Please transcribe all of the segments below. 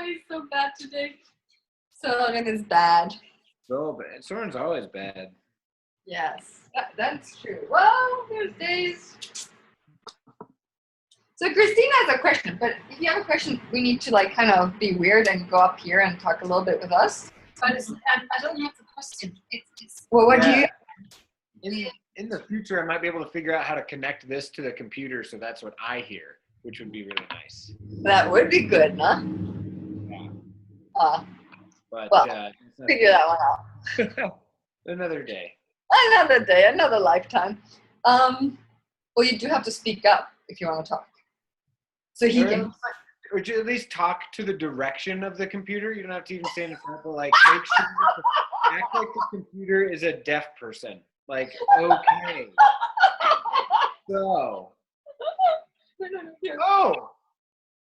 he's so bad today. Soren is bad. So bad. Soren's always bad. Yes, that's true. Well, there's days. So Christina has a question, but if you have a question, we need to like kind of be weird and go up here and talk a little bit with us. But I don't have the question. It's Well, what do you? In the future, I might be able to figure out how to connect this to the computer, so that's what I hear, which would be really nice. That would be good, huh? Yeah. But well, figure that one out. Another day. Another day, another lifetime. Well, you do have to speak up if you want to talk. So he can. Or at least talk to the direction of the computer. You don't have to even stand in front, but like make sure act like the computer is a deaf person. Like, okay. So. Oh.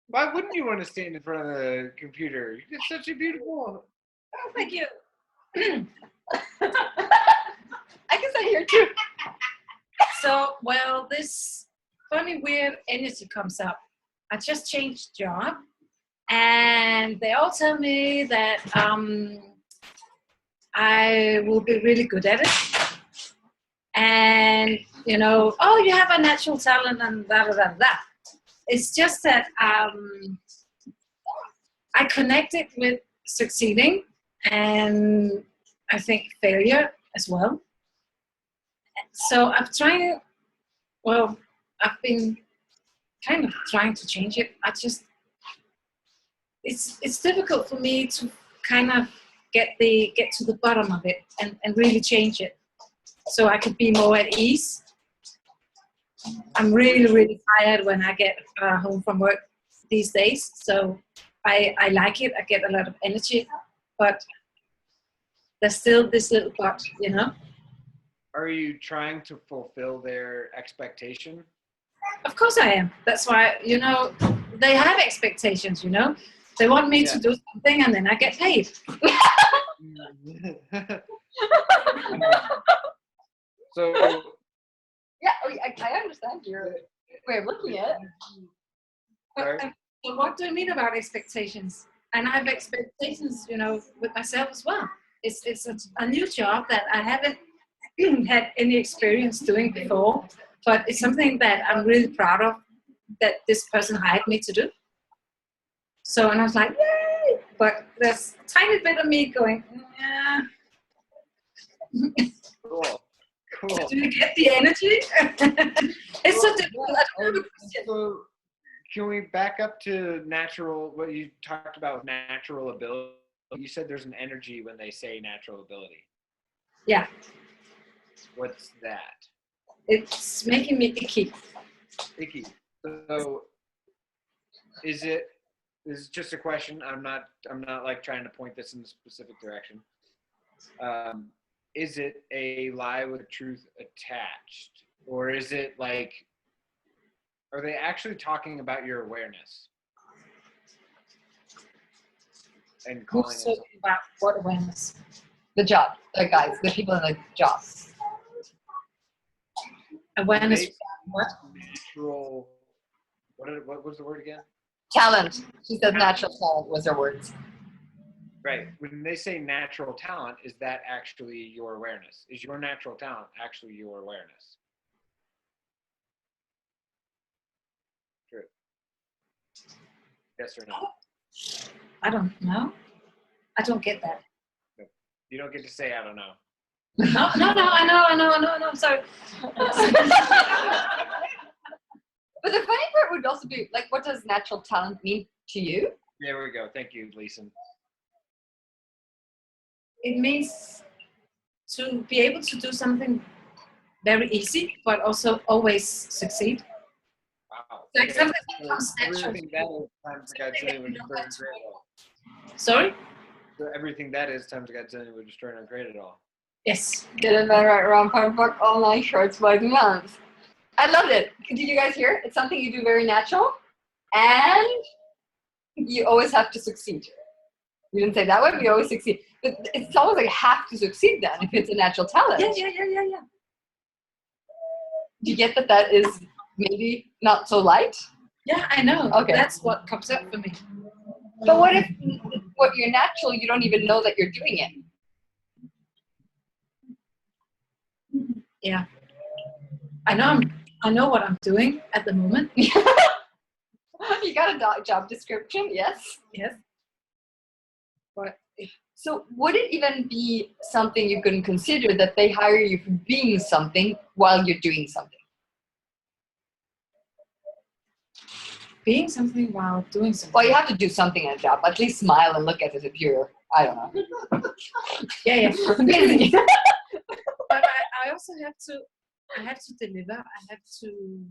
Why wouldn't you want to stand in front of the computer? It's such a beautiful. Oh, thank you. I can sit here too. So, well, this funny, weird energy comes up. I just changed job, and they all tell me that I will be really good at it. And, you know, oh, you have a natural talent and da da da da. It's just that I connect it with succeeding and I think failure as well. So I'm trying, well, I've been kind of trying to change it. It's difficult for me to kind of get to the bottom of it and really change it so I could be more at ease. I'm really, really tired when I get home from work these days. So I like it. I get a lot of energy, but there's still this little part, you know. Are you trying to fulfill their expectation? Of course I am. That's why, you know, they have expectations, you know. They want me to do something and then I get paid. So yeah, I understand your way of looking at it. So what do you mean about expectations? And I have expectations, you know, with myself as well. It's a new job that I haven't had any experience doing before, but it's something that I'm really proud of that this person hired me to do. So, and I was like, yay! But there's a tiny bit of me going, yeah. Cool. Do you get the energy? It's so difficult. So can we back up to natural, what you talked about with natural ability? You said there's an energy when they say natural ability. Yeah. What's that? It's making me icky. Icky. So this is just a question. I'm not like trying to point this in a specific direction. Is it a lie with truth attached? Or is it like, are they actually talking about your awareness? And calling Who's talking about what awareness? The job, the guys, the people in the job. Awareness. What? Natural. What was the word again? Talent. She said natural talent was her words. Right. When they say natural talent, is that actually your awareness? Is your natural talent actually your awareness? True. Yes or no? I don't know. I don't get that. You don't get to say I don't know. No, I know. Sorry. But the funny part would also be, like, what does natural talent mean to you? There we go. Thank you, Lisen. It means to be able to do something very easy, but also always succeed. Wow. Like Okay. something that comes natural. Everything that is times God telling you we're destroying and create it all. Sorry? So everything that is times God telling you we're destroying and create it all. Yes. Get it right around fuck all night shorts, boys and mountains. I loved it. Did you guys hear? It's something you do very natural, and you always have to succeed. You didn't say it that way, but you always succeed. But it's almost like have to succeed then if it's a natural talent. Yeah. Do you get that is maybe not so light? Yeah, I know. Okay. That's what comes up for me. But what if what you're natural, you don't even know that you're doing it? Yeah. I know what I'm doing at the moment. You got a job description, yes? Yes. But So would it even be something you can consider that they hire you for being something while you're doing something? being something while doing something. Well, you have to do something in a job. At least smile and look at it if you're, I don't know. Yeah. Busy. But I also have to deliver. I have to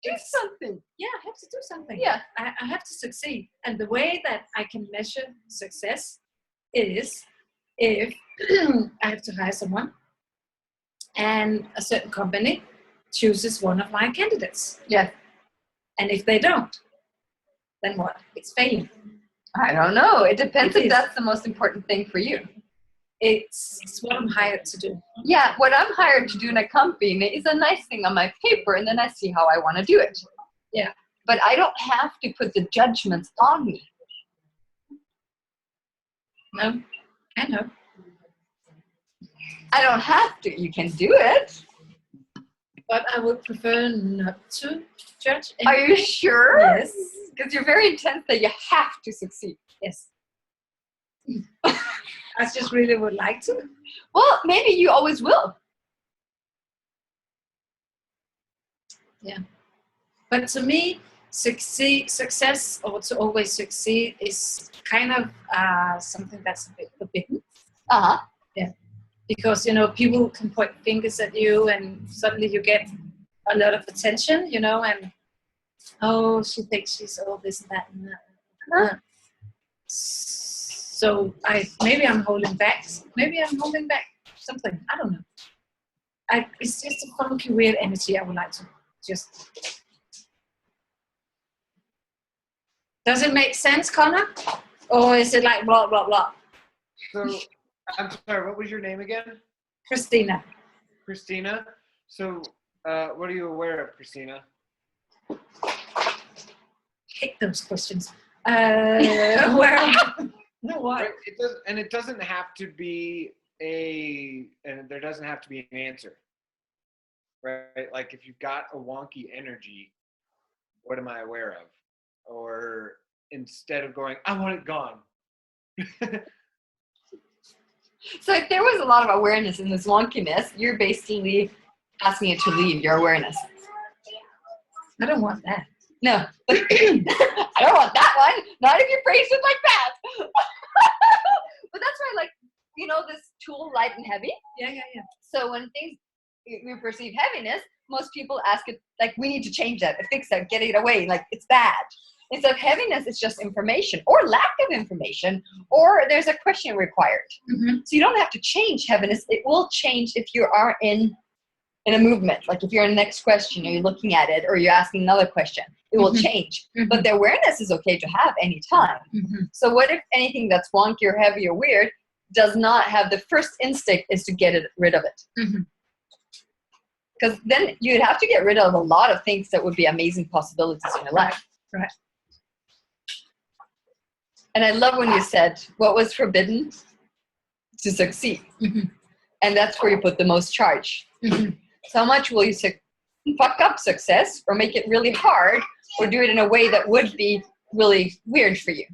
Do something. Yeah, I have to do something. Yeah. I have to succeed. And the way that I can measure success is if I have to hire someone and a certain company chooses one of my candidates. Yeah. And if they don't, then what? It's failing. I don't know. It depends It if is. that's the most important thing for you. It's what I'm hired to do. Yeah, what I'm hired to do in a company is a nice thing on my paper, and then I see how I want to do it. Yeah. But I don't have to put the judgments on me. No, I know. I don't have to. You can do it. But I would prefer not to judge. Are you sure? Yes. Because you're very intense that you have to succeed. Yes. I just really would like to. Well, maybe you always will. Yeah. But to me, success or to always succeed is kind of something that's a bit forbidden. Uh-huh. Yeah. Because, people can point fingers at you and suddenly you get a lot of attention, and, oh, she thinks she's all this and that and that. Huh? So maybe I'm holding back. Maybe I'm holding back something. I don't know. It's just a funky, weird energy I would like to just... Does it make sense, Connor? Or is it like blah, blah, blah? So, I'm sorry, what was your name again? Christina. Christina. So, what are you aware of, Christina? Hate those questions. Where? What? Right, it doesn't have to be there doesn't have to be an answer. Right? Like if you've got a wonky energy, what am I aware of? Or instead of going, I want it gone. So if there was a lot of awareness in this wonkiness, you're basically asking it to leave your awareness. I don't want that. No. I don't want that one. Not if you phrase it like that. But that's why, this tool, light and heavy. Yeah. So when we perceive heaviness, most people ask it, like, we need to change that, fix that, get it away, like, it's bad. Instead of heaviness, it's just information or lack of information, or there's a question required. Mm-hmm. So you don't have to change heaviness. It will change if you are in a movement. Like if you're in the next question, or you're looking at it, or you're asking another question, it will change. Mm-hmm. But the awareness is okay to have any time. Mm-hmm. So what if anything that's wonky or heavy or weird does not have, the first instinct is to get rid of it. Mm-hmm. Because then you'd have to get rid of a lot of things that would be amazing possibilities in your life. Right. And I love when you said, what was forbidden? To succeed. Mm-hmm. And that's where you put the most charge. Mm-hmm. So how much will you fuck up success, or make it really hard, or do it in a way that would be really weird for you?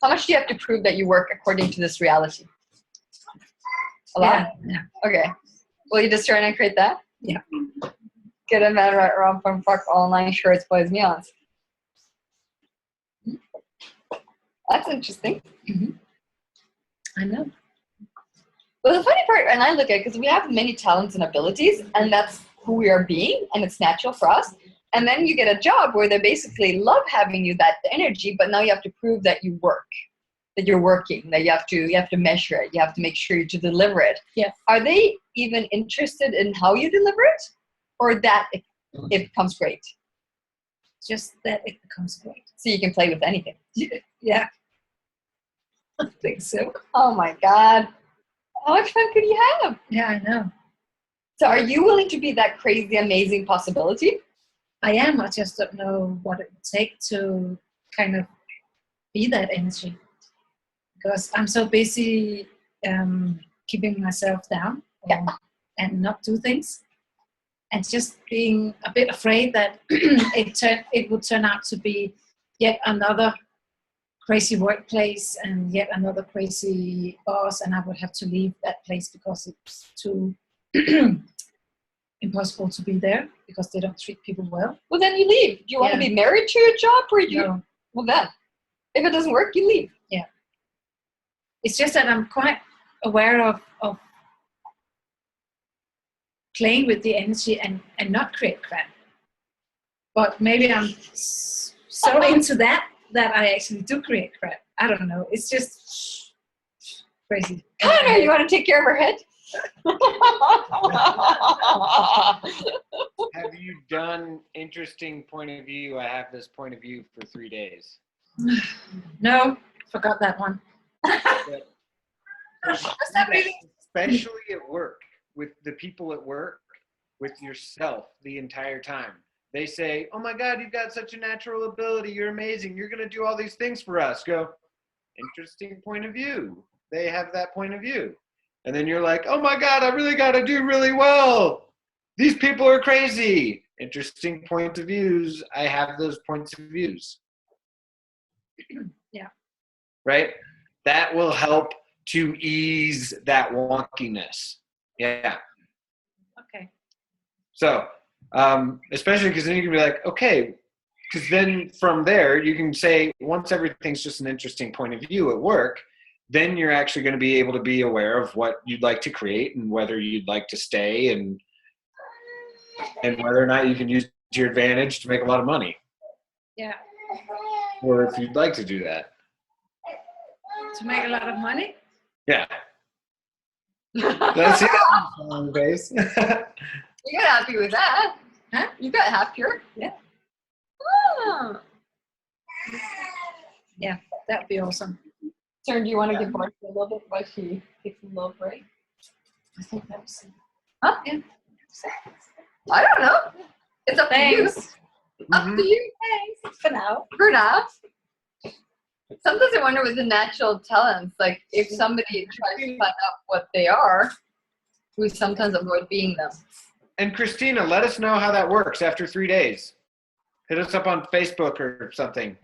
How much do you have to prove that you work according to this reality? A lot? Yeah. Okay. Will you just try and create that? Yeah. Get a man right around from fuck all 9 shorts, boys, meons. That's interesting. Mm-hmm. I know. Well, the funny part, and I look at it, because we have many talents and abilities, and that's who we are being, and it's natural for us. And then you get a job where they basically love having you, that energy, but now you have to prove that you work, that you're working, that you have to measure it, you have to make sure you deliver it. Yeah. Are they even interested in how you deliver it, or that it becomes great? Just that it becomes great. So you can play with anything. Yeah. I think so. Oh my God. How much fun could you have? Yeah, I know. So are you willing to be that crazy, amazing possibility? I am. I just don't know what it would take to kind of be that energy, because I'm so busy keeping myself down and not do things, and just being a bit afraid that it would turn out to be yet another crazy workplace and yet another crazy boss, and I would have to leave that place because it's too impossible to be there because they don't treat people well. Well, then you leave. Do you want to be married to your job, or you? No. Well, then, if it doesn't work, you leave. Yeah. It's just that I'm quite aware of playing with the energy and not create crap. But maybe I'm so into that I actually do create crap. I don't know. It's just crazy. Connor, you want to take care of her head? Have you done interesting point of view? I have this point of view for 3 days. No, forgot that one. Especially at work, with the people at work, with yourself the entire time. They say, oh my God, you've got such a natural ability. You're amazing. You're going to do all these things for us. Go, interesting point of view. They have that point of view. And then you're like, oh my God, I really got to do really well. These people are crazy. Interesting point of views. I have those points of views. Yeah. Right? That will help to ease that wonkiness. Yeah. Okay. So, especially because then you can be like, okay, because then from there you can say, once everything's just an interesting point of view at work, then you're actually going to be able to be aware of what you'd like to create and whether you'd like to stay and whether or not you can use to your advantage to make a lot of money. Yeah. Or if you'd like to do that. To make a lot of money? Yeah. Let's see that on the base. You got happy with that. Huh? You got happier. Yeah. Oh. Yeah, that'd be awesome. Sir, do you want to give Marcy a little bit while she takes a little break? I think that's it. Huh? Yeah. I don't know. It's up to you. Thanks. Up to you. Thanks for now. For now. Sometimes I wonder with the natural talents, like if somebody tries to find out what they are, we sometimes avoid being them. And Christina, let us know how that works after 3 days. Hit us up on Facebook or something.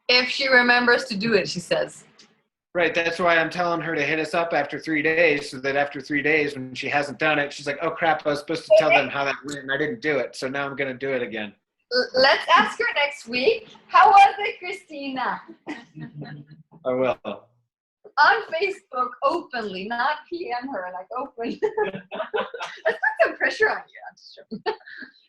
If she remembers to do it, she says. Right, that's why I'm telling her to hit us up after 3 days, so that after 3 days, when she hasn't done it, she's like, oh crap, I was supposed to tell them how that went and I didn't do it, so now I'm going to do it again. Let's ask her next week. How was it, Christina? I will. On Facebook, openly, not PM her, like openly. Let's put some pressure on you.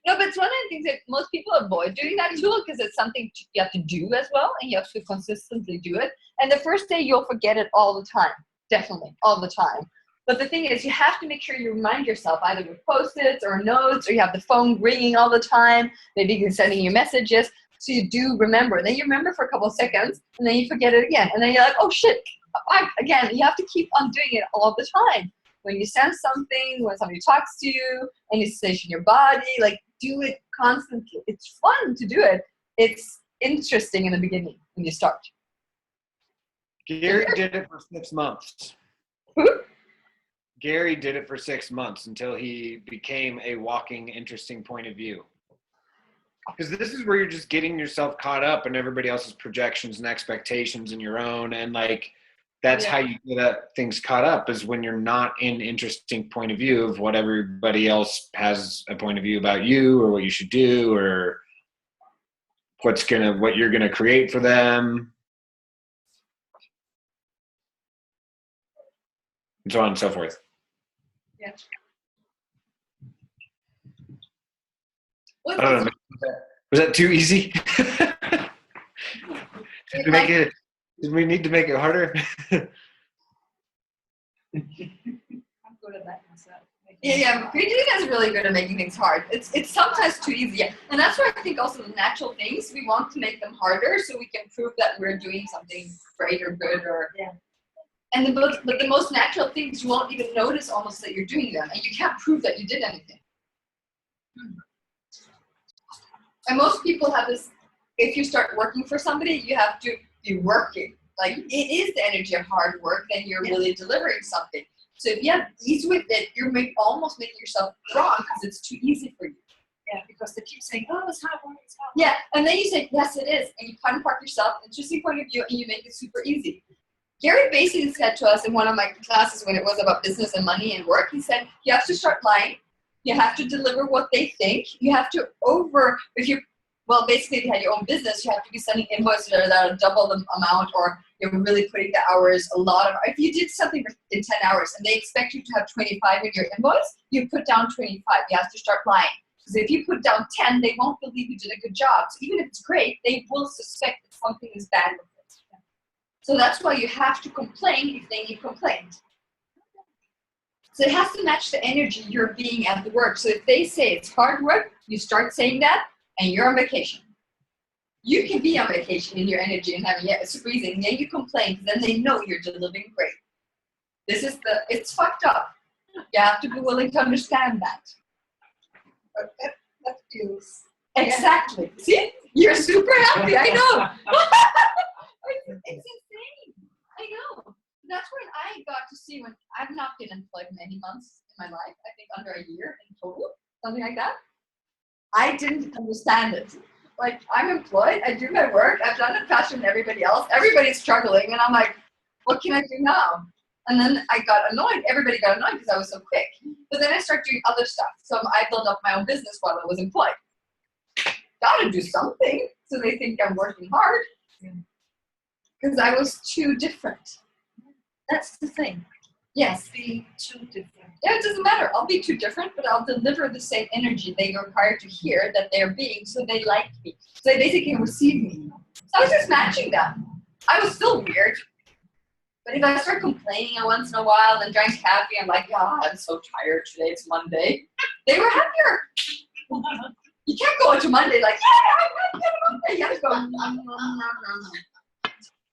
No, but it's one of the things that most people avoid doing that too, because it's something you have to do as well, and you have to consistently do it. And the first day, you'll forget it all the time. Definitely, all the time. But the thing is, you have to make sure you remind yourself either with Post-its or notes, or you have the phone ringing all the time. Maybe you can sending you messages, so you do remember. And then you remember for a couple of seconds, and then you forget it again. And then you're like, oh shit, again. You have to keep on doing it all the time. When you sense something, when somebody talks to you, any sensation in your body, like do it constantly. It's fun to do it. It's interesting in the beginning when you start. Gary did it for 6 months. Who? Gary did it for 6 months until he became a walking, interesting point of view. Because this is where you're just getting yourself caught up in everybody else's projections and expectations and your own. And like, that's how you get things caught up, is when you're not in interesting point of view of what everybody else has a point of view about you or what you should do or what you're gonna create for them. And so on and so forth. Yeah. I don't know. Was that too easy? Did we need to make it harder? I'm good at that myself. Yeah, creativity is really good at making things hard. It's sometimes too easy. Yeah. And that's why I think also the natural things, we want to make them harder so we can prove that we're doing something great or good or and the most natural things, you won't even notice almost that you're doing them, and you can't prove that you did anything. And most people have this if you start working for somebody, you have to be working. Like it is the energy of hard work, then you're really delivering something. So if you have ease with it, you're almost making yourself wrong because it's too easy for you. Yeah, because they keep saying, oh, it's hard work, it's hard work. Yeah, and then you say, yes, it is. And you kind of park yourself, interesting point of view, and you make it super easy. Gary basically said to us in one of my classes when it was about business and money and work, he said, you have to start lying. You have to deliver what they think. You have to basically if you had your own business, you have to be sending invoices that are double the amount, or you're really putting the hours, if you did something in 10 hours and they expect you to have 25 in your invoice, you put down 25. You have to start lying. Because if you put down 10, they won't believe you did a good job. So even if it's great, they will suspect that something is bad with it. So that's why you have to complain if they need complaint. So it has to match the energy you're being at the work. So if they say it's hard work, you start saying that, and you're on vacation. You can be on vacation in your energy and having, it's super easy. And then you complain, then they know you're delivering great. It's fucked up. You have to be willing to understand that. But that feels... Exactly. Yeah. See? You're super happy. I know. It's insane. I know. That's when I got to see when I've not been employed many months in my life. I think under a year in total, something like that. I didn't understand it. Like, I'm employed, I do my work, I've done it faster than everybody else. Everybody's struggling, and I'm like, what can I do now? And then I got annoyed. Everybody got annoyed because I was so quick. But then I started doing other stuff. So I built up my own business while I was employed. Gotta do something, so they think I'm working hard. Because I was too different. That's the thing. Yes. Be too different. Yeah, it doesn't matter. I'll be too different, but I'll deliver the same energy they require to hear that they're being, so they like me. So they basically can receive me. So I was just matching them. I was still weird. But if I start complaining once in a while and drank coffee, I'm like, I'm so tired today, it's Monday. They were happier. You can't go into Monday like, I'm happy on Monday. You have to go, nom.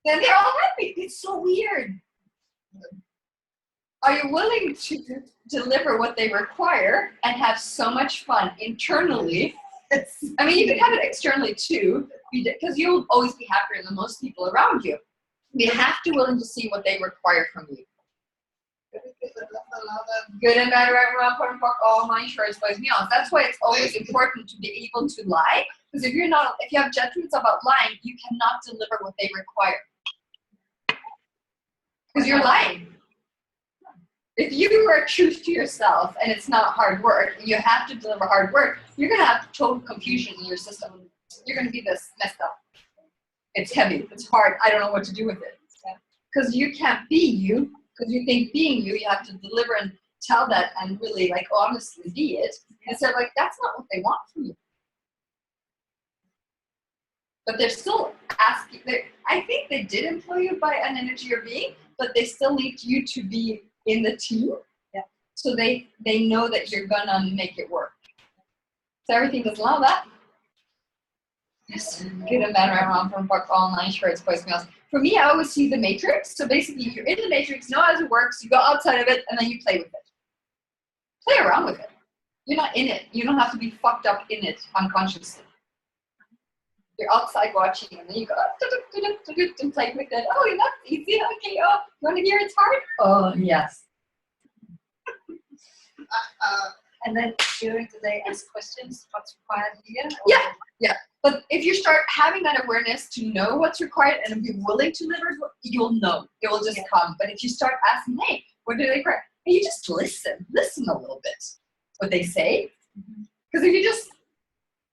Then they're all happy. It's so weird. Are you willing to deliver what they require and have so much fun internally? I mean, you can have it externally too, because you'll always be happier than most people around you. You have to be willing to see what they require from you. Good and bad, right, wrong, important, all my insurance buys me off. That's why it's always important to be able to lie, because if you have judgments about lying, you cannot deliver what they require. Because you're lying. If you are truth to yourself and it's not hard work, and you have to deliver hard work, you're going to have total confusion in your system. You're going to be this messed up. It's heavy. It's hard. I don't know what to do with it. Because you can't be you. Because you think being you, you have to deliver and tell that and really like honestly be it. Instead of like, that's not what they want from you. But they're still asking. I think they did employ you by an energy of being, but they still need you to be in the team. Yeah. So they know that you're gonna make it work. So everything doesn't allow that. Yes. Good and bad, right, wrong, from fuck, all nine shirts, boys, girls. For me, I always see the matrix. So basically, if you're in the matrix, know how it works, you go outside of it, and then you play with it. Play around with it. You're not in it. You don't have to be fucked up in it unconsciously. You're outside watching, and then you go and play with it. Oh, that's easy. Okay. Oh, you want to hear it's hard? Oh, yes. And then during the day, ask questions. What's required here? Yeah. But if you start having that awareness to know what's required and be willing to deliver, you'll know. It will just come. But if you start asking, hey, what do they require? And you just listen a little bit. What they say. Because if you just,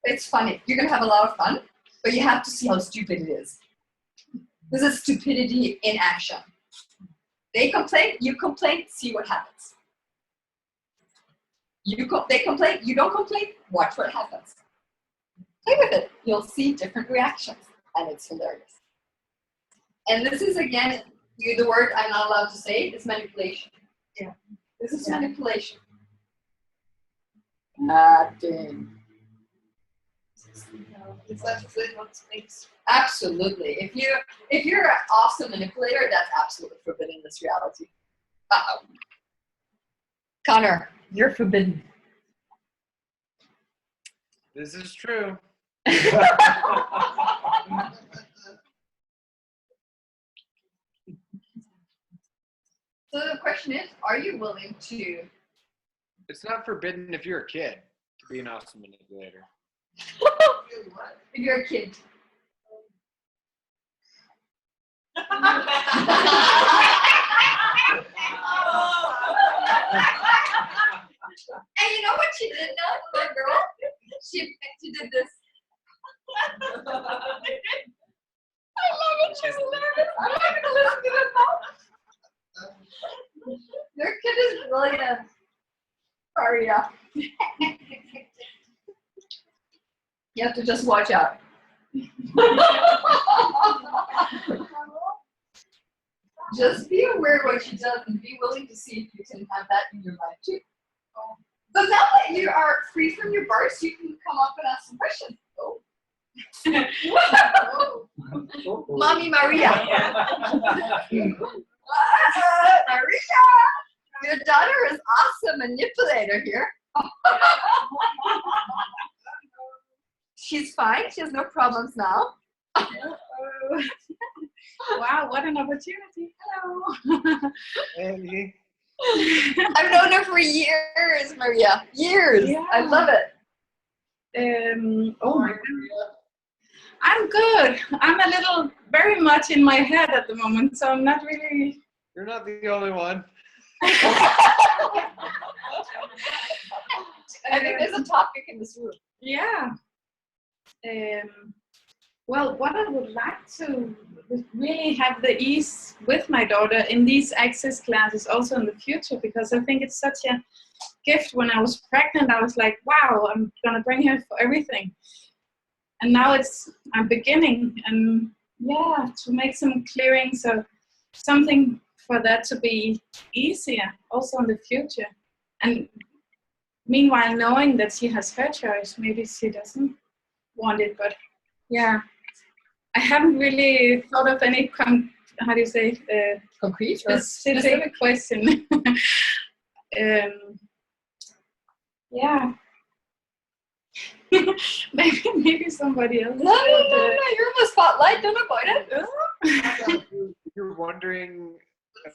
it's funny. You're going to have a lot of fun. But you have to see how stupid it is. This is stupidity in action. They complain, you complain, see what happens. They complain, you don't complain, watch what happens. Play with it. You'll see different reactions. And it's hilarious. And this is, again, the word I'm not allowed to say is manipulation. Yeah. This is manipulation. Nothing. Absolutely. If you're an awesome manipulator, that's absolutely forbidden in this reality. Uh-oh. Connor, you're forbidden. This is true. So the question is, are you willing to? It's not forbidden if you're a kid to be an awesome manipulator. If you're a kid. And you know what she did now, the little girl? She did this. I love it. She's hilarious. I'm not going to listen to this now. Your kid is brilliant. Aria. You have to just watch out. Just be aware of what she does and be willing to see if you can have that in your life too. So now that you are free from your burst, you can come up and ask some questions. Oh. Mommy Maria. Maria, your daughter is awesome manipulator here. She's fine. She has no problems now. Wow, what an opportunity. Hello. Hey. I've known her for years, Maria. Years. Yeah. I love it. Oh my God. I'm good. I'm a little, very much in my head at the moment, so I'm not really. You're not the only one. I think there's a topic in this room. Yeah. Well, what I would like to really have the ease with my daughter in these access classes also in the future, because I think it's such a gift. When I was pregnant, I was like, wow, I'm gonna bring her for everything. And now I'm beginning, and yeah, to make some clearing, so something for that to be easier also in the future. And meanwhile, knowing that she has her choice, maybe she doesn't want it, but yeah, I haven't really thought of any Concrete? specific question. Yeah. maybe somebody else. No, you're in the spotlight. Don't avoid it. You're wondering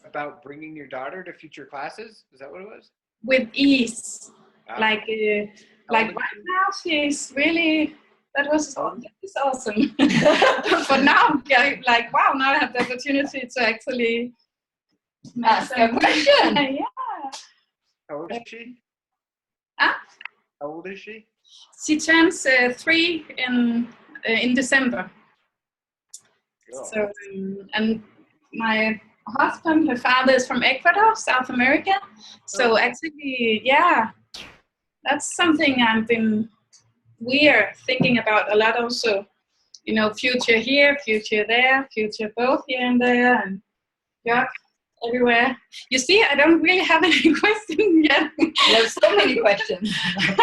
about bringing your daughter to future classes? Is that what it was? With ease. Ah. Like right now she's really, this is awesome. But now I'm like, wow, now I have the opportunity to actually Ask a question. Yeah. How old is she? Huh? How old is she? She turns 3 in December. Oh. So and my husband, her father is from Ecuador, South America. So actually, yeah, that's something we're thinking about a lot also. You know, future here, future there, future both here and there, and yeah, everywhere. You see, I don't really have any questions yet. There's so many questions. Is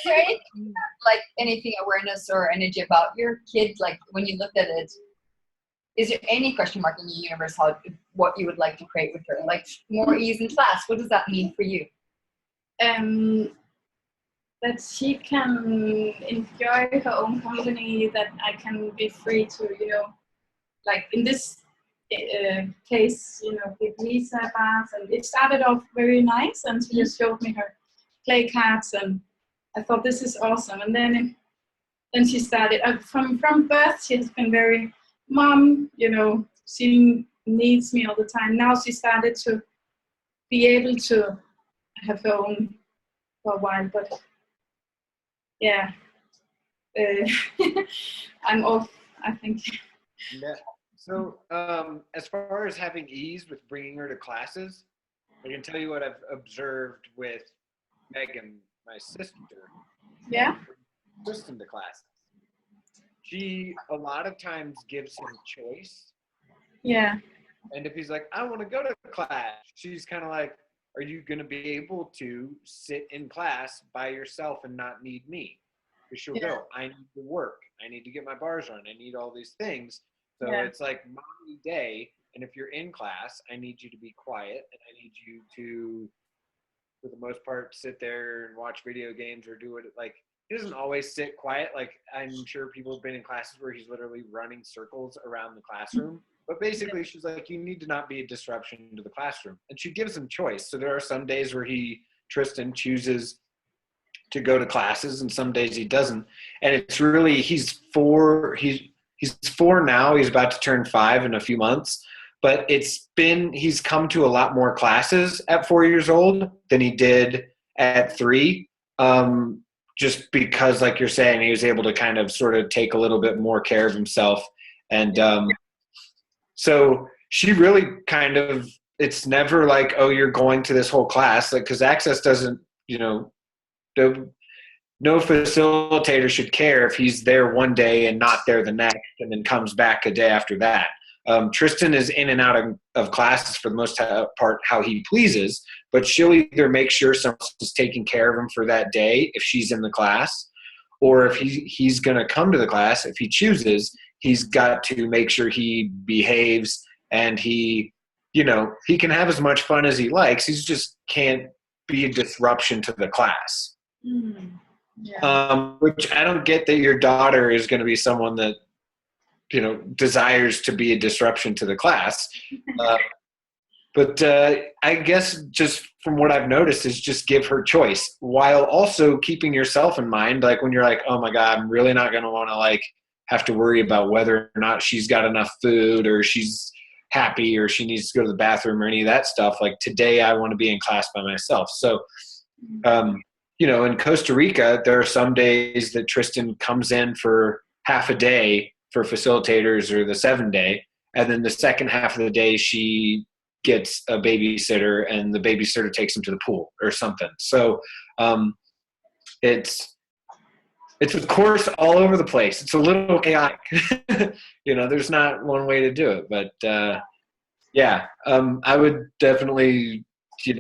there anything, like anything awareness or energy about your kids, like when you looked at it, is there any question mark in the universe what you would like to create with her? Like more ease in class, what does that mean for you? That she can enjoy her own company, that I can be free to, you know, like in this case, you know, with Lisa bars, and it started off very nice, and she just showed me her play cards, and I thought this is awesome. And then she started from birth. She has been very mom, you know, she needs me all the time. Now she started to be able to have her own for a while, but yeah, I'm off, I think. Yeah. So as far as having ease with bringing her to classes, I can tell you what I've observed with Megan, my sister. Yeah. Kristen to classes. She a lot of times gives him choice. Yeah. And if he's like, I want to go to class, she's kind of like, are you going to be able to sit in class by yourself and not need me? Because she'll go, I need to work. I need to get my bars on. I need all these things. So it's like mommy day. And if you're in class, I need you to be quiet. And I need you to, for the most part, sit there and watch video games or do it. Like, he doesn't always sit quiet. Like, I'm sure people have been in classes where he's literally running circles around the classroom. But basically, she's like, you need to not be a disruption to the classroom. And she gives him choice. So there are some days where Tristan chooses to go to classes, and some days he doesn't. And it's really, he's 4 now. He's about to turn 5 in a few months. But he's come to a lot more classes at 4 years old than he did at 3. Just because, like you're saying, he was able to kind of sort of take a little bit more care of himself. And so she really kind of, it's never like, oh, you're going to this whole class. Like, because Access doesn't, no facilitator should care if he's there one day and not there the next, and then comes back a day after that. Tristan is in and out of classes for the most part how he pleases, but she'll either make sure someone is taking care of him for that day if she's in the class, or if he's going to come to the class, if he chooses, he's got to make sure he behaves, and he can have as much fun as he likes. He just can't be a disruption to the class. Mm. Yeah. Which I don't get, that your daughter is going to be someone that desires to be a disruption to the class. But I guess just from what I've noticed is just give her choice, while also keeping yourself in mind. Like, when you're like, oh my God, I'm really not going to want to like have to worry about whether or not she's got enough food, or she's happy, or she needs to go to the bathroom, or any of that stuff. Like, today I want to be in class by myself. So, in Costa Rica, there are some days that Tristan comes in for half a day for facilitators, or the 7-day. And then the second half of the day, she gets a babysitter, and the babysitter takes him to the pool or something. So it's of course all over the place. It's a little chaotic. There's not one way to do it, but I would definitely,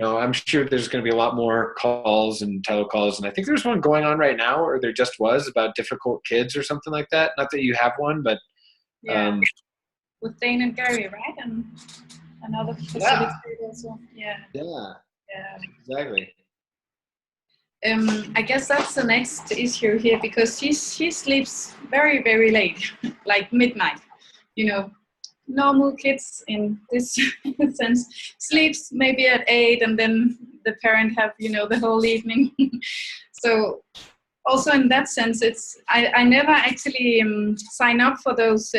I'm sure there's going to be a lot more calls and telecalls, and I think there's one going on right now, or there just was, about difficult kids or something like that. Not that you have one, but with Dane and Gary, right? And another facilitator also. Yeah, exactly. I guess that's the next issue here, because she sleeps very, very late, like midnight. Normal kids in this sense sleeps maybe at 8, and then the parent have the whole evening. So also in that sense, I never actually sign up for those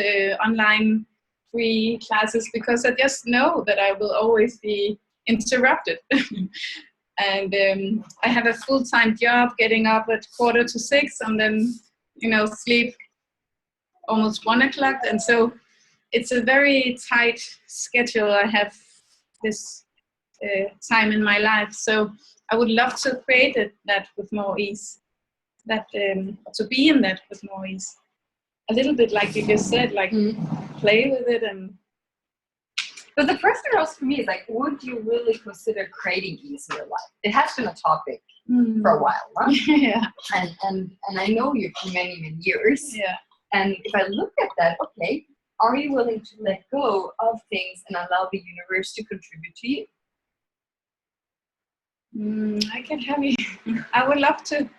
online free classes, because I just know that I will always be interrupted. And I have a full-time job, getting up at 5:45, and then sleep almost 1 o'clock, and so it's a very tight schedule. I have this time in my life, so I would love to create that with more ease, to be in that with more ease. A little bit like you just said, like play with it. But the first thing also for me is like, would you really consider creating ease in your life? It has been a topic for a while, huh? Yeah. And I know you for many, many years. Yeah. And if I look at that, okay, are you willing to let go of things and allow the universe to contribute to you? I can have you. I would love to.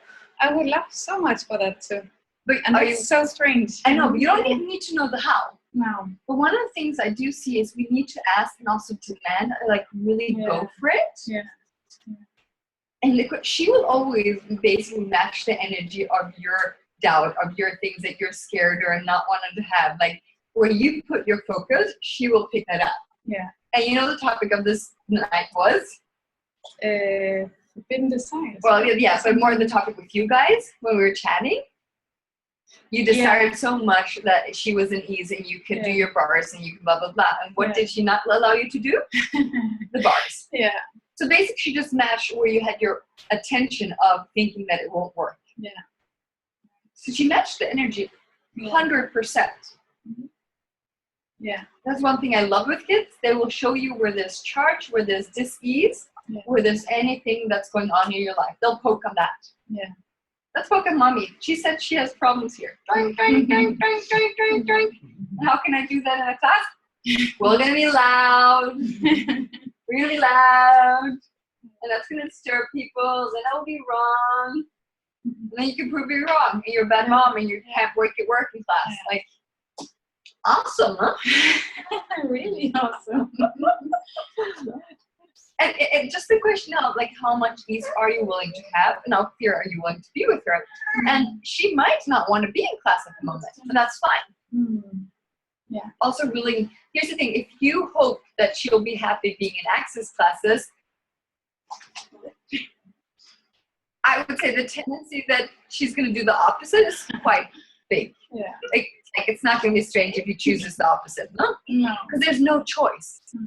I would love so much for that too. But it's so strange. I know, but you don't even need to know the how. No. But one of the things I do see is we need to ask and also demand, like really go for it. Yeah. And she will always basically match the energy of your doubt, of your things that you're scared or not wanting to have. Like, where you put your focus, she will pick that up. Yeah. And the topic of this night was? Forbidden desires. Well, yeah, but more the topic with you guys when we were chatting. You desired so much that she was in ease and you could do your bars and you could blah, blah, blah. And what did she not allow you to do? The bars. Yeah. So basically she just matched where you had your attention of thinking that it won't work. Yeah. So she matched the energy 100%. Mm-hmm. Yeah. That's one thing I love with kids. They will show you where there's charge, where there's dis-ease, where there's anything that's going on in your life. They'll poke on that. Yeah. Let's poke on mommy. She said she has problems here. Drink. And how can I do that in a class? We're going to be loud. Really loud. And that's going to disturb people. Then I'll be wrong. And then you can prove you're wrong, and you're a bad mom, and you can't work at work in class. Like, awesome, huh? Really awesome. And just the question of like, how much ease are you willing to have, and how clear are you willing to be with her? And she might not want to be in class at the moment, and that's fine. Yeah. Also, really, here's the thing: if you hope that she'll be happy being in access classes, I would say the tendency that she's going to do the opposite is quite big. Yeah. Like it's not going to be strange if you chooses the opposite, no? No. Because there's no choice. No.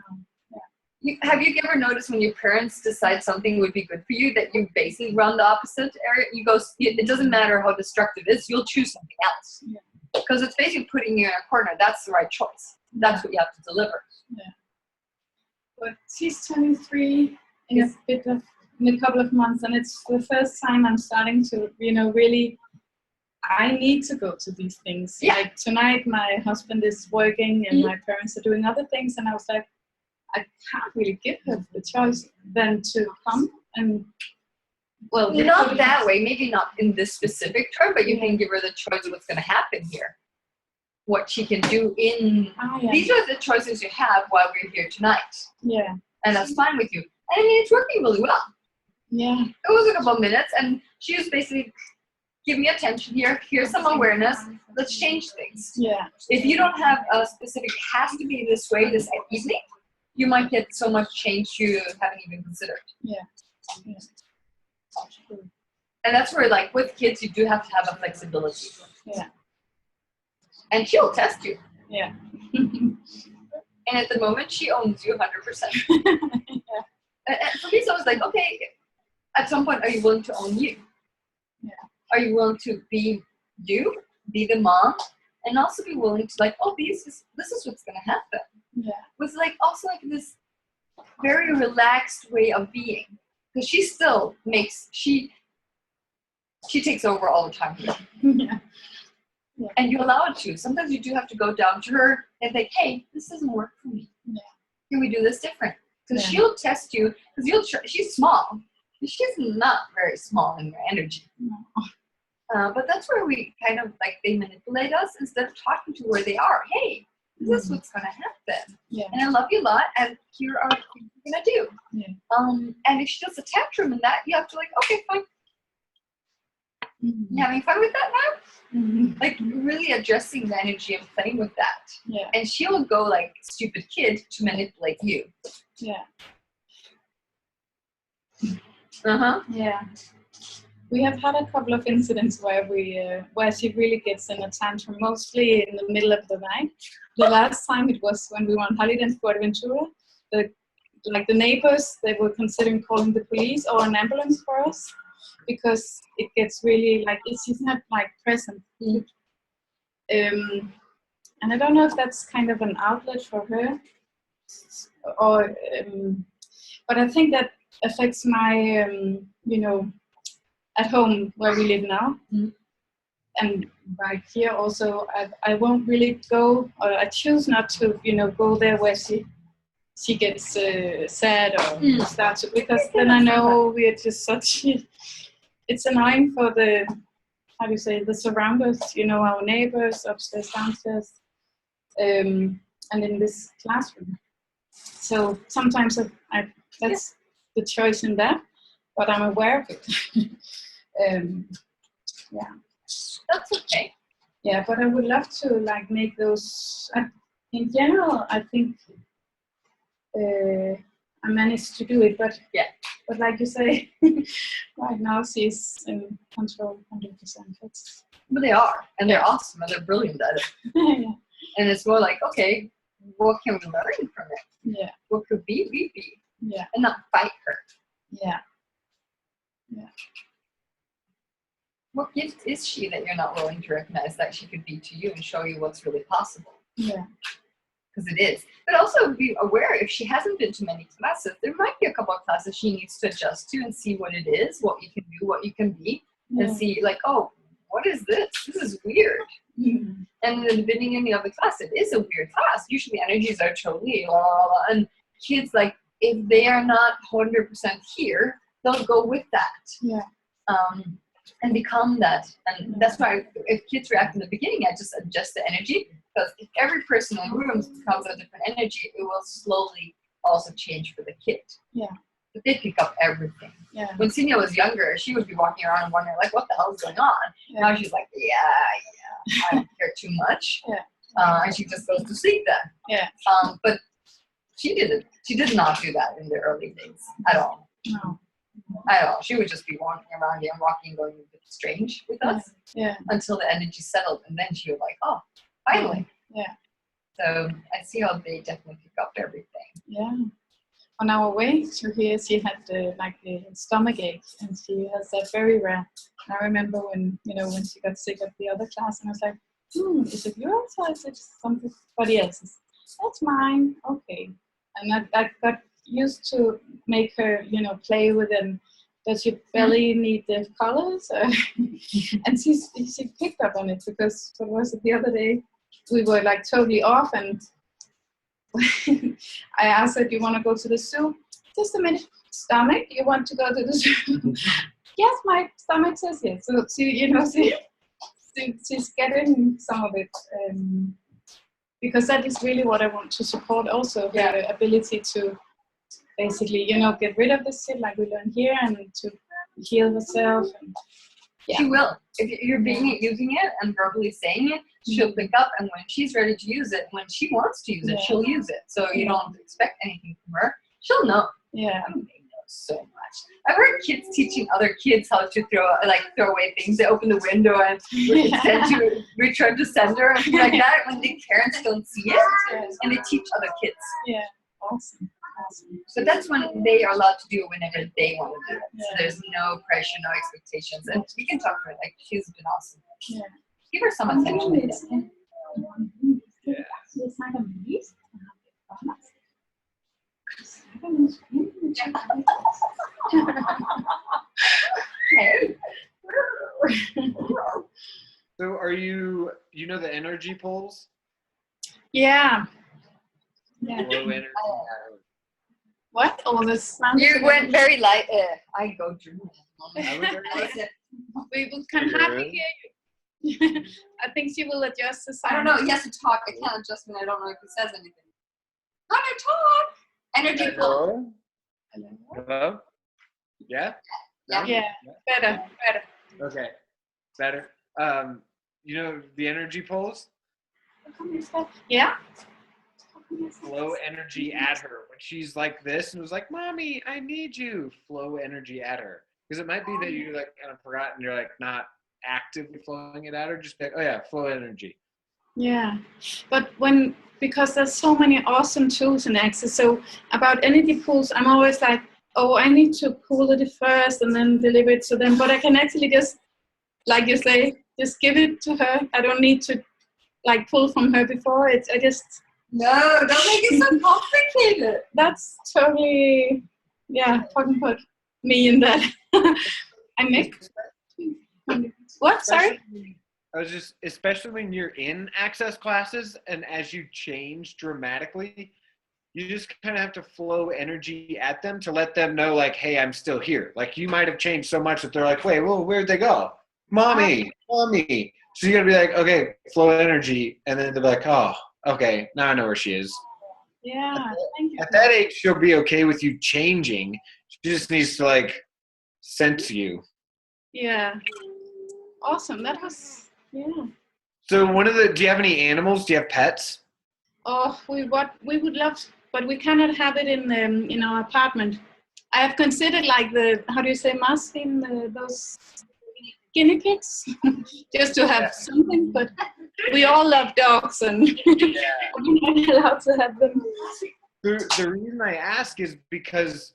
Have you ever noticed when your parents decide something would be good for you that you basically run the opposite area? You go, it doesn't matter how destructive it is, you'll choose something else. Yeah. Because it's basically putting you in a corner. That's the right choice. That's what you have to deliver. Yeah. But she's 23 in a couple of months, and it's the first time I'm starting to, really, I need to go to these things. Yeah. Like tonight, my husband is working and my parents are doing other things, and I was like, I can't really give her the choice than to come and, well, not that way, maybe not in this specific term, but you can give her the choice of what's going to happen here. What she can do in, these are the choices you have while we're here tonight. Yeah. And that's fine with you. And I mean, it's working really well. Yeah. It was a couple of minutes, and she was basically, give me attention here, here's some awareness, let's change things. Yeah. If you don't have a specific, has to be this way this evening, you might get so much change you haven't even considered. Yeah. And that's where, like, with kids, you do have to have a flexibility. Yeah. And she'll test you. Yeah. And at the moment, she owns you 100%. And for me, so it's like, okay, at some point, are you willing to own you? Yeah. Are you willing to be you, be the mom, and also be willing to, like, oh, this is what's going to happen. Yeah. With, like, also, like, this very relaxed way of being. Because she still makes, she takes over all the time here. Yeah. Yeah. And you allow it to. Sometimes you do have to go down to her and think, hey, this doesn't work for me. Yeah. Can we do this different? Because she'll test you, because she's small. She's not very small in her energy. No. But that's where we kind of, like, they manipulate us instead of talking to where they are. Hey, this is what's going to happen. Yeah. And I love you a lot, and here are what you're going to do. Yeah. And if she does a tantrum in that, you have to, like, okay, fine. You having fun with that now? Like, really addressing the energy and playing with that. Yeah. And she will go like stupid kid to manipulate you. Yeah. Yeah. We have had a couple of incidents where where she really gets in a tantrum, mostly in the middle of the night. The last time it was when we were on holiday in Fuerteventura. The neighbors, they were considering calling the police or an ambulance for us, because it gets really, like, she's not, like, present. And I don't know if that's kind of an outlet for her, or but I think that affects my at home where we live now. And right here also, I won't really go, or I choose not to go there where she gets sad or starts, because then I know we're just such, it's annoying for the, how do you say, the surrounders, our neighbors upstairs, downstairs, and in this classroom. So sometimes that's the choice in that, but I'm aware of it. That's okay. Yeah, but I would love to, like, make those, in general, I think I managed to do it, but like you say, right now she's in control 100%. But they are, and they're awesome, and they're brilliant at it. Yeah. And it's more like, okay, what can we learn from it? Yeah. What could we be? Yeah. And not fight her. Yeah. Yeah. What gift is she that you're not willing to recognize that she could be to you and show you what's really possible? Yeah. Because it is. But also be aware, if she hasn't been to many classes, there might be a couple of classes she needs to adjust to and see what it is, what you can do, what you can be, and see, like, oh, what is this? This is weird. And in the beginning of the class, it is a weird class. Usually energies are totally blah, blah, blah. And kids, like, if they are not 100% here, they'll go with that. Yeah. and become that. And that's why if kids react in the beginning, I just adjust the energy, because if every person in the room becomes a different energy, it will slowly also change for the kid. Yeah. But they pick up everything. Yeah. When Senia was younger, she would be walking around and wondering, like, what the hell is going on? Yeah. Now she's like, I don't care too much. Yeah. And she just goes to sleep then. Yeah. But she did not do that in the early days at all. No. At all. She would just be walking around and walking, going a bit strange with us. Yeah. Until the energy settled, and then she was like, oh, finally. Yeah. So I see how they definitely pick up everything. Yeah. On our way to here, she had the stomach ache, and she has that very rare. And I remember when she got sick at the other class, and I was like, is it yours or is it somebody else's? That's mine. Okay. And I got used to make her, play with them. Does your belly need the colors? And she picked up on it, because what was it the other day? We were like totally off, and I asked her, do you want to go to the zoo? Just a minute. Stomach, you want to go to the zoo? Yes, my stomach says yes. So she's getting some of it, because that is really what I want to support also, the ability to basically, get rid of the shit like we learn here, and to heal herself. And, She will. If you're using it and verbally saying it, she'll pick up, and when she's ready to use it, when she wants to use it, she'll use it. So you don't expect anything from her. She'll know. Yeah. They know so much. I've heard kids teaching other kids how to throw away things. They open the window and return to sender and things like that, when the parents don't see it, and they teach other kids. Yeah. Awesome. So that's when they are allowed to do it whenever they want to do it. So there's no pressure, no expectations. And we can talk to her, like, she's been awesome. Yeah. Give her some attention. Yeah. Hey. So are you the energy poles? Yeah. Low energy. What? Oh, this sounds. You went very light. I go German. We can hardly hear you. I think she will adjust the sound. I don't know. He has to talk. I can't adjust when I don't know if he says anything. How do I talk? Energy pole. Hello? Yeah? Yeah. Yeah. Better. Okay. Better. The energy poles? Yeah. Flow energy at her. When she's like this and was like, Mommy, I need you. Flow energy at her. Because it might be that you kind of forgot and you're not actively flowing it at her. Just like, oh yeah, flow energy. Yeah. But because there's so many awesome tools in Access. So about energy pools, I'm always like, oh, I need to pool it first and then deliver it to them. But I can actually just, like you say, just give it to her. I don't need to pull from her before. No, don't make it so complicated. That's totally, talking about me in that. I make. What? Sorry? I was just, especially when you're in Access classes and as you change dramatically, you just kind of have to flow energy at them to let them know, hey, I'm still here. You might have changed so much that they're like, wait, well, where'd they go? Mommy. So you got to be like, okay, flow energy. And then they're like, oh, okay, now I know where she is. Yeah, thank you. At that age, she'll be okay with you changing. She just needs to sense you. Yeah. Awesome. That was, So do you have any animals? Do you have pets? Oh, we would love, but we cannot have it in our apartment. I have considered how do you say, muffin, those guinea pigs, just to have something, but we all love dogs and we're not allowed to have them. The reason I ask is because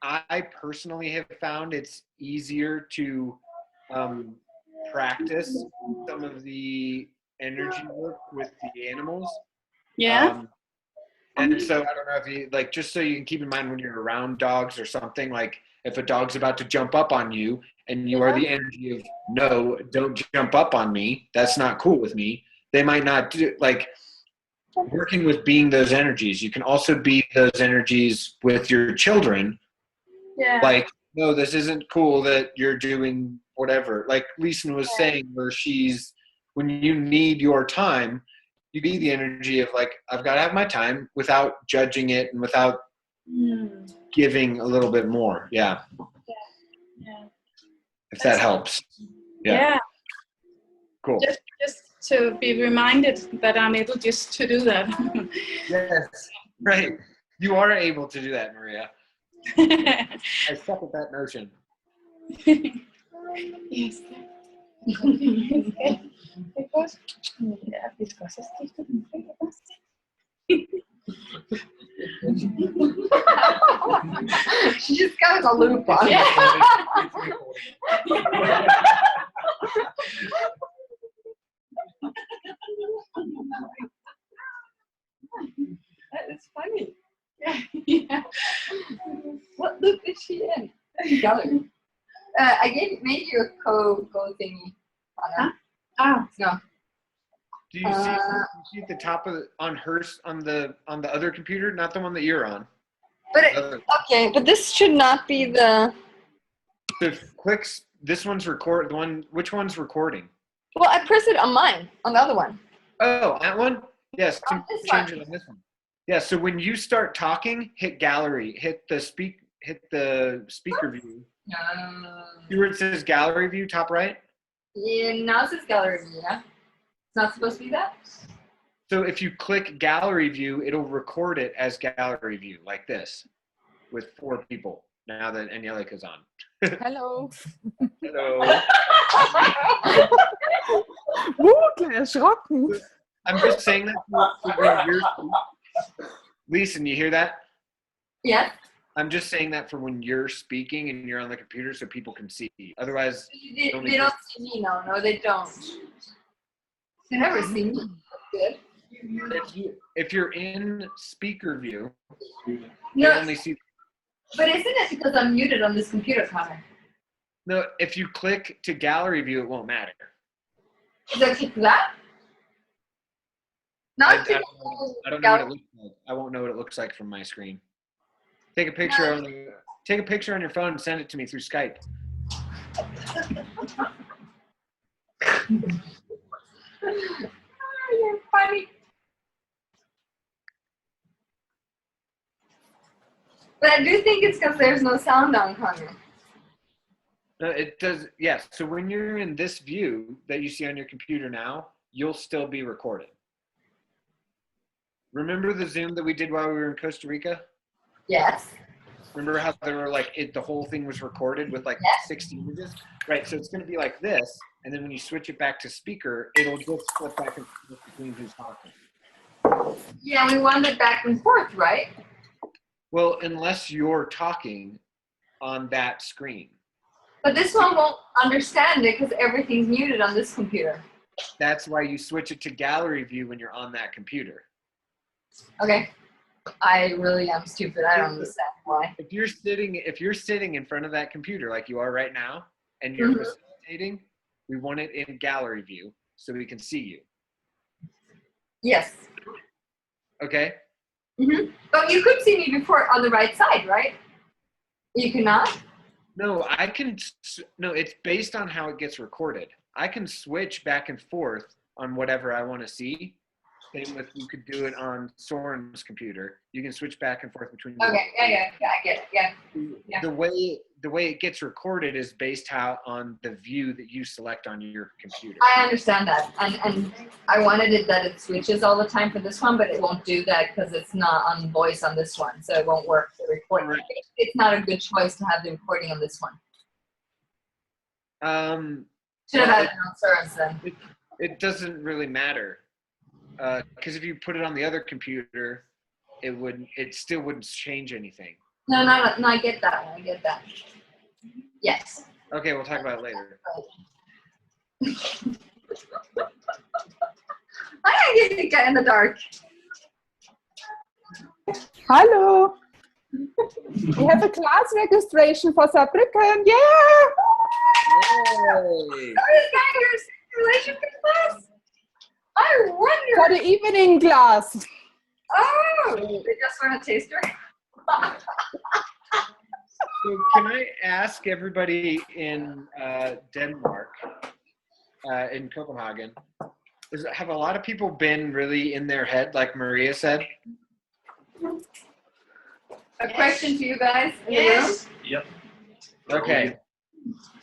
I personally have found it's easier to practice some of the energy work with the animals. Yeah. And so I don't know if you just so you can keep in mind when you're around dogs or something, if a dog's about to jump up on you and you are the energy of no, don't jump up on me, that's not cool with me, they might not do working with being those energies. You can also be those energies with your children. Yeah. no, this isn't cool that you're doing whatever. Like Lisen was saying, where when you need your time, you be the energy of like, I've got to have my time without judging it and without giving a little bit more. Yeah. If that helps. Yeah. Cool. Just to be reminded that I'm able just to do that. Yes. Right. You are able to do that, Maria. I second that notion. Yes. She just got a loop on. Yeah. That is funny. Yeah. What loop is she in? Gallery. I made you a go thingy. Huh? Oh. No. Do you see at the top of on the other computer, not the one that you're on? But okay, but this should not be the. The clicks. This one's record. Which one's recording? Well, I pressed it on mine, on the other one. Oh, that one. Yes. On this Change one. it on this one. Yeah. So when you start talking, hit gallery. Hit the speaker view. See where it says gallery view, top right? Yeah, now it says gallery view, yeah? It's not supposed to be that? So if you click gallery view, it'll record it as gallery view, like this, with 4 people, now that Angelica's on. Hallo. Hello. Erschrocken. I'm just saying that for when you're Lisen, you hear that? Yes. I'm just saying that for when you're speaking and you're on the computer so people can see you. Otherwise, They don't see me, no, they don't. They never see me. Good. if you're in speaker view, they No, only see. but isn't it because I'm muted on this computer, Connor? No, if you click to gallery view, it won't matter. Is that click that? I Not don't know what it looks like. I won't know what it looks like from my screen. Take a picture on your phone and send it to me through Skype. You're funny. But I do think it's because there's no sound on, Connor. No, it does. Yes. So when you're in this view that you see on your computer now, you'll still be recorded. Remember the Zoom that we did while we were in Costa Rica? Yes. Remember how there were the whole thing was recorded with 60 images? Right. So it's going to be like this. And then when you switch it back to speaker, it'll just flip back and forth between who's talking. Yeah, we want it back and forth, right? Well, unless you're talking on that screen. But this one won't understand it because everything's muted on this computer. That's why you switch it to gallery view when you're on that computer. Okay. I really am stupid. I don't understand why. If you're sitting in front of that computer like you are right now and you're facilitating, we want it in gallery view so we can see you. Yes. Okay? Mm-hmm. But you could see me before on the right side, right? You cannot? No, it's based on how it gets recorded. I can switch back and forth on whatever I want to see. Same with, you could do it on Soren's computer. You can switch back and forth between. Okay, yeah, I get it, yeah. The way it gets recorded is based on the view that you select on your computer. I understand that, and I wanted it that it switches all the time for this one, but it won't do that because it's not on voice on this one, so it won't work for recording. Right. It's not a good choice to have the recording on this one. Should have had it on Soren's then. It doesn't really matter. Because if you put it on the other computer, it still wouldn't change anything. No, I get that one. I get that. Yes. Okay, we'll talk about it later. I get the guy in the dark. Hello. We have a class registration for Saarbrücken. Yeah. Yay. Sorry, guys, relationship class. I wonder. For the evening class. Oh, they just want a taster. So can I ask everybody in Denmark, in Copenhagen, have a lot of people been really in their head, like Maria said? A question to you guys in the room? Yes. Yep. Okay.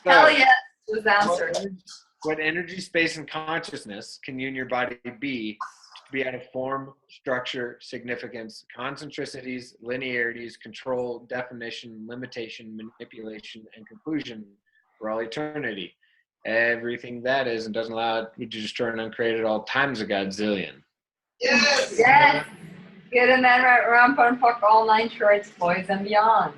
So, Hell yes was answered. what energy, space, and consciousness can you and your body be to be out of form, structure, significance, concentricities, linearities, control, definition, limitation, manipulation, and conclusion for all eternity? Everything that is and doesn't allow it to destroy and uncreate it all times a godzillion. Yes. Yes. Get in that right around, put and fuck all 9 shorts, boys and beyond.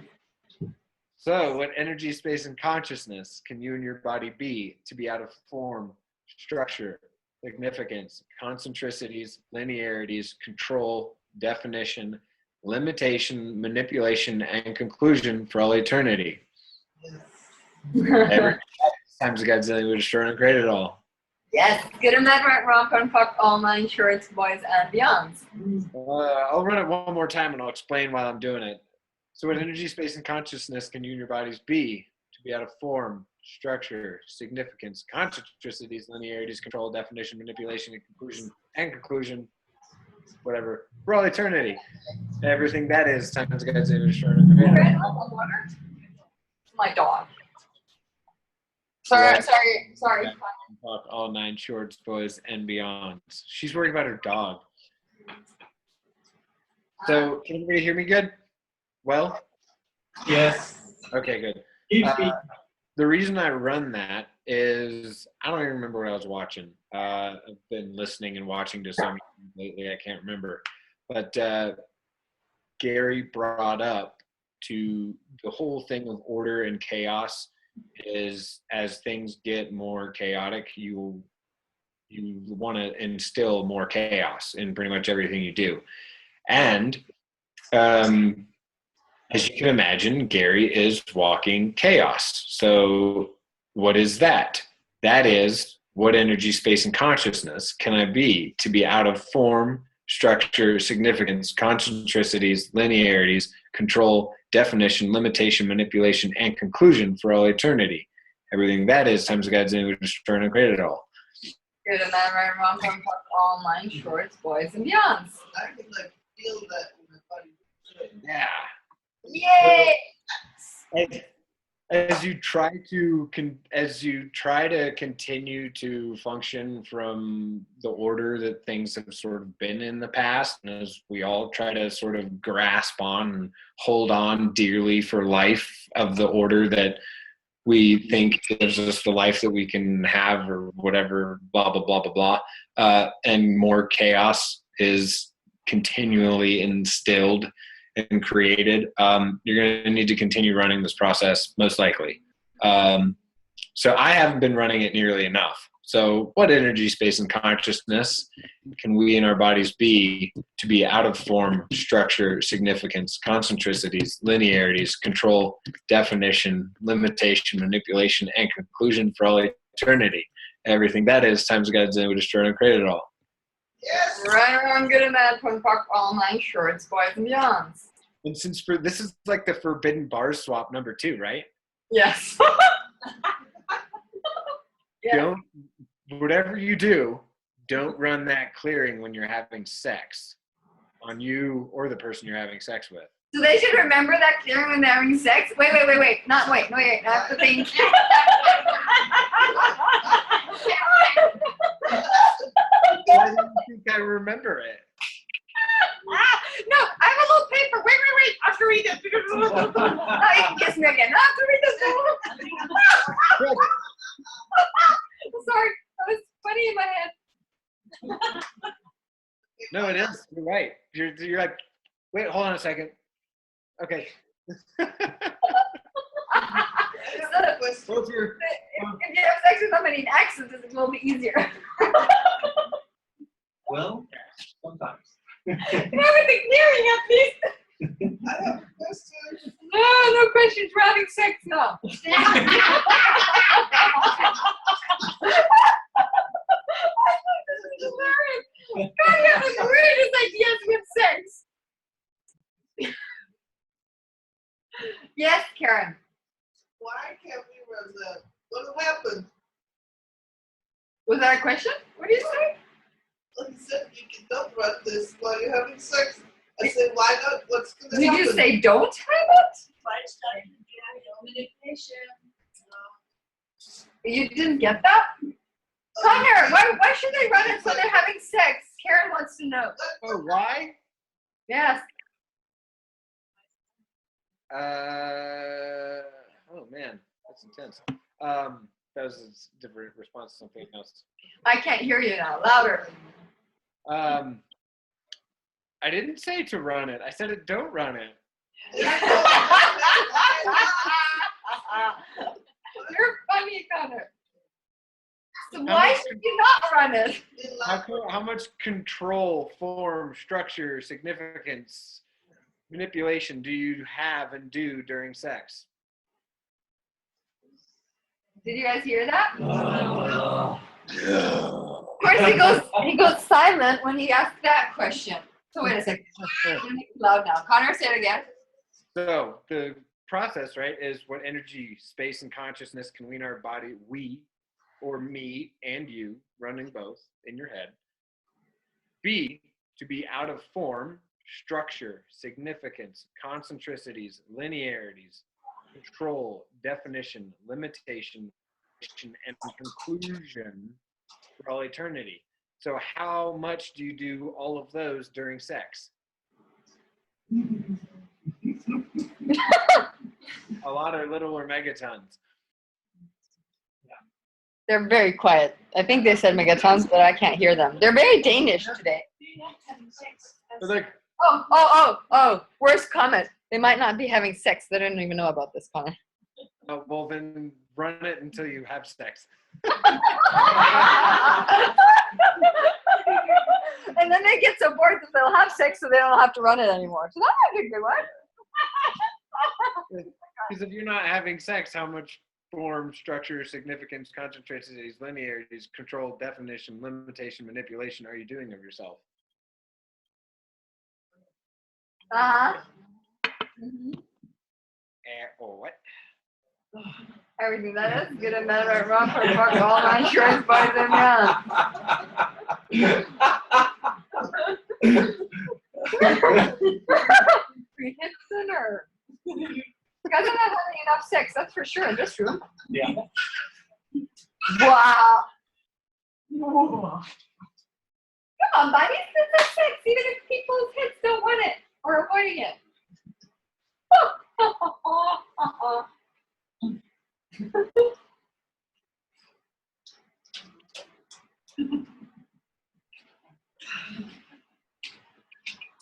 So, what energy, space, and consciousness can you and your body be to be out of form, structure, significance, concentricities, linearities, control, definition, limitation, manipulation, and conclusion for all eternity? Every times a godzillion would destroy and create it all. Yes. Get in that right around, put and fuck all 9 shorts, boys and beyonds. I'll run it one more time and I'll explain while I'm doing it. So what energy, space, and consciousness can you and your bodies be to be out of form, structure, significance, concentricities, linearities, control, definition, manipulation, and conclusion, whatever, for all eternity? Everything that is times God's image. My dog. Sorry. Fuck all 9 shorts, boys, and beyond. She's worried about her dog. So can everybody hear me good? Well? Yes. Okay, good. Keep speaking. The reason I run that is I don't even remember what I was watching. I've been listening and watching to some lately. I can't remember. But Gary brought up to the whole thing of order and chaos is as things get more chaotic, you want to instill more chaos in pretty much everything you do. And as you can imagine, Gary is walking chaos. So what is that? That is, what energy, space, and consciousness can I be to be out of form, structure, significance, concentricities, linearities, control, definition, limitation, manipulation, and conclusion for all eternity? Everything that is times God's image, destroy and create it all. Good, and then right around, put and fuck all 9 shorts, boys and beyonds. I can like feel that in my body. Yeah. Yay! As you try to continue to function from the order that things have sort of been in the past, and as we all try to sort of grasp on and hold on dearly for life of the order that we think gives us the life that we can have or whatever, blah, blah, blah, blah, blah, and more chaos is continually instilled and created, you're going to need to continue running this process, most likely. So I haven't been running it nearly enough. So what energy, space, and consciousness can we in our bodies be to be out of form, structure, significance, concentricities, linearities, control, definition, limitation, manipulation, and conclusion for all eternity? Everything that is times God's name would destroy and create it all. Yes. Right around, good and bad, put and fuck all 9 shorts, boys and beyonds. And since this is like the forbidden bars swap number 2, right? Yes. Yeah. Don't, whatever you do, don't run that clearing when you're having sex on you or the person you're having sex with. So they should remember that clearing when they're having sex? Wait. I have to think. Why do you think I remember it? No, I have a little paper. Wait. I have to read this. No, you can kiss me again. I have to read this. I'm sorry. That was funny in my head. No, it is. You're right. You're like, wait, hold on a second. Okay. What's your, If you have sex with somebody in accents, it will be easier. Well, sometimes. You have a clearing at least. I have a question. No questions. We're having sex now. This is hilarious. God, you have the weirdest ideas with sex. Yes, Karen. Why can't we run that? What happened? Was that a question? What did you say? Like you said, don't run this while you're having sex. I said, why not? What's going to Did happen? you say don't have it? You didn't get that? Connor, why should they run it when they're having sex? Karen wants to know. Oh, why? Yes. Oh man, that's intense. That was a different response to something else. I can't hear you now. Louder. I didn't say to run it. I said it don't run it. You're funny, Connor. So why should you not run it? How much control, form, structure, significance, manipulation do you have and do during sex? Did you guys hear that? Of course, he goes silent when he asks that question. So wait a second. Let me make it loud now. Connor, say it again. So the process, right, is what energy, space, and consciousness can we in our body, we, or me and you, running both in your head. B, to be out of form, structure, significance, concentricities, linearities, control, definition, limitation, and conclusion for all eternity. So how much do you do all of those during sex? A lot or little or megatons. They're very quiet. I think they said megatons, but I can't hear them. They're very Danish today. So like, Oh, worst comment. They might not be having sex. They don't even know about this, Connor. oh, well then run it until you have sex. And then they get so bored that they'll have sex so they don't have to run it anymore. So that might be a good one. Because if you're not having sex, how much form, structure, significance, concentricities, linearities, control, definition, limitation, manipulation are you doing of yourself? Uh-huh. Or what? Everything that is good and bad, right, wrong, for fuck, all my insurance, boys and We hit the nerve. Guys are not having enough sex, that's for sure, in this room. Yeah. Wow. Come on, buddies, let's have sex, even if people's heads don't want it or avoiding it.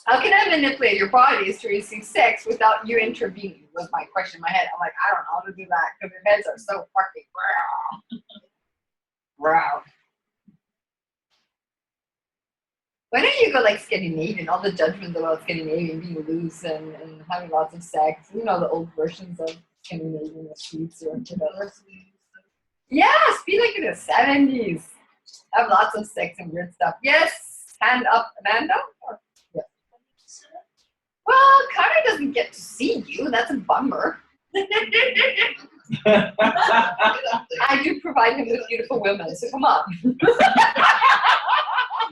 How can I manipulate your bodies to receive sex without you intervening? Was my question in my head. I'm like, I don't know how to do that because your heads are so fucking wow. Why don't you go like Scandinavian? All the judgments about Scandinavian being loose and having lots of sex. You know, the old versions of Scandinavian streets or whatever. Yes, be like in the 70s. Have lots of sex and weird stuff. Yes, hand up, Amanda. Yes. Well, Connor doesn't get to see you. That's a bummer. I do provide him with beautiful women, so come on.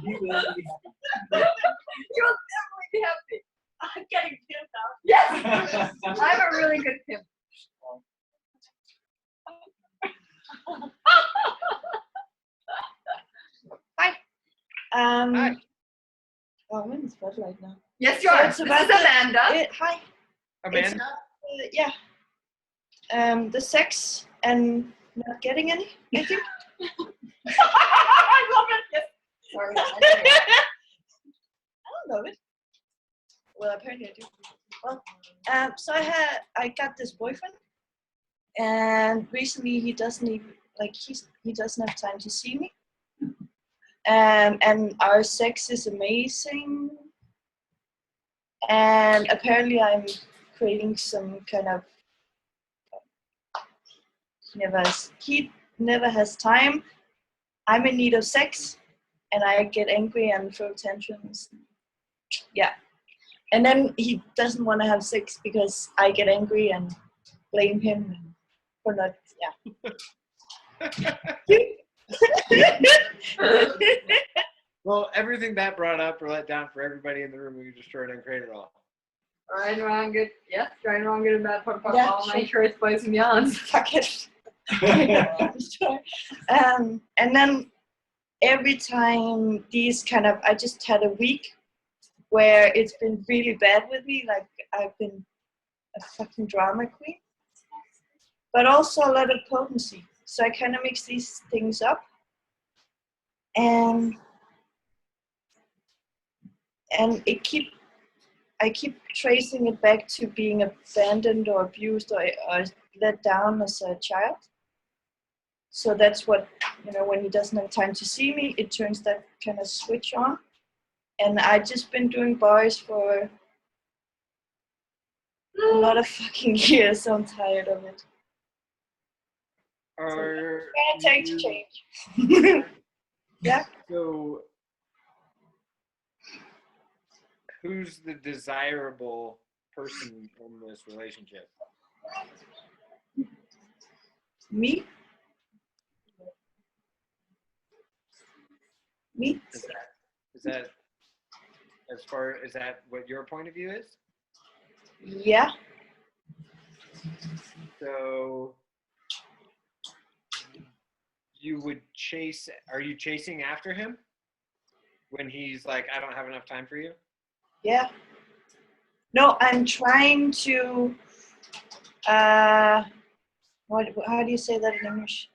You will be happy. You'll definitely be happy. I'm getting pimped out. Yes, I'm a really good pimp. Hi. Hi. Oh, I'm in the spotlight now. Yes, you are. This is Amanda. Hi. Amanda? Yeah. The sex and not getting any, I think. I love it. Yes. Sorry. I don't know it. Well, apparently I do. Well, so I got this boyfriend, and recently he doesn't even he doesn't have time to see me. And our sex is amazing, and apparently I'm creating some kind of he never has time. I'm in need of sex, and I get angry and throw tantrums. Yeah, and then he doesn't want to have sex because I get angry, and blame him for not. Well, everything that brought up or let down for everybody in the room, we destroyed and created all. Right, wrong, good. Yes, right, wrong, good, and bad. Fuck Yeah, all my sure. shorts, boys and beyonds. Fuck it. And then every time these kind of, I just had a week where it's been really bad with me. Like I've been a fucking drama queen, but also a lot of potency. So I kind of mix these things up, and I keep tracing it back to being abandoned or abused or let down as a child. So that's what, when he doesn't have time to see me, it turns that kind of switch on. And I've just been doing boys for a lot of fucking years, so I'm tired of it. Are It's gonna take to change. Yeah. So, who's the desirable person in this relationship? Me? Is that is that what your point of view is? Yeah. So are you chasing after him when he's like, I don't have enough time for you? Yeah. No, I'm trying to, how do you say that in English?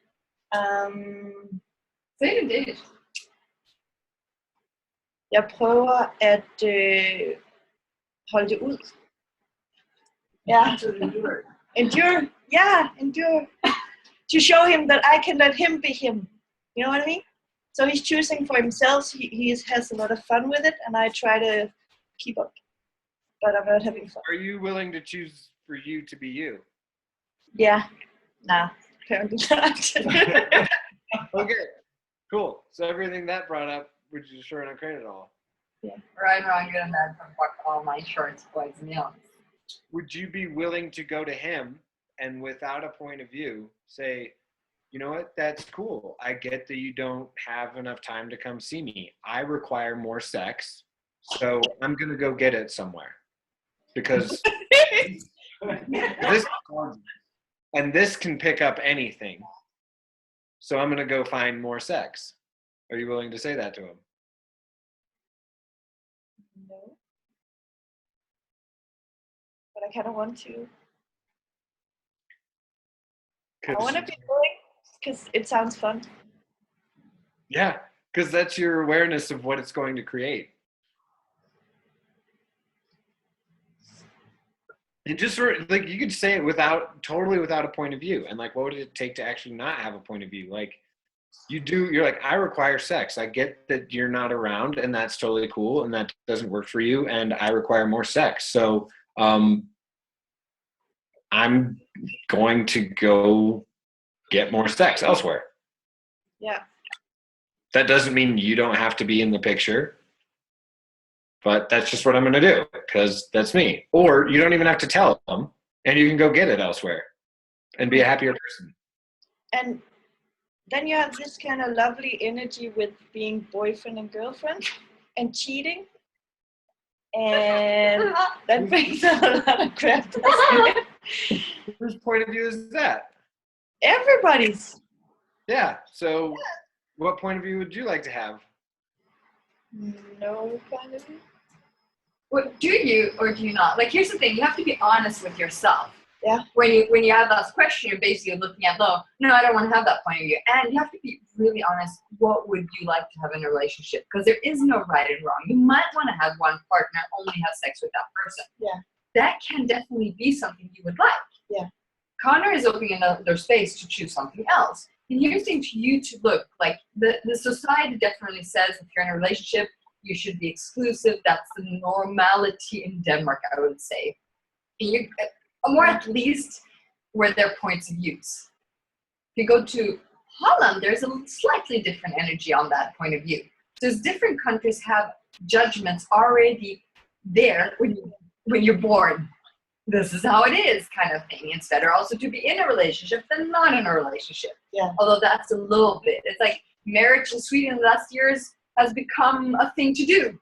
Say it in Danish. Jeg prøver at holde det ud. Yeah. Endure. Yeah, endure. To show him that I can let him be him. You know what I mean? So he's choosing for himself. He has a lot of fun with it, and I try to keep up. But I'm not having fun. Are you willing to choose for you to be you? Yeah. Nah, apparently not. Okay, cool. So everything that brought up, would you sure not create it all? Yeah. Right, wrong, good, and bad. Fuck all my shorts, boys and beyonds. Would you be willing to go to him and without a point of view say, you know what, that's cool. I get that you don't have enough time to come see me. I require more sex, so I'm going to go get it somewhere. Because this can pick up anything. So I'm going to go find more sex. Are you willing to say that to him? No. But I kind of want to. I want to be willing because it sounds fun. Yeah, because that's your awareness of what it's going to create. And just like you could say it totally without a point of view. And like, what would it take to actually not have a point of view? Like you're like, I require sex. I get that you're not around and that's totally cool. And that doesn't work for you. And I require more sex. So I'm going to go get more sex elsewhere. Yeah. That doesn't mean you don't have to be in the picture. But that's just what I'm going to do because that's me. Or you don't even have to tell them and you can go get it elsewhere and be a happier person. And then you have this kind of lovely energy with being boyfriend and girlfriend and cheating. And that brings a lot of crap. Whose point of view is that? Everybody's. Yeah. So what point of view would you like to have? No point of view. What do you or do you not? Like, here's the thing: you have to be honest with yourself. Yeah. When you have that question, you're basically looking at, no, I don't want to have that point of view, and you have to be really honest. What would you like to have in a relationship? Because there is no right and wrong. You might want to have one partner, only have sex with that person. Yeah. That can definitely be something you would like. Yeah. Connor is opening another space to choose something else. And here's the thing to you to look like the society definitely says if you're in a relationship, you should be exclusive. That's the normality in Denmark, I would say. And or at least where there are points of views. If you go to Holland, there's a slightly different energy on that point of view. Because different countries have judgments already there when you're born. this is how it is kind of thing. It's better also to be in a relationship than not in a relationship. Yeah. Although that's a little bit. It's like marriage in Sweden in the last years has become a thing to do.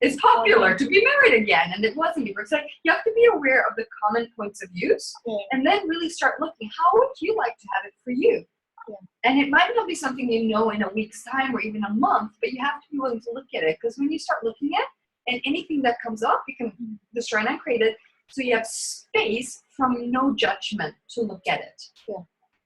It's popular to be married again, and it wasn't before. It's like you have to be aware of the common points of use, and then really start looking, how would you like to have it for you? Yeah. And it might not be something you know in a week's time or even a month, but you have to be willing to look at it, because when you start looking at it, and anything that comes up, you can destroy and create it, so you have space from no judgment to look at it. Yeah.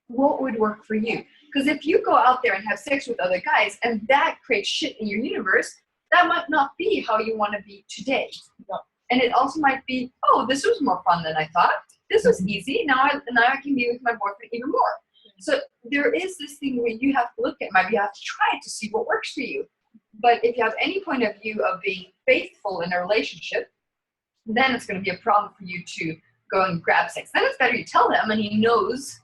What would work for you? Because if you go out there and have sex with other guys, and that creates shit in your universe, that might not be how you want to be today. No. And it also might be, oh, this was more fun than I thought. This was easy. Now I can be with my boyfriend even more. So there is this thing where you have to look at, maybe you have to try to see what works for you. But if you have any point of view of being faithful in a relationship, then it's going to be a problem for you to go and grab sex. Then it's better you tell him, and he knows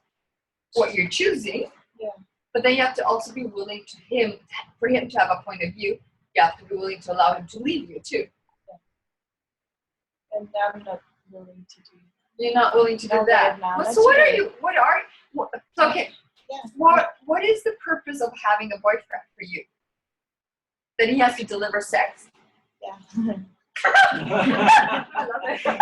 what you're choosing. Yeah. But then you have to also be willing for him to have a point of view. You have to be willing to allow him to leave you too. And I'm not willing to do. You're not willing to do Not that. right now. Well, That's so what okay. are you? Okay. Yeah. What is the purpose of having a boyfriend for you? That he has to deliver sex? Yeah. I love it. Well,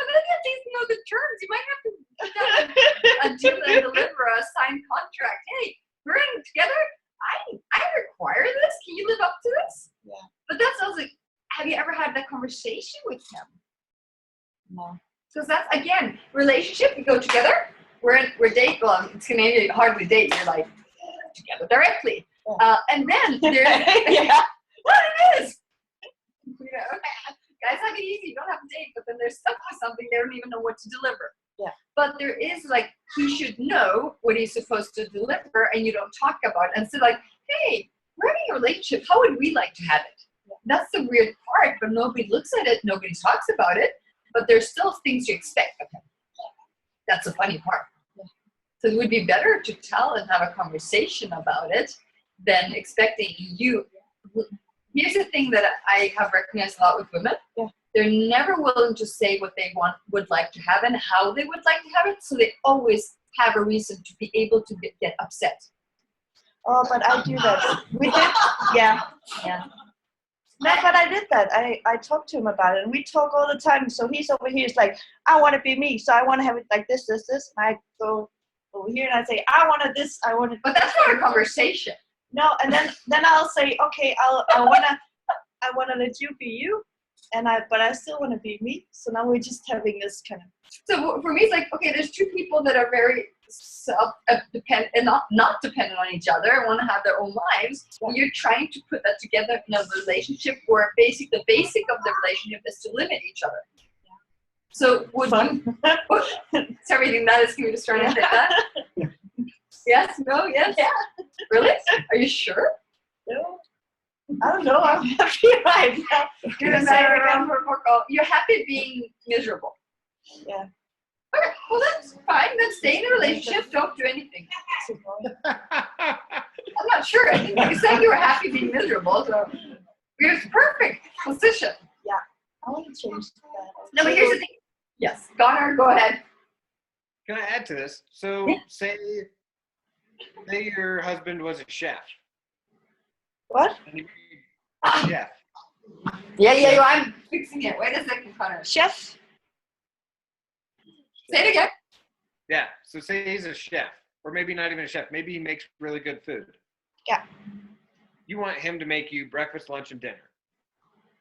then you at least know the terms. You might have to put down a deal and deliver a signed contract. Hey, we're in together. I require this. Can you live up to this? Yeah. But that sounds like, have you ever had that conversation with him? No. Because that's, again, relationship, we go together, we're dating, well, it's gonna be hardly date, you're like, together directly. And then there's, Yeah. what it is. You know, guys have it easy, you don't have to date, but then they're stuck with something, they don't even know what to deliver. Yeah. But there is like, he should know what he's supposed to deliver, and you don't talk about it. And so like, hey, we're having a relationship, how would we like to have it? Yeah. That's the weird part, but nobody looks at it, nobody talks about it, but there's still things you expect of him. That's the funny part. Yeah. So it would be better to tell and have a conversation about it than expecting you. Here's the thing that I have recognized a lot with women. Yeah. They're never willing to say what they would like to have and how they would like to have it, so they always have a reason to be able to get upset. Oh, but I do that. We did. Yeah. Yeah. No, but I did that. I talked to him about it, and we talk all the time. So he's over here. He's like, I want to be me. So I want to have it like this, this, this. And I go over here and I say, I wanted this. I wanted. But that's not a conversation. No, and then I'll say, okay, I wanna let you be you, but I still wanna be me. So now we're just having this kind of. So for me, it's like, okay, there's two people that are very self-dependent and not dependent on each other and want to have their own lives. Yeah. You're trying to put that together in a relationship where the basic of the relationship is to limit each other. Yeah. So would you? It's everything that is. Can we just try to hit that? Yes. No. Yes. Yeah. Really? Are you sure? No. I don't know. I'm happy right now. You're happy being miserable. Yeah. Okay, well that's fine. Then stay in a relationship. Don't do anything. I'm not sure. I think you said you were happy being miserable, so it's perfect position. Yeah. I want to change that. No, but here's the thing. Yes, Connor, go ahead. Can I add to this? So say your husband was a chef. What? A chef. Yeah, I'm fixing it. Wait a second, Connor. Chef? Say it again. Yeah, so say he's a chef, or maybe not even a chef. Maybe he makes really good food. Yeah. You want him to make you breakfast, lunch, and dinner.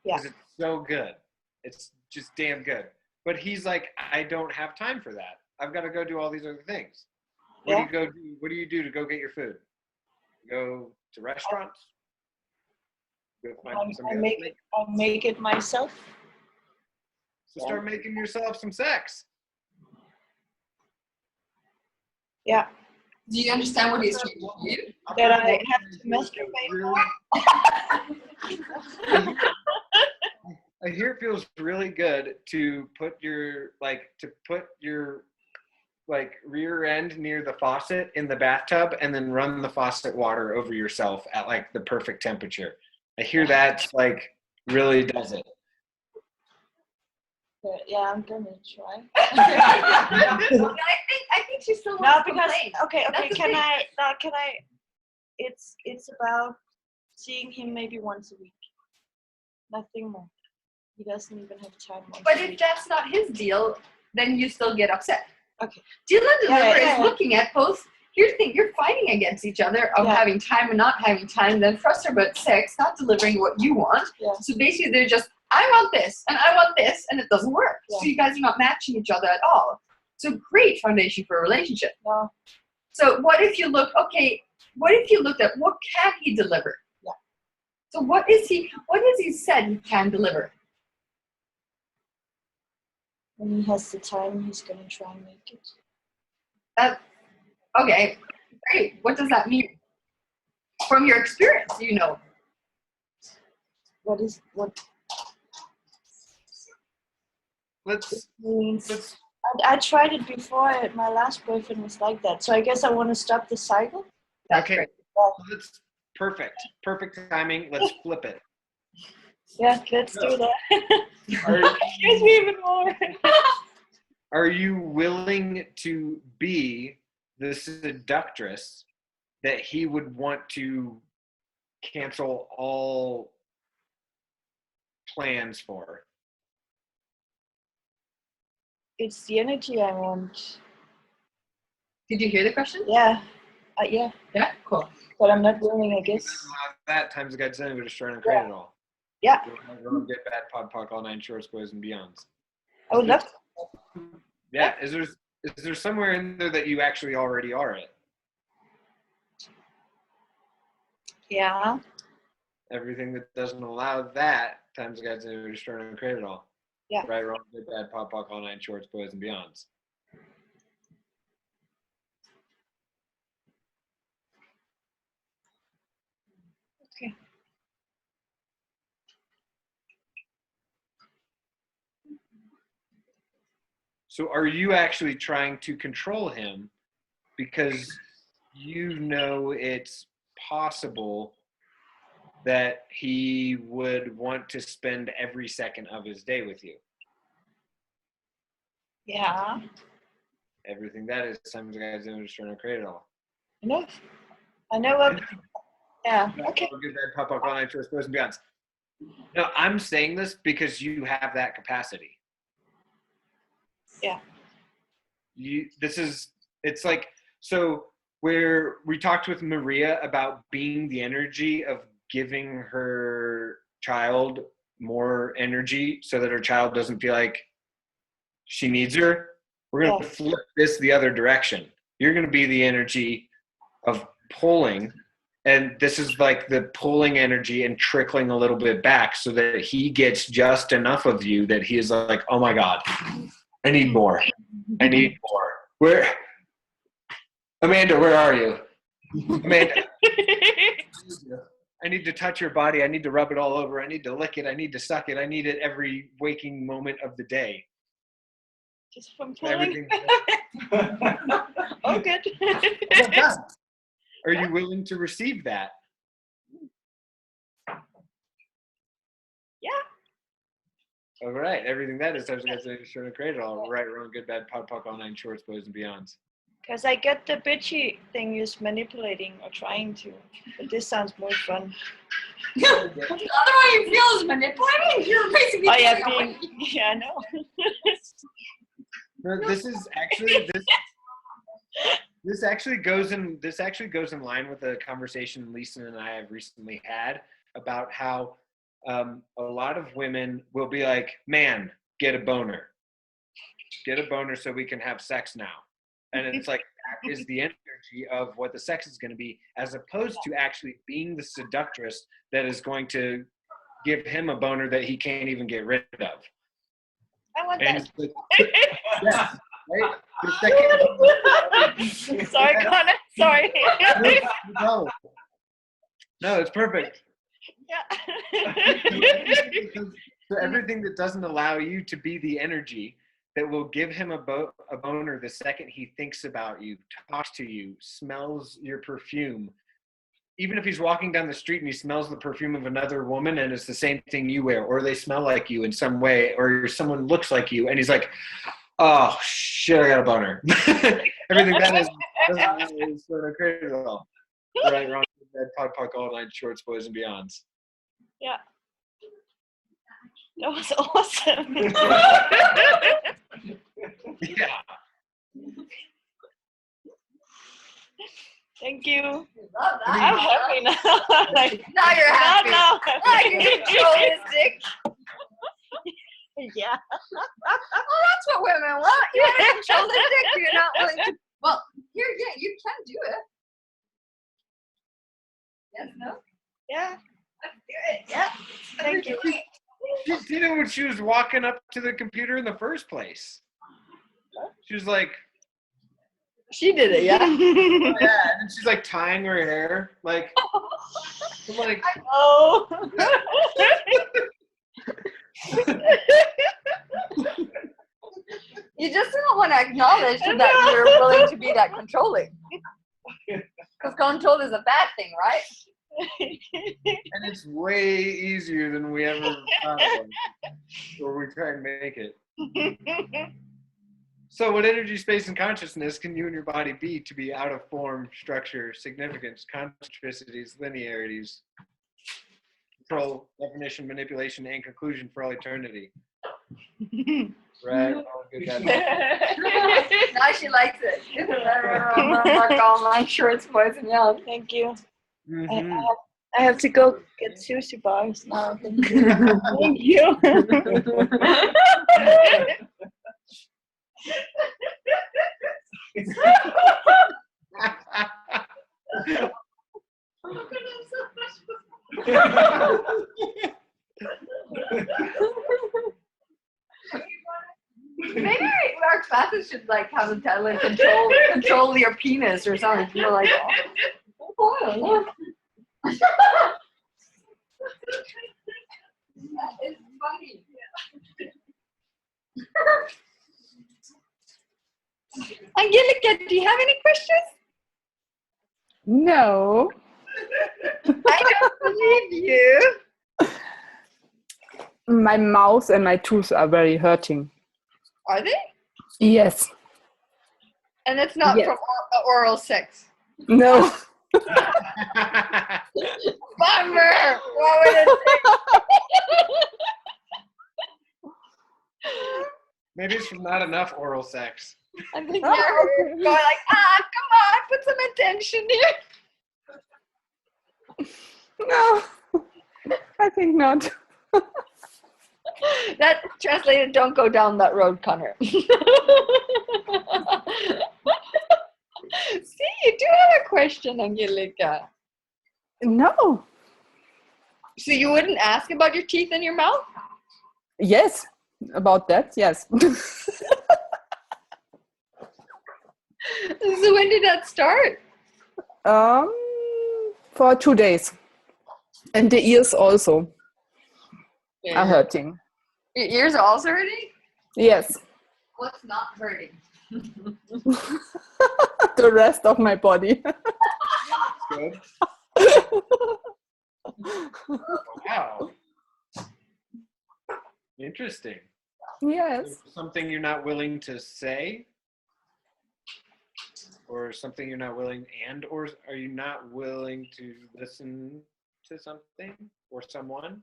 Yeah. Because it's so good. It's just damn good. But he's like, I don't have time for that. I've got to go do all these other things. What do you go do? What do you do to go get your food? You go to restaurants? I make it myself. So start making yourself some sex. Yeah. Do you understand what he's trying to do? That I have to masturbate more? I hear it feels really good to put your rear end near the faucet in the bathtub and then run the faucet water over yourself at like the perfect temperature. I hear that like really does it. Yeah, I'm gonna try. I think she still No, wants to because complain. okay, That's the can thing. I? It's about seeing him maybe once a week. Nothing more. He doesn't even have time once But a if week. that's not his deal, then you still get upset. Okay. Deal and deliver Yeah. is looking at both. Here's the thing, you're fighting against each other of Yeah. having time and not having time, then frustrated about sex, not delivering what you want. Yeah. So basically they're just, I want this and I want this, and it doesn't work. Yeah. So you guys are not matching each other at all. So great foundation for a relationship. No. So what if you looked at what can he deliver? Yeah. So what has he said he can deliver? When he has the time, he's gonna try and make it. Okay, great. What does that mean? From your experience, you know. What Let's means? I tried it before. My last boyfriend was like that, so I guess I want to stop the cycle. That's okay. great. Let's perfect timing. Let's flip it. Yeah, let's do that. Are, Excuse me even more. are you willing to be the seductress that he would want to cancel all plans for? It's the energy I want. Did you hear the question? Yeah, yeah. Yeah, cool. But I'm not willing, I guess. That times the God's Son, destroy and create it all. Yeah. Go get bad, pod, pock, all nine shorts, boys and beyonds. I would love to. Yeah. Is there somewhere in there that you actually already are at? Yeah. Everything that doesn't allow that times the God's Son, destroy and create it all. Yeah. Right, wrong, good, bad, pod, pock, all nine shorts, boys and beyonds. Okay. So are you actually trying to control him because you know it's possible that he would want to spend every second of his day with you? Yeah. Everything that is, sometimes the guy's going to trying to create it all. I know what. Yeah. Okay. Good, bad, pop up all night, shorts, boys and beyonds. No, I'm saying this because you have that capacity. Yeah. It's like, so where we talked with Maria about being the energy of giving her child more energy so that her child doesn't feel like she needs her. We're going to flip this the other direction. You're going to be the energy of pulling, and this is like the pulling energy and trickling a little bit back so that he gets just enough of you that he is like, oh my God, I need more. I need more. Amanda, where are you? Amanda. I need to touch your body. I need to rub it all over. I need to lick it. I need to suck it. I need it every waking moment of the day. Just from pulling. Oh, good. Are you willing to receive that? Yeah. All right. Everything that is, times the God's trying to create it all. Right, wrong, good, bad, pod, pock, all nine shorts, boys and beyonds. Because I get the bitchy thing is manipulating or trying to, but this sounds more fun. The other one you feel is manipulating. You're basically. Oh yeah, I know. No, this is actually this actually goes in line with a conversation Lisa and I have recently had about how a lot of women will be like, man, get a boner so we can have sex now. And it's like, that is the energy of what the sex is going to be, as opposed to actually being the seductress that is going to give him a boner that he can't even get rid of. I want And that. it's like, yeah, right? The second, Sorry, Connor. Sorry. no, it's perfect. Yeah. So everything that doesn't allow you to be the energy that will give him a boner the second he thinks about you, talks to you, smells your perfume, even if he's walking down the street and he smells the perfume of another woman and it's the same thing you wear, or they smell like you in some way, or someone looks like you, and he's like, oh shit, I got a boner. Everything that is sort of crazy at all. Right, wrong, bad, POD, all nine shorts, boys and beyonds. Yeah. That was awesome. Yeah. Thank you. Love that. I'm happy now. Like, Now you're happy. now. Now you can control his dick. Yeah. Well, that's what women want. You want to control the dick, but you're not willing to. Well, here, yeah, you can do it. Yes, no? Yeah. Let's do it. Yeah. Thank you. She did it when she was walking up to the computer in the first place. She was like, She did it, yeah. oh, yeah, and then she's like tying her hair. Like, I'm like, Oh. You just don't want to acknowledge that you're willing to be that controlling. Because control is a bad thing, right? and it's way easier than we ever thought it was, or we try and make it. So what energy, space, and consciousness can you and your body be to be out of form, structure, significance, concentricities, linearities, control, definition, manipulation, and conclusion for all eternity? Right? All good guys. Now she likes it. Mark all my shorts, boys and young. Thank you. Mhm. I have to go get sushi bars now. Thank you. Thank you. Maybe our classes should like have a title like control your penis or something. You're like, oh, that is funny. Angelica, do you have any questions? No. I don't believe you. My mouth and my tooth are very hurting. Are they? Yes. And it's not Yes. from oral sex. No. Bummer. What would it Maybe it's from not enough oral sex. I think you're going like, come on, put some attention here. No. I think not. That translated, don't go down that road, Connor. See, you do have a question, Angelica. No. So you wouldn't ask about your teeth and your mouth? Yes. About that, yes. So when did that start? For 2 days. And the ears also are hurting. Your ears are also hurting? Yes. What's not hurting? The rest of my body. Good. Wow. Interesting. Yes. Something you're not willing to say? Or something you're not willing, or are you not willing to listen to something or someone?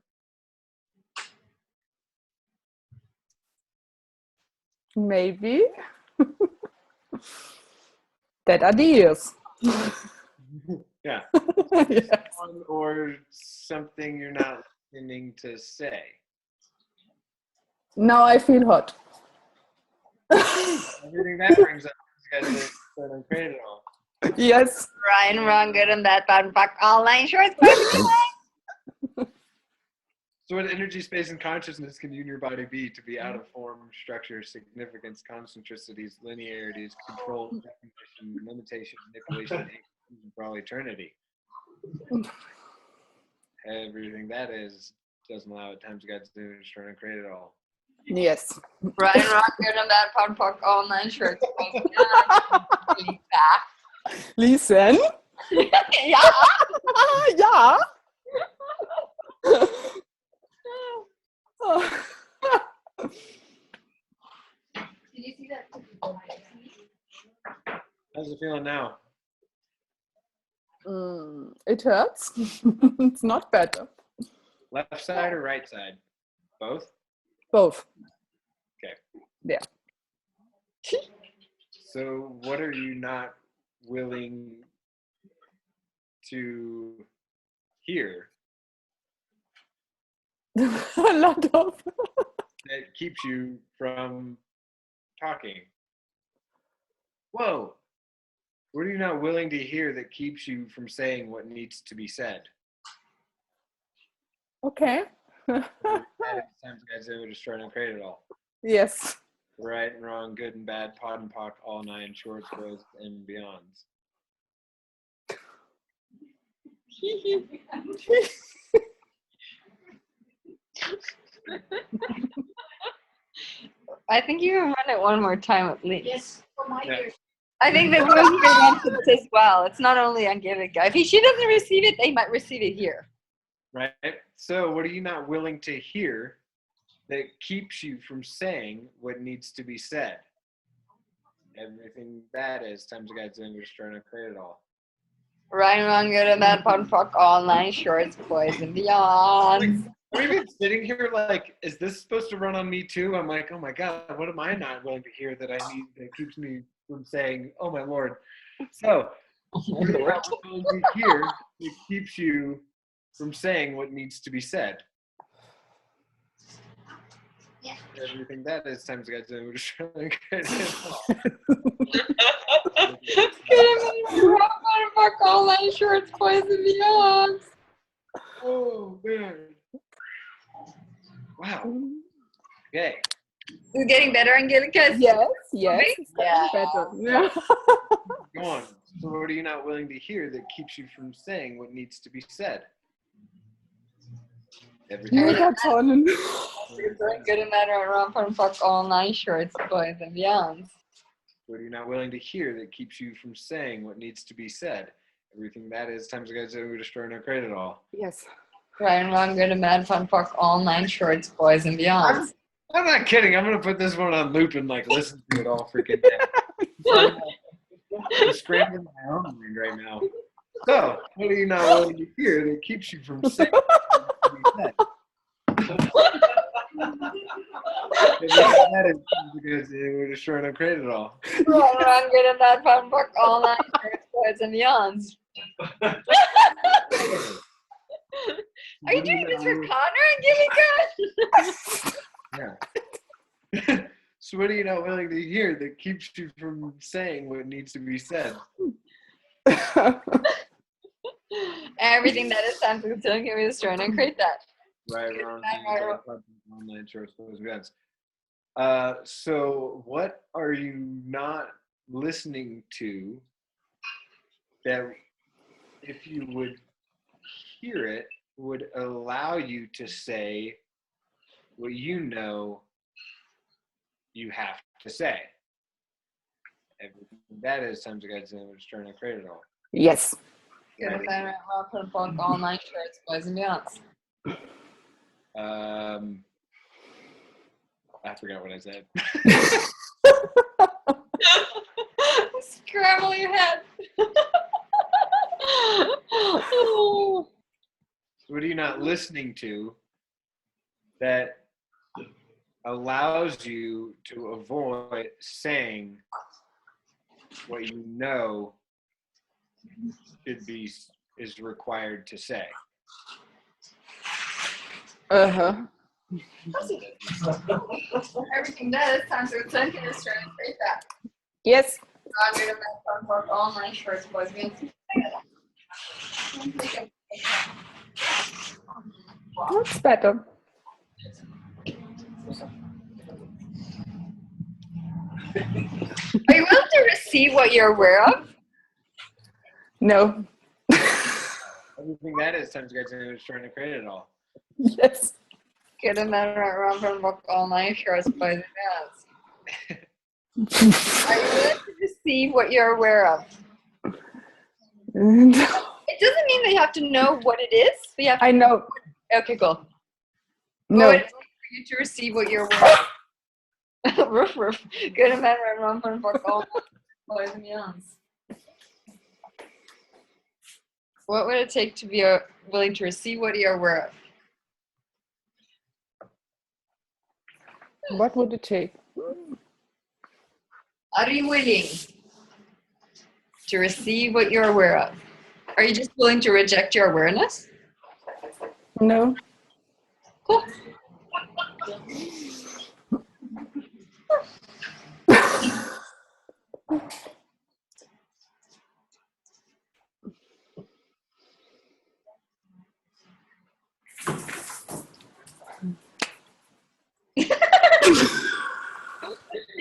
Maybe. That are the ears. Yeah. Yes. Someone or something you're not listening to say. Now I feel hot. Everything that brings up is guys are created all. Yes. Ryan, wrong, good and bad, bad, fuck, all nine shorts. So what energy, space, and consciousness can you and your body be to be out of form, structure, significance, concentricities, linearities, control, definition, limitation, manipulation, and conclusion for all eternity? Everything that is doesn't allow at times God's doing and trying to create it all. Yes. Ryan, wrong, good and bad, bad, fuck, all nine shorts. Back. Lisen. Yeah. Ja. Did you see that? How's it feeling now? It hurts. It's not better. Left side or right side? Both? Both. Okay. Yeah. So what are you not willing to hear A lot of. that keeps you from talking? Whoa. What are you not willing to hear that keeps you from saying what needs to be said? Okay. Sometimes guys over destroy and create it all. Yes. Right and wrong, good and bad, pod and pock, all nine, shorts, boys, and beyonds. I think you can run it one more time at least. Yes, for my Yeah. ears. I think the women wants it as well. It's not only on Give It Go. If she doesn't receive it, they might receive it here. Right? So what are you not willing to hear that keeps you from saying what needs to be said? Everything that is times the God's English trying to create it all. Right and wrong, good and bad, pod, fuck, all nine shorts, boys, and beyond. We've been sitting here like, is this supposed to run on me too? I'm like, oh my God, what am I not willing to hear that I need that keeps me from saying, oh my Lord. So, what are you not willing to hear that keeps you from saying what needs to be said? Yeah. Everything that is times the God's English trying to create Good and bad, fuck, all nine shorts, boys, and beyond. Oh man. Wow. Okay. Is it getting better and getting good? Yes. Yes. It's Yeah. better. Yeah. Go on. So what are you not willing to hear that keeps you from saying what needs to be said? Everything. Megatonnen. Good and bad, right, wrong, pod, fuck, all nine shorts, boys, and beyond. What are you not willing to hear that keeps you from saying what needs to be said? Everything that is times the guys that we destroy and create it all. Yes. Right and wrong, good and bad, fun, fuck, all nine shorts, boys, and beyond. I'm not kidding. I'm gonna put this one on loop and like listen to it all freaking day. I'm scrambling my own mind right now. So, what are you not willing to hear that keeps you from saying what needs to be said? That is because we're destroying and create it all. Right and wrong, good and bad, fun, fuck, all nine shorts, boys, and beyonds. Are you doing this for Connor and Giving Good? Yeah. So what are you not willing to hear that keeps you from saying what needs to be said? Everything that is time to can be destroyed and create that. Right, wrong, online shorts, boys, events. So what are you not listening to that if you would hear it would allow you to say what you know you have to say? Everything that is times the God's name, which trying to create it all. Yes. Good and bad, right, wrong, fun, fuck, all nine shorts, boys, and beyonds. I forgot what I said. Scramble your head. What are you not listening to that allows you to avoid saying what you know is required to say? Uh-huh. Everything that is time to return can destroy and create that. Yes. I'm going to fun, fuck, all nine shorts, boys, and beyonds. That's better. Are you willing to receive what you're aware of? No. Everything that is times God's name is trying to create it all. Yes. Good and bad, right, wrong, fun, fuck, all nine shorts, boys, and beyonds. Are you willing to receive what you're aware of? It doesn't mean that you have to know what it is, but you have to. I know. Okay, cool. No. What would it take for you to receive what you're aware of? Roof, roof. Good and bad, right, wrong, fun, fuck, all boys and beyonds. What would it take to be willing to receive what you're aware of? What would it take? Are you willing to receive what you're aware of? Are you just willing to reject your awareness? No. Cool.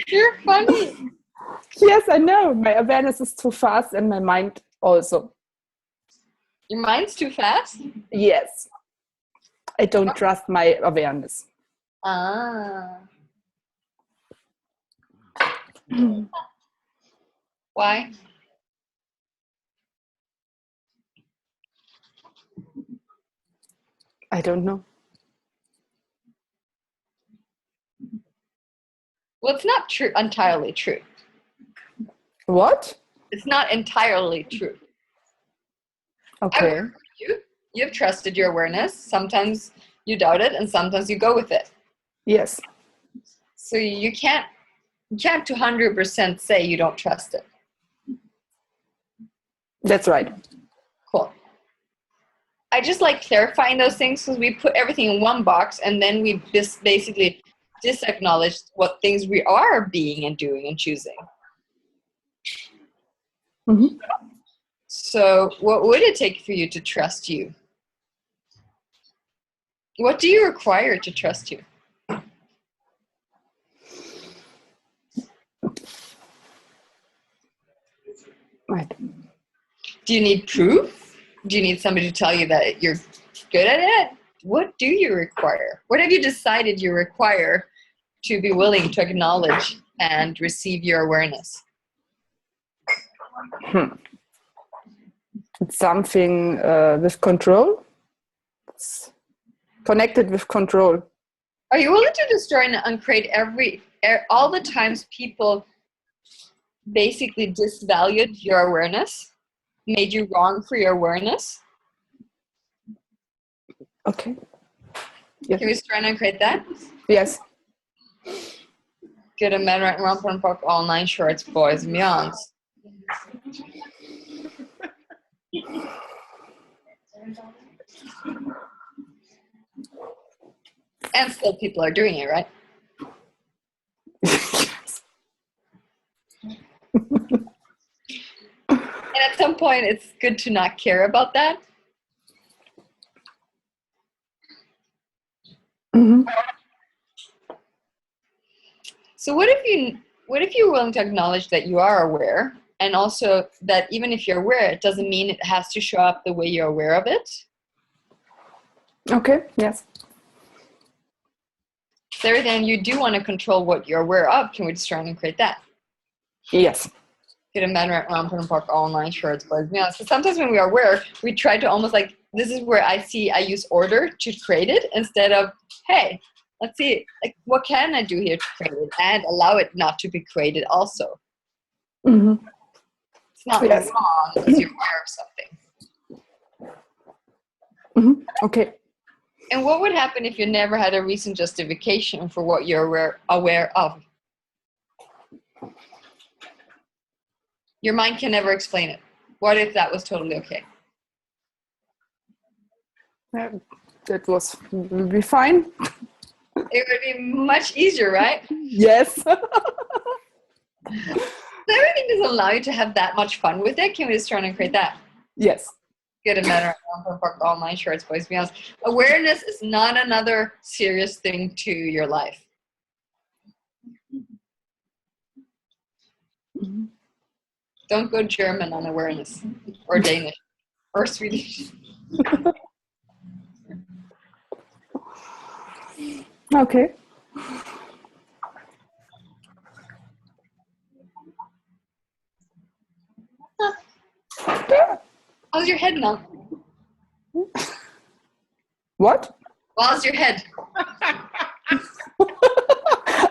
You're funny. Yes, I know. My awareness is too fast and my mind also. Your mind's too fast? Yes. I don't trust my awareness. Ah. Why? I don't know. Well, it's not true, entirely true. What? It's not entirely true. Okay. You have trusted your awareness. Sometimes you doubt it, and sometimes you go with it. Yes. So you can't 200% say you don't trust it. That's right. Cool. I just like clarifying those things because we put everything in one box and then we just basically disacknowledge what things we are being and doing and choosing. Mm-hmm. So what would it take for you to trust you? What do you require to trust you? Right. Do you need proof? Do you need somebody to tell you that you're good at it? What do you require? What have you decided you require to be willing to acknowledge and receive your awareness? It's something with control. It's connected with control. Are you willing to destroy and uncreate all the times people basically disvalued your awareness, made you wrong for your awareness? Okay. Yes. Can we try and uncreate that? Yes. Good and bad, right and wrong, fun, fuck, all 9 shorts, boys and beyonds. And still people are doing it, right? And at some point, it's good to not care about that. Mm-hmm. So what if you're willing to acknowledge that you are aware, and also that even if you're aware, it doesn't mean it has to show up the way you're aware of it? Okay. Yes. So then you do want to control what you're aware of. Can we just try and create that? Yes. Get a man right around, put and park all 9 shorts, boys. Yeah. So sometimes when we are aware, we try to almost like, this is where I use order to create it instead of, hey, let's see, like, what can I do here to create it and allow it not to be created also. Mm-hmm. It's not Yes. wrong unless you're aware of something. Mm-hmm. Okay. And what would happen if you never had a recent justification for what you're aware of? Your mind can never explain it. What if that was totally okay? That would be fine. It would be much easier, right? Yes. Everything doesn't allow you to have that much fun with it. Can we just try and create that? Yes. Get a matter of all 9 shorts, boys. To be honest, awareness is not another serious thing to your life. Mm-hmm. Don't go German on awareness, or Danish, or Swedish. Okay. How's your head now? What? How's your head?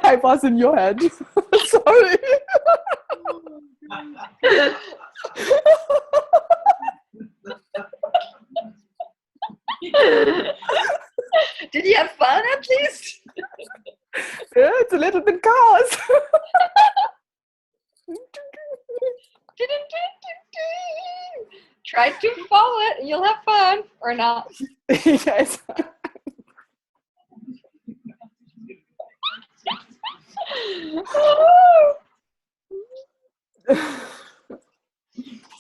I was in your head. Sorry. Did you have fun at least? Yeah, it's a little bit chaos. Try to follow it and you'll have fun. Or not. Yes.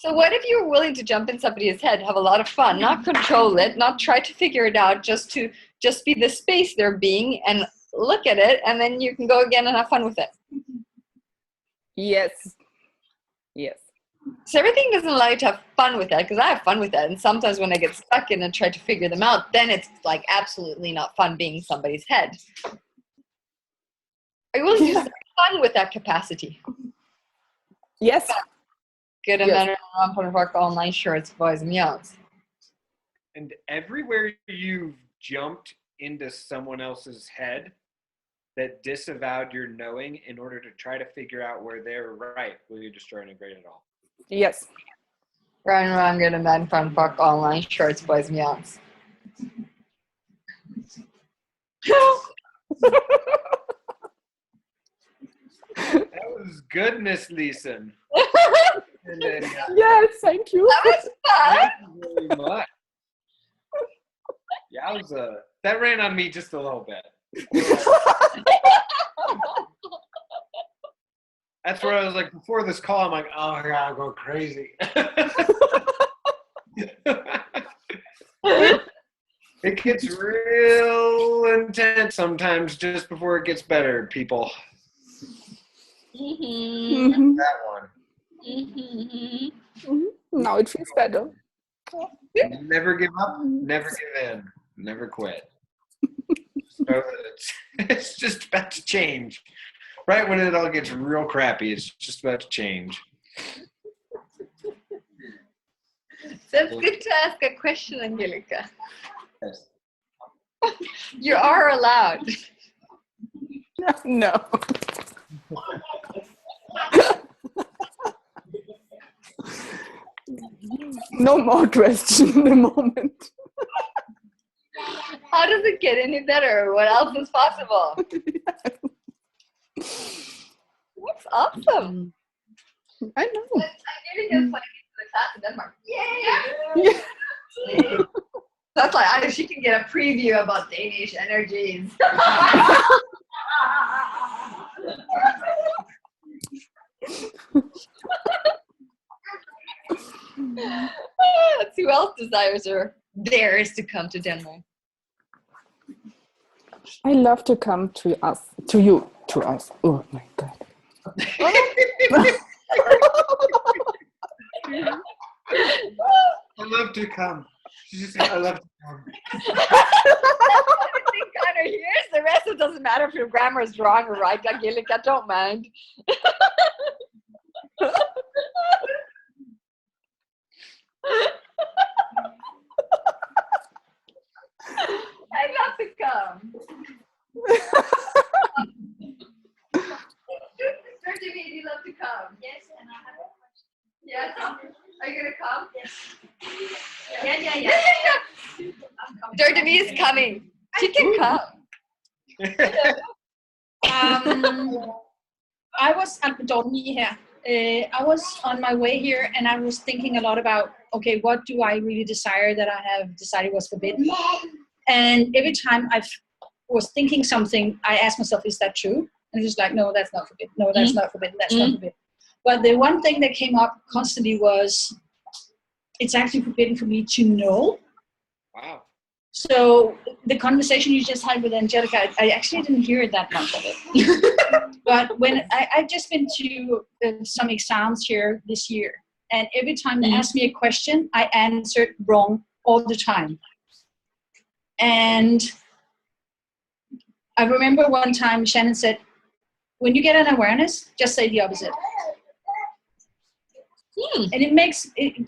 So what if you were willing to jump in somebody's head, have a lot of fun, not control it, not try to figure it out, just be the space they're being and look at it, and then you can go again and have fun with it. Yes. Yes. So everything doesn't allow you to have fun with that, because I have fun with that, and sometimes when I get stuck in and try to figure them out, then it's like absolutely not fun being somebody's head. Are you willing to have fun with that capacity? Yes. Good Yes. amount of fun work all night shirts, boys and youngs. And everywhere you've jumped into someone else's head that disavowed your knowing in order to try to figure out where they're right, will you destroy and integrate it all? Yes. Round and round, good and bad fun work all night shirts, boys and youngs. That was goodness, Lisen. And then, Yes, thank you. That was fun. thank you very much. Yowza. That ran on me just a little bit. That's where I was like, before this call, I'm like, oh my God, I'm going crazy. It gets real intense sometimes just before it gets better, people. Mm-hmm. Mhm. That one. Mm-hmm. Mhm. Now it feels better. Never give up, never give in, never quit. So it's just about to change. Right when it all gets real crappy, it's just about to change. So it's good to ask a question, Angelica. Yes. You are allowed. No. No more question in the moment. How does it get any better? What else is possible? That's awesome. I know. Angelica's playing into the class in Denmark. Yay! Yeah. That's like, she can get a preview about Danish energies. Let's see who else desires or dares to come to Denmark. I love to come to us, to you, to us. Oh my God. I love to come. She just said, I love to come. I think Connor hears the rest. It doesn't matter if your grammar is wrong or right, Angelica, don't mind. I'd love to come. Mr. Jimmy, do you love to come? Yes, and I have a question. Yes. Are you gonna come? Yes. Yeah. I'm coming. Demi is coming. She can come. I was at Dortmund here. I was on my way here and I was thinking a lot about, okay, what do I really desire that I have decided was forbidden? And every time I was thinking something, I asked myself, is that true? And it was like, no, that's not forbidden. No, that's not forbidden. That's not forbidden. But the one thing that came up constantly was, it's actually forbidden for me to know. Wow. So the conversation you just had with Angelica, I actually didn't hear that much of it. But when I've just been to some exams here this year, and every time they asked me a question, I answered wrong all the time. And I remember one time Shannon said, when you get an awareness, just say the opposite. And it makes it,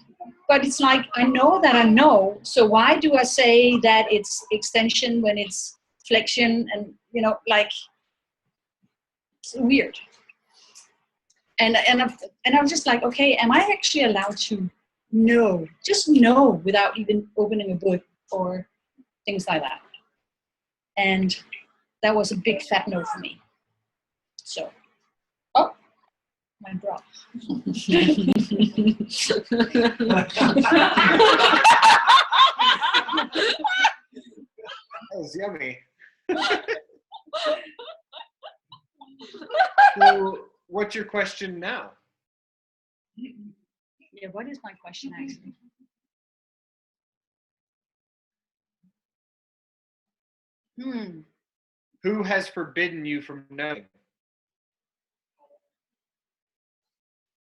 but it's like, I know that I know, so why do I say that it's extension when it's flexion? And, you know, like, it's weird. And I'm just like, okay, am I actually allowed to know, just know, without even opening a book or things like that? And that was a big fat no for me. So, oh, my bra. That was yummy. So, what's your question now? Yeah, what is my question actually? Who has forbidden you from knowing?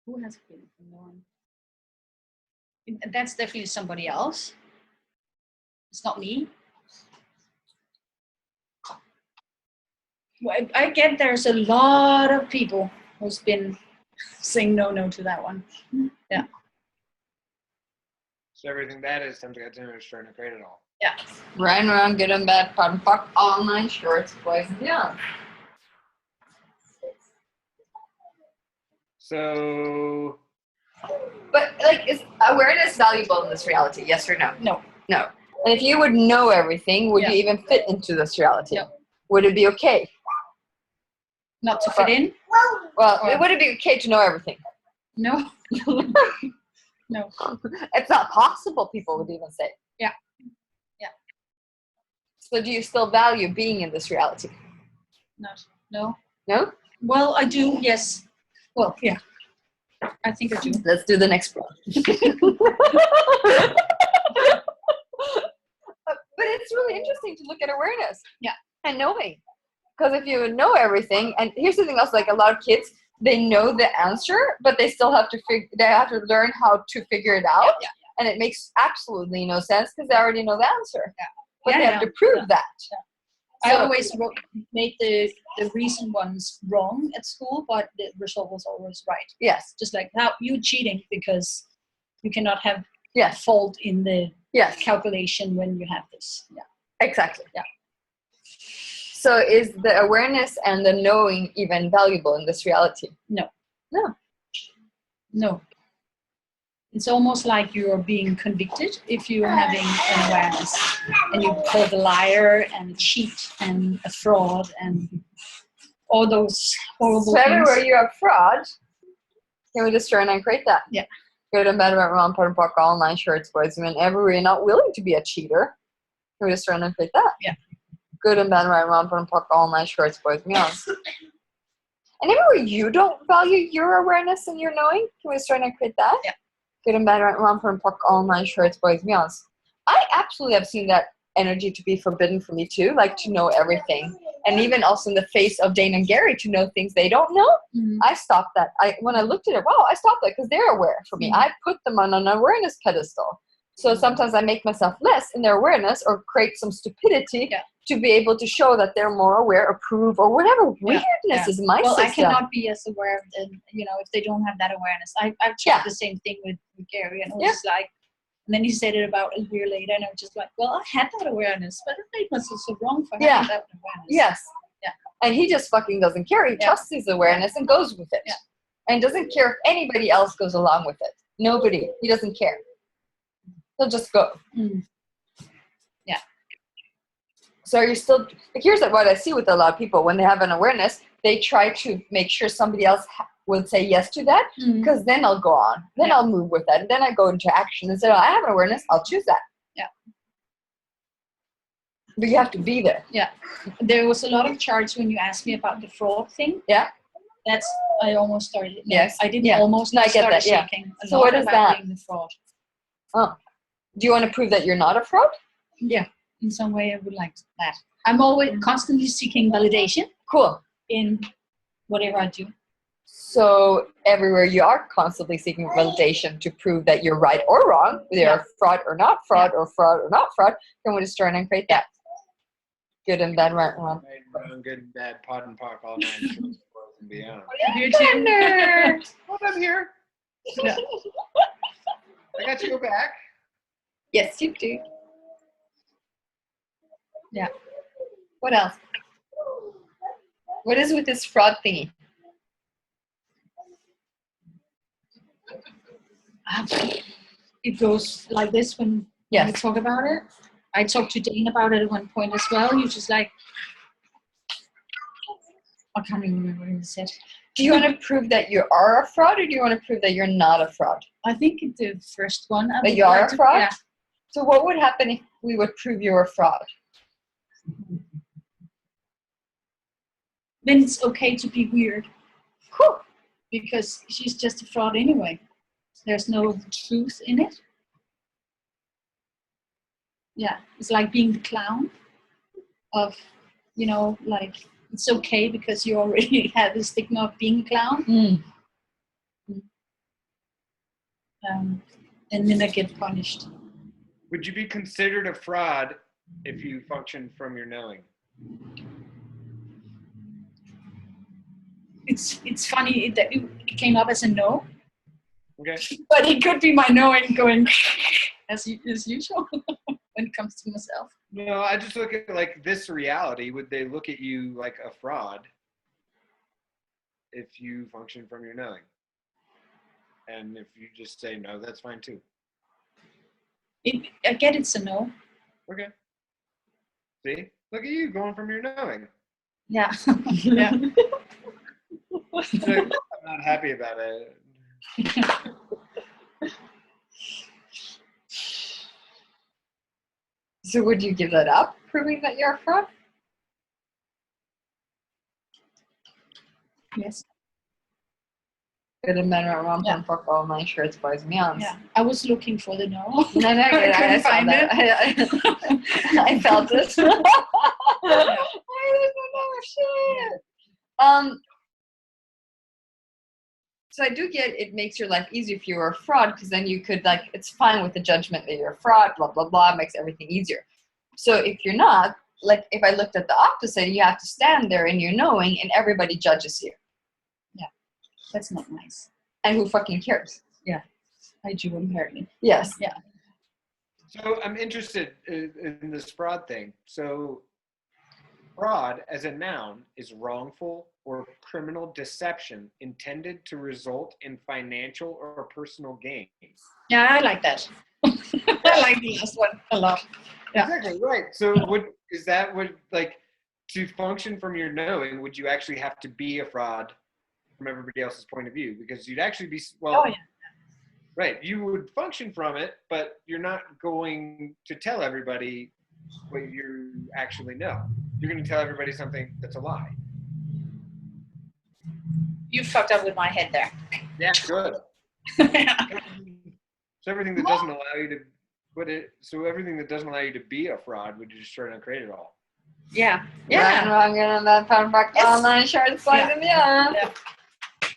Who has been known? That's definitely somebody else. It's not me. Well, I get there's a lot of people who's been saying no to that one. Yeah. So everything that is something that's trying to create it all. Yeah. Right around, good and bad, proud and fuck, all 9 shorts, boys and beyond. So, But like, is awareness valuable in this reality? Yes or no? No. No. And if you would know everything, would you even fit into this reality? No. Would it be okay? Not to fit in? Well, would it be okay to know everything? No. No. It's not possible, people would even say. Yeah. Yeah. So do you still value being in this reality? Not. No. No? Well, I do, yes. Well, yeah. I think I do. Let's do the next one. But it's really interesting to look at awareness. Yeah. And knowing. Because if you know everything, and here's the thing else, like a lot of kids, they know the answer, but they still have to learn how to figure it out. Yeah. And it makes absolutely no sense because they already know the answer. Yeah. But they have to prove that. Yeah. So, I always made the recent ones wrong at school, but the result was always right. yes. Just like how you cheating because you cannot have Yes. fault in the Yes. calculation when you have this. Yeah. Exactly. Yeah. So is the awareness and the knowing even valuable in this reality? No. No. No. It's almost like you're being convicted if you're having an awareness. And you call a liar and a cheat and a fraud and all those horrible So things. everywhere you have fraud, can we just try and create that? Yeah. Good and bad, right, wrong, part and park, all 9 shorts, boys. I mean, everywhere you're not willing to be a cheater, can we just try and create that? Yeah. Good and bad, right, wrong, part and park, all 9 shorts, boys and beyond. And everywhere you don't value your awareness and your knowing, can we just try and create that? Yeah. Good and bad, right, wrong, part and park, all 9 shorts, boys and beyond. I absolutely have seen that energy to be forbidden for me too, like to know everything. And even also in the face of Dane and Gary to know things they don't know. Mm-hmm. I stopped that. When I looked at it, wow, I stopped that because they're aware for me. Mm-hmm. I put them on an awareness pedestal. So sometimes I make myself less in their awareness or create some stupidity to be able to show that they're more aware, approve, or whatever weirdness is my system. I cannot be as aware of them, if they don't have that awareness. I've tried the same thing with Gary, and it was like, and then he said it about a year later, and I'm just like, well, I had that awareness, but it made myself so wrong for having that awareness. Yes. Yeah. And he just fucking doesn't care. He trusts his awareness and goes with it. Yeah. And doesn't care if anybody else goes along with it. Nobody. He doesn't care. He'll just go. Mm. Yeah. So you're still, here's what I see with a lot of people. When they have an awareness, they try to make sure somebody else would say yes to that, because then I'll go on. Then I'll move with that. And then I go into action. Instead of, I have an awareness, I'll choose that. Yeah. But you have to be there. Yeah. There was a lot of charts when you asked me about the fraud thing. Yeah. That's, I almost started. Yes. I didn't almost. No, I get that. Yeah. Shaking So what is that? Being the fraud. Oh. Do you want to prove that you're not a fraud? Yeah. In some way, I would like that. I'm always constantly seeking validation. Cool. In whatever I do. So everywhere you are constantly seeking validation to prove that you're right or wrong, whether you're fraud or not fraud, or fraud or not fraud, then we just try and create that. Good and bad, right and wrong. Good and bad, pod and park, all 9 shorts, boys and beyond. Here too. Well, I'm here. Yeah. I got to go back. Yes, you do. Yeah. What else? What is with this fraud thingy? It goes like this when we Yes. talk about it. I talked to Dane about it at one point as well. He was just like, I can't even remember what he said. Do you want to prove that you are a fraud, or do you want to prove that you're not a fraud? I think the first one. I That would you are like a to- fraud? Yeah. So what would happen if we would prove you're a fraud? Then it's okay to be weird Cool. because she's just a fraud anyway. There's no truth in it. Yeah, it's like being the clown of, like it's okay because you already have the stigma of being a clown. Mm. And then I get punished. Would you be considered a fraud if you function from your knowing? It's funny that it came up as a no, Okay. but it could be my knowing going as usual when it comes to myself. No, I just look at like this reality. Would they look at you like a fraud if you function from your knowing? And if you just say no, that's fine too. I get it's a no. Okay. See? Look at you going from your knowing. Yeah. Yeah. Like, I'm not happy about it. So would you give that up, proving that you're a fraud? Yes. Good men are wrong, Yeah. fuck all my shirts, boys and beyonds. Yeah. I was looking for the no. No, I couldn't saw find that. I felt it. I don't know shit. So I do get it makes your life easier if you're a fraud, because then you could it's fine with the judgment that you're a fraud, blah blah blah, makes everything easier. So if you're not, like if I looked at the opposite, you have to stand there in your knowing and everybody judges you. That's not nice. And who fucking cares? I do apparently. Yes. Yeah. So I'm interested in this fraud thing. So fraud as a noun is wrongful or criminal deception intended to result in financial or personal gain. Yeah, I like that. I like the last one a lot. Yeah. Exactly right. So to function from your knowing, would you actually have to be a fraud from everybody else's point of view? Because you'd actually be, Oh yeah. right, you would function from it, but you're not going to tell everybody what you actually know. You're going to tell everybody something that's a lie. You fucked up with my head there. Yeah, good. Yeah. So everything that doesn't allow you to everything that doesn't allow you to be a fraud, would you just try to create it all? Yeah. Right and wrong, and that fuck all my shirts, boys and beyonds. Yeah.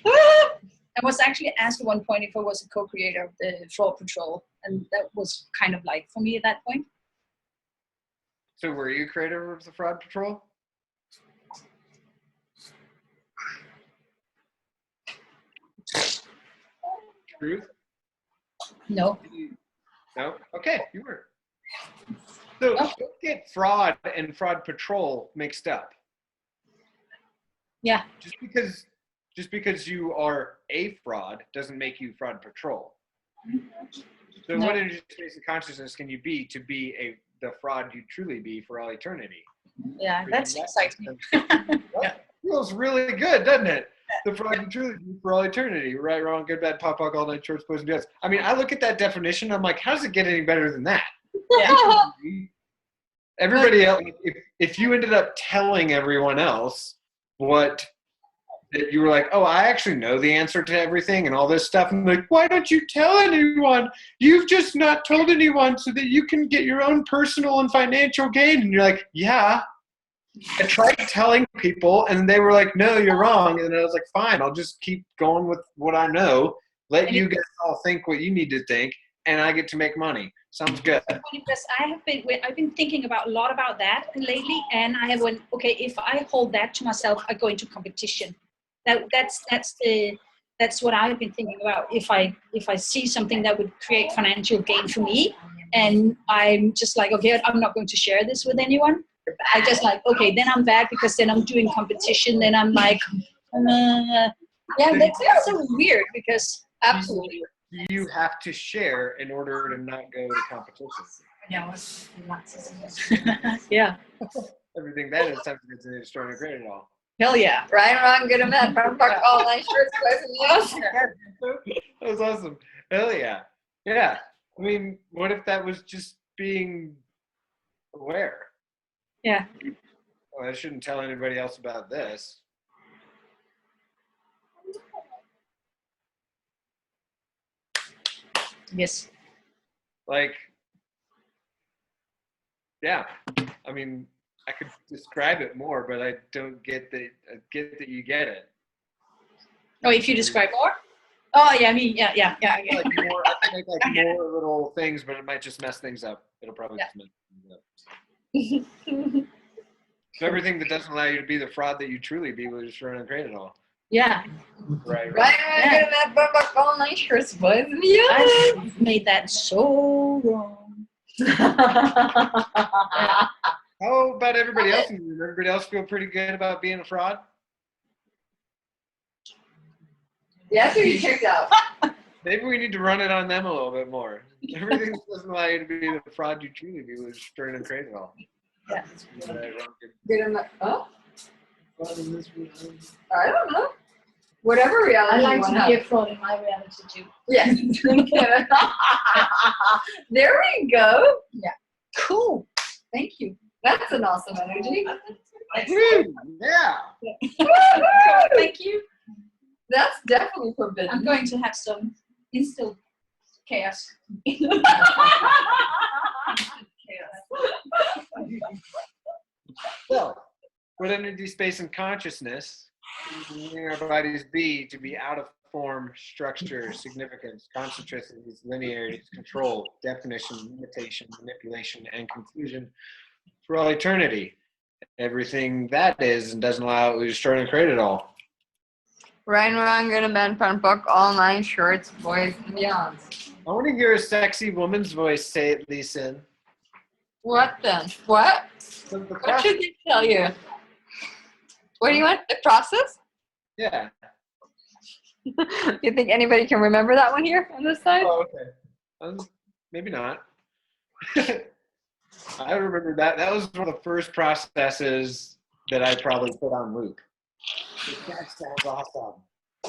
I was actually asked at one point if I was a co-creator of the Fraud Patrol, and that was kind of like for me at that point. So were you creator of the Fraud Patrol? Truth? No. No? Okay, you were. So don't get fraud and Fraud Patrol mixed up. Yeah. Just because you are a fraud doesn't make you Fraud Patrol. So No. what interface of consciousness can you be to be the fraud you truly be for all eternity? Yeah, that's exciting. That feels really good, doesn't it? The fraud you truly be for all eternity. Right, wrong, good, bad, pop, all night, shorts, boys, and beyonds. I mean, I look at that definition, I'm like, how does it get any better than that? Yeah. Everybody else, if you ended up telling everyone else that you were like, oh, I actually know the answer to everything and all this stuff. And like, why don't you tell anyone? You've just not told anyone so that you can get your own personal and financial gain. And you're like, yeah. I tried telling people and they were like, no, you're wrong. And I was like, fine, I'll just keep going with what I know. Let you guys all think what you need to think. And I get to make money. Sounds good. Because I've been thinking a lot about that lately, and I have went, okay, if I hold that to myself, I go into competition. That's the that's what I've been thinking about. If I see something that would create financial gain for me, and I'm just like, okay, I'm not going to share this with anyone. I just like, okay, then I'm bad because then I'm doing competition. Then I'm like, yeah, that's so weird because absolutely. You have to share in order to not go to competition. Yeah. Everything that is time to get to destroying a great at all. Hell yeah. Ryan, Ron, good and mad. Farm Park online shirts, boys and girls. That was awesome. Hell yeah. Yeah. I mean, what if that was just being aware? Yeah. Well, I shouldn't tell anybody else about this. Yes. Like, yeah. I mean, I could describe it more, but I don't get that. I get that you get it. Oh, if you describe more? Oh, yeah, I mean, yeah. I can make like more little things, but it might just mess things up. It'll probably just mess things up. So everything that doesn't allow you to be the fraud that you truly be will just run and create it all. Yeah. Right. Ryan, Ron, good and mad. Farm Park online shirts, boys and girls. I made that so wrong. How about everybody else in the room? Everybody else feel pretty good about being a fraud? Yes, or you checked out. Maybe we need to run it on them a little bit more. Everything that doesn't allow you to be the fraud you truly be was turn and create it all. Yeah. Good and mad. Oh? I don't know. Whatever I reality like you to want be to a fraud in my reality too. Yes. There we go. Yeah. Cool. Thank you. That's an awesome energy. Woo! Yeah. Thank you. That's definitely forbidden. I'm going to have some instilled chaos. So, what energy, space, and consciousness bring our bodies be to be out of form, structure, significance, concentricities, linearities, control, definition, limitation, manipulation, and conclusion for all eternity. Everything that is and doesn't allow it, we destroy and create it all. Ryan, Ron, good and bad, Farm Park, online shirts, boys and beyonds. I want to hear a sexy woman's voice say it, Lisen. What then? What? What should they tell you? What do you want? The process? Yeah. You think anybody can remember that one here on this side? Oh, okay. Maybe not. I remember that. That was one of the first processes that I probably put on loop. That sounds awesome.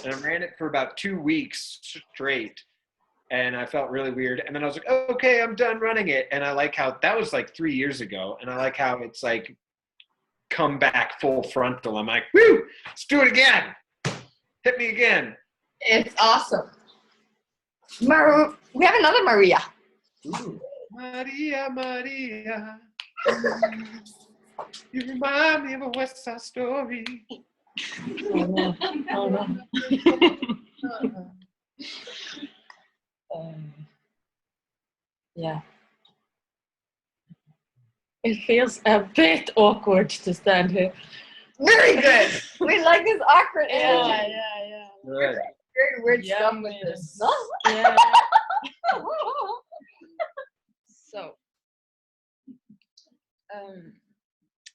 And I ran it for about 2 weeks straight. And I felt really weird. And then I was like, oh, okay, I'm done running it. And I like how that was like 3 years ago. And I like how it's like come back full frontal. I'm like, woo, let's do it again. Hit me again. It's awesome. We have another Maria. Ooh. Maria, Maria. You remind me of a West Side Story. Oh, no. Yeah. It feels a bit awkward to stand here. Very good. We like this awkward energy. Yeah. Good. Very weird stuff with Yumminess. this. Yeah. So,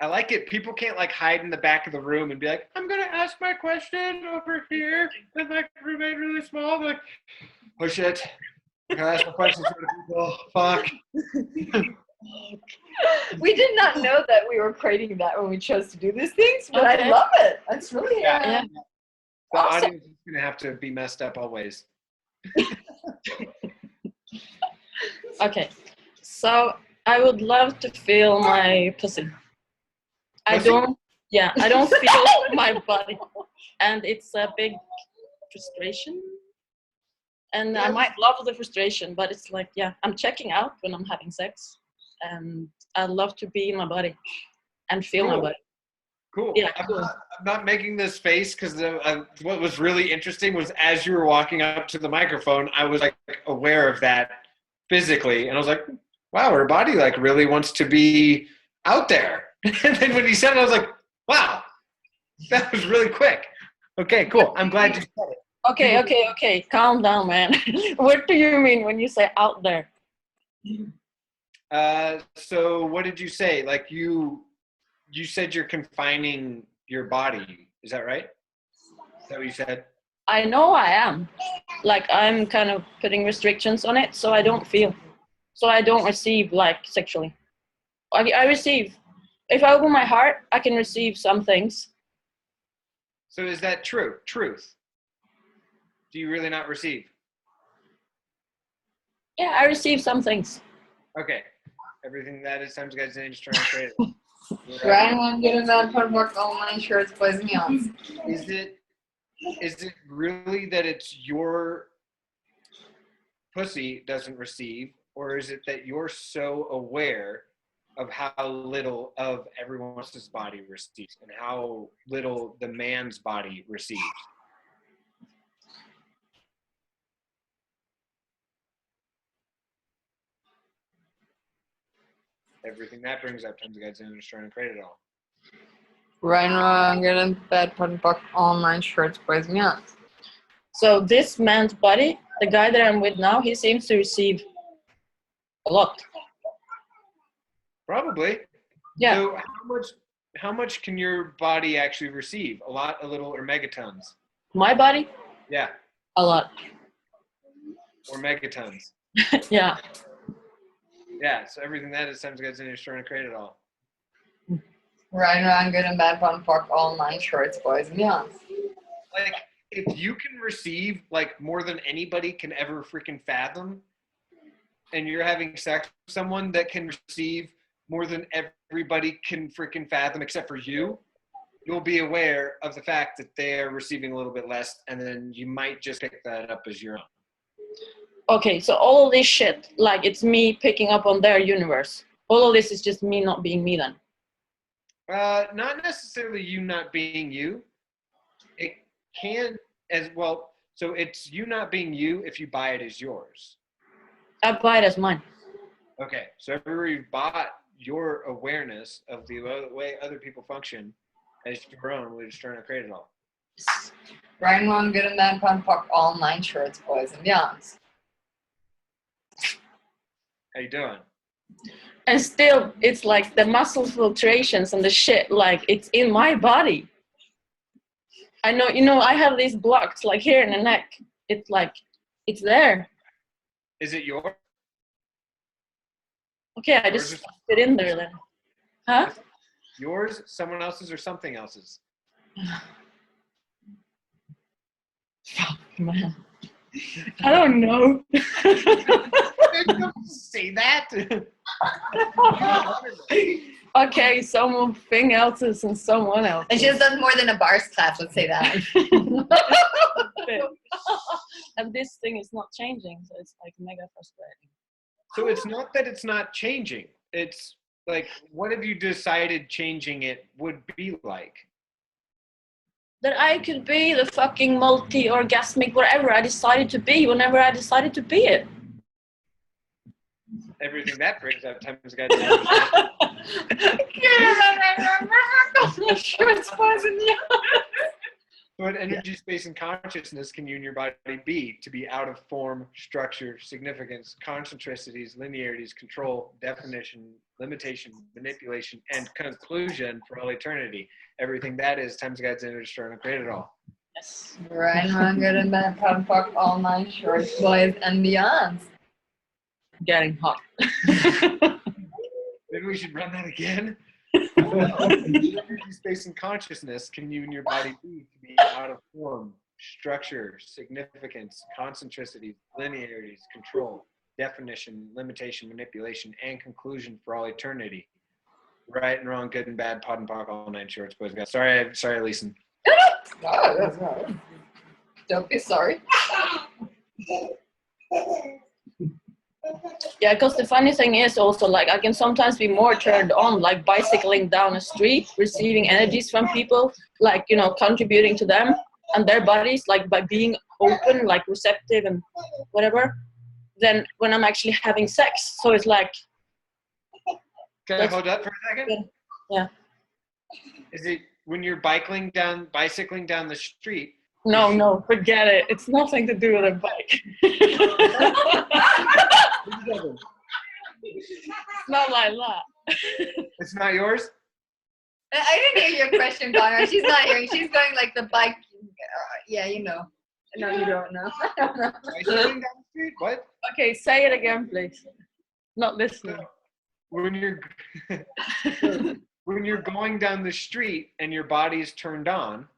I like it. People can't like hide in the back of the room and be like, I'm going to ask my question over here. And like remain really small. I'm like, oh shit. I'm going to ask my questions to the people. Fuck. We did not know that we were creating that when we chose to do these things, but I Okay. love it. That's really Yeah. The Awesome. audience is going to have to be messed up always. okay. So, I would love to feel my pussy. I Pussy? don't feel my body. And it's a big frustration. And I might love the frustration, but it's like, yeah, I'm checking out when I'm having sex. And I love to be in my body and feel my Cool. body. Cool. Yeah, I'm, cool. I'm not making this face because what was really interesting was as you were walking up to the microphone, I was like aware of that physically. And I was like, wow, her body like really wants to be out there. And then when you said it, I was like, wow, that was really quick. Okay, cool. I'm glad you said it. Okay. Calm down, man. What do you mean when you say out there? So what did you say? Like you said you're confining your body. Is that right? Is that what you said? I know I am. Like I'm kind of putting restrictions on it, so I don't feel. So I don't receive like sexually. I receive. If I open my heart, I can receive some things. So is that true? Truth? Do you really not receive? Yeah, I receive some things. Okay. Everything that is times guys just trying to create it. Ryan, get a man for work online shirts, boys and beyonds. Is it really that it's your pussy doesn't receive, or is it that you're so aware of how little of everyone else's body receives and how little the man's body receives? Everything that brings up times guys and just trying to create it all. Ryan, get a bed for work online shirts, boys and beyonds. So this man's body, the guy that I'm with now, he seems to receive a lot. Probably. Yeah. So how much can your body actually receive? A lot, a little, or megatons? My body? Yeah. A lot. Or megatons. Yeah. Yeah, so everything that is times guys in is trying to create it all. Ryan, get a bed for work online shirts, boys and beyonds. Like, if you can receive like more than anybody can ever freaking fathom, and you're having sex with someone that can receive more than everybody can freaking fathom except for you, you'll be aware of the fact that they're receiving a little bit less, and then you might just pick that up as your own. Okay, so all of this shit, like it's me picking up on their universe. All of this is just me not being me then. Not necessarily you not being you. It can as well. So it's you not being you if you buy it as yours. I buy it as mine. Okay, so everywhere you bought your awareness of the way other people function as your own, we're just trying to create it all. Ryan, get a man for work online shirts, boys and beyonds. How you doing? And still, it's like the muscle filtrations and the shit, like it's in my body. I know, I have these blocks like here in the neck. It's like, it's there. Is it yours? Okay, I just stuffed it in there then. Huh? Yours, someone else's, or something else's? Fuck, man. I don't know. Don't say that. Okay, something else's and someone else. And she has done more than a bars class, let's say that. And this thing is not changing, so it's like mega frustrating. So it's not that it's not changing. It's like, what have you decided changing it would be like? That I could be the fucking multi-orgasmic whatever I decided to be whenever I decided to be it. Everything that brings up times guys. What energy, space, and consciousness can you and your body be to be out of form, structure, significance, concentricities, linearities, control, definition, limitation, manipulation, and conclusion for all eternity? Everything that is times God's energy trying to create it all. Yes. Ryan, get a man for work online shirts, boys and beyonds. Getting hot. Maybe we should run that again. Energy, space, and consciousness can you and your body be to be out of form, structure, significance, concentricities, linearities, control, definition, limitation, manipulation, and conclusion for all eternity. Right and wrong, good and bad, pod and pock, all nine shorts, boys. Sorry, Lisen. Oh, that's right. Don't be sorry. Yeah, because the funny thing is also, like, I can sometimes be more turned on, like bicycling down a street, receiving energies from people, like, contributing to them and their bodies, like by being open, like receptive and whatever, than when I'm actually having sex. So it's like... Can I hold up for a second? Yeah. Is it when you're bicycling down the street, No, forget it. It's nothing to do with a bike. It's not like that. It's not yours? I didn't hear your question, Connor. She's not hearing. She's going like the bike. Yeah, you know. No, you don't know. Bicycling down the street? What? Okay, say it again, please. Not listening. When you're when you're going down the street and your body is turned on,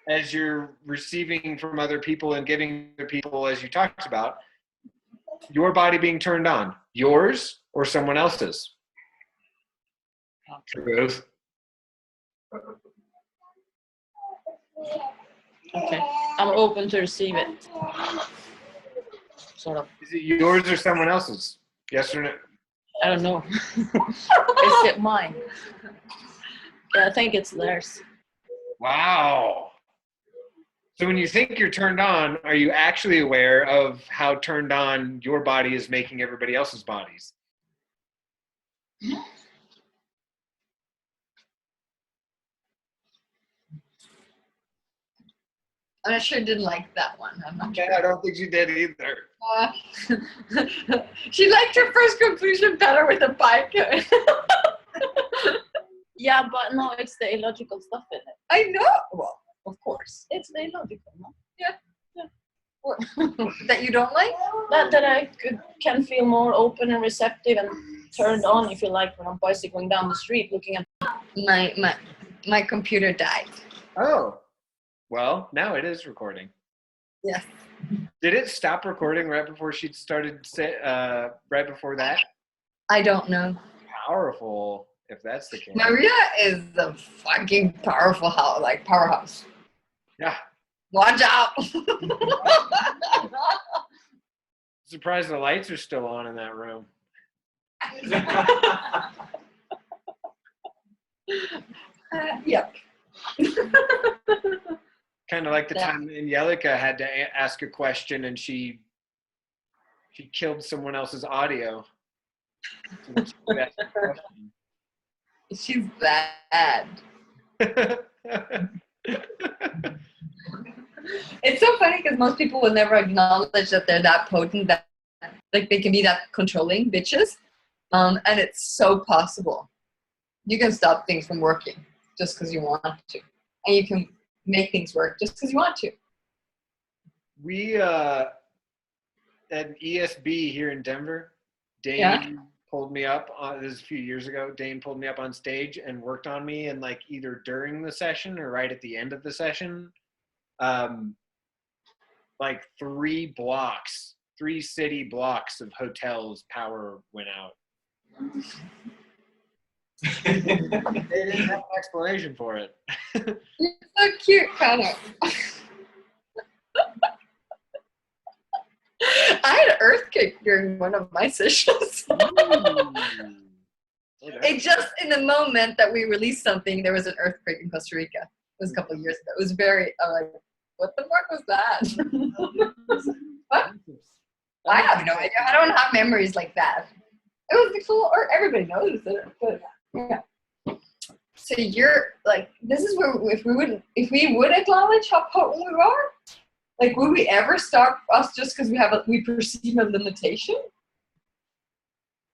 as you're receiving from other people and giving to people, as you talked about, your body being turned on, yours or someone else's? Truth. Okay, I'm open to receive it. Sort of. Is it yours or someone else's? Yes or no? I don't know. Is it mine? Yeah, I think it's theirs. Wow. So when you think you're turned on, are you actually aware of how turned on your body is making everybody else's bodies? I sure didn't like that one. I'm not Yeah, I don't think you did either. She liked her first conclusion better with the bike. Yeah, but no, it's the illogical stuff in it. I know. Well, of course. It's the illogical, no? That you don't like? That I can feel more open and receptive and turned on, if you like, when I'm bicycling down the street looking at. My computer died. Oh. Well, now it is recording. Yes. Did it stop recording right before she started, right before that? I don't know. Powerful, if that's the case. Maria is a fucking powerful powerhouse. Yeah. Watch out. Surprised the lights are still on in that room. Yep. Kind of like the time Angelica had to ask a question and she killed someone else's audio. She's bad. It's so funny because most people will never acknowledge that they're that potent, that like they can be that controlling bitches. And it's so possible. You can stop things from working just because you want to. And you can make things work just because you want to. We at ESB here in Denver, Dane pulled me up this is a few years ago. Dane pulled me up on stage and worked on me, and like either during the session or right at the end of the session, like 3 city blocks of hotels power went out. They didn't have an explanation for it. You're so cute, Connor. I had an earthquake during one of my sessions. It just in the moment that we released something, there was an earthquake in Costa Rica. It was a couple of years ago. It was very like, what the fuck was that? What? I have no idea. I don't have memories like that. It was cool, or everybody knows it, but yeah. So you're like, this is where if we would acknowledge how potent we are, like, would we ever stop us just because we perceive a limitation?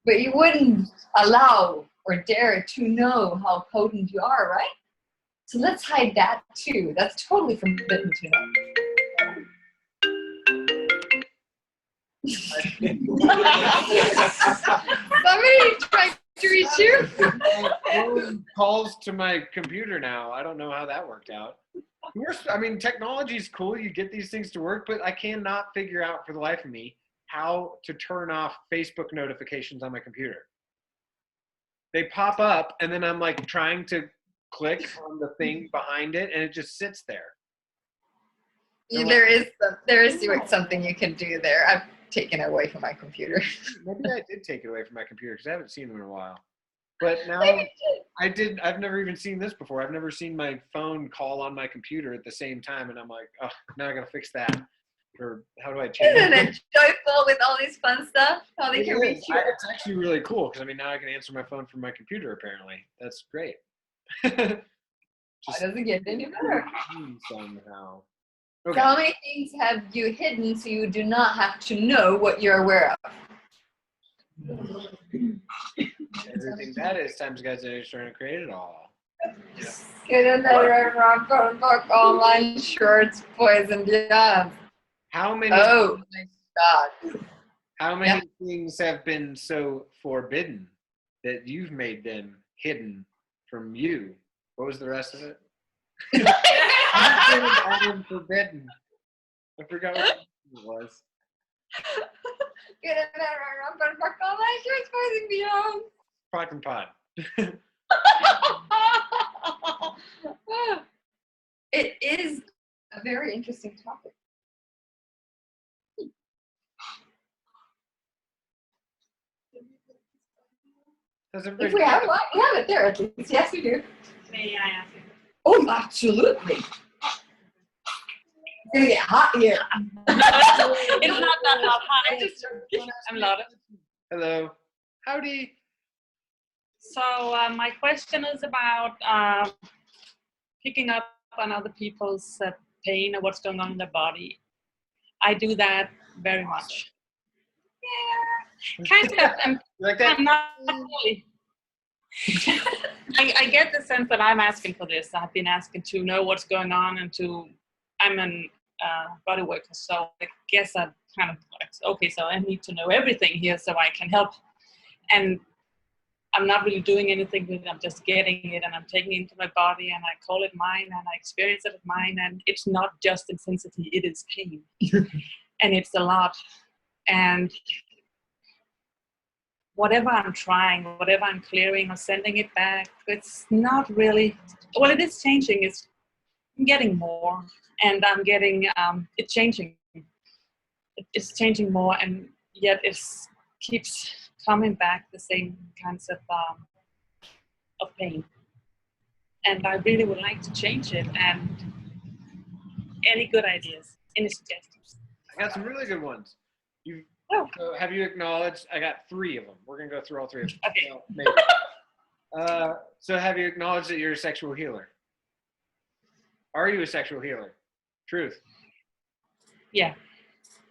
But you wouldn't allow or dare to know how potent you are, right? So let's hide that too. That's totally forbidden to know. Somebody trying to reach you? Calls to my computer now. I don't know how that worked out. I mean, technology is cool. You get these things to work, but I cannot figure out for the life of me how to turn off Facebook notifications on my computer. They pop up, and then I'm like trying to click on the thing behind it, and it just sits there. There is something you can do there. I've taken it away from my computer. Maybe I did take it away from my computer because I haven't seen it in a while. But now I've never even seen this before. I've never seen my phone call on my computer at the same time, and I'm like, oh, now I gotta fix that. Or how do I change Isn't it joyful with all this fun stuff? How they can reach you? It's actually really cool because I mean now I can answer my phone from my computer. Apparently, that's great. It doesn't get any better. Somehow. Okay. So how many things have you hidden so you do not have to know what you're aware of? Everything that is times guys that are trying to create it all. Get in there, wrong, book, online shorts, boys and beyond. How many? Oh my God. How many things have been so forbidden that you've made them hidden from you? What was the rest of it? Forbidden. I forgot what it was. Get in there, wrong, book, online shorts, boys and beyond. Pot and pod. It is a very interesting topic. If we have one, we have it there at least. Yes, we do. May I ask you? Oh, absolutely. It's gonna get hot here. It's not that hot. Hi. I'm Lotte. Hello. Howdy. So my question is about picking up on other people's pain or what's going on in their body. I do that very much. Yeah, kind of. Like that? I'm not really. I get the sense that I'm asking for this. I've been asking to know what's going on and I'm an body worker, so I guess I'm kind of like, okay, so I need to know everything here so I can help. And I'm not really doing anything with it. I'm just getting it and I'm taking it into my body and I call it mine and I experience it as mine. And it's not just intensity, it is pain. And it's a lot. And whatever I'm trying, whatever I'm clearing or sending it back, it's not really, well, it is changing. I'm getting more and I'm getting, it's changing. It's changing more and yet it keeps coming back the same kinds of pain. And I really would like to change it. And any good ideas, any suggestions? I got some really good ones. So have you acknowledged? I got 3 of them. We're gonna go through all 3 of them. Okay. Well, maybe. So have you acknowledged that you're a sexual healer? Are you a sexual healer? Truth. Yeah.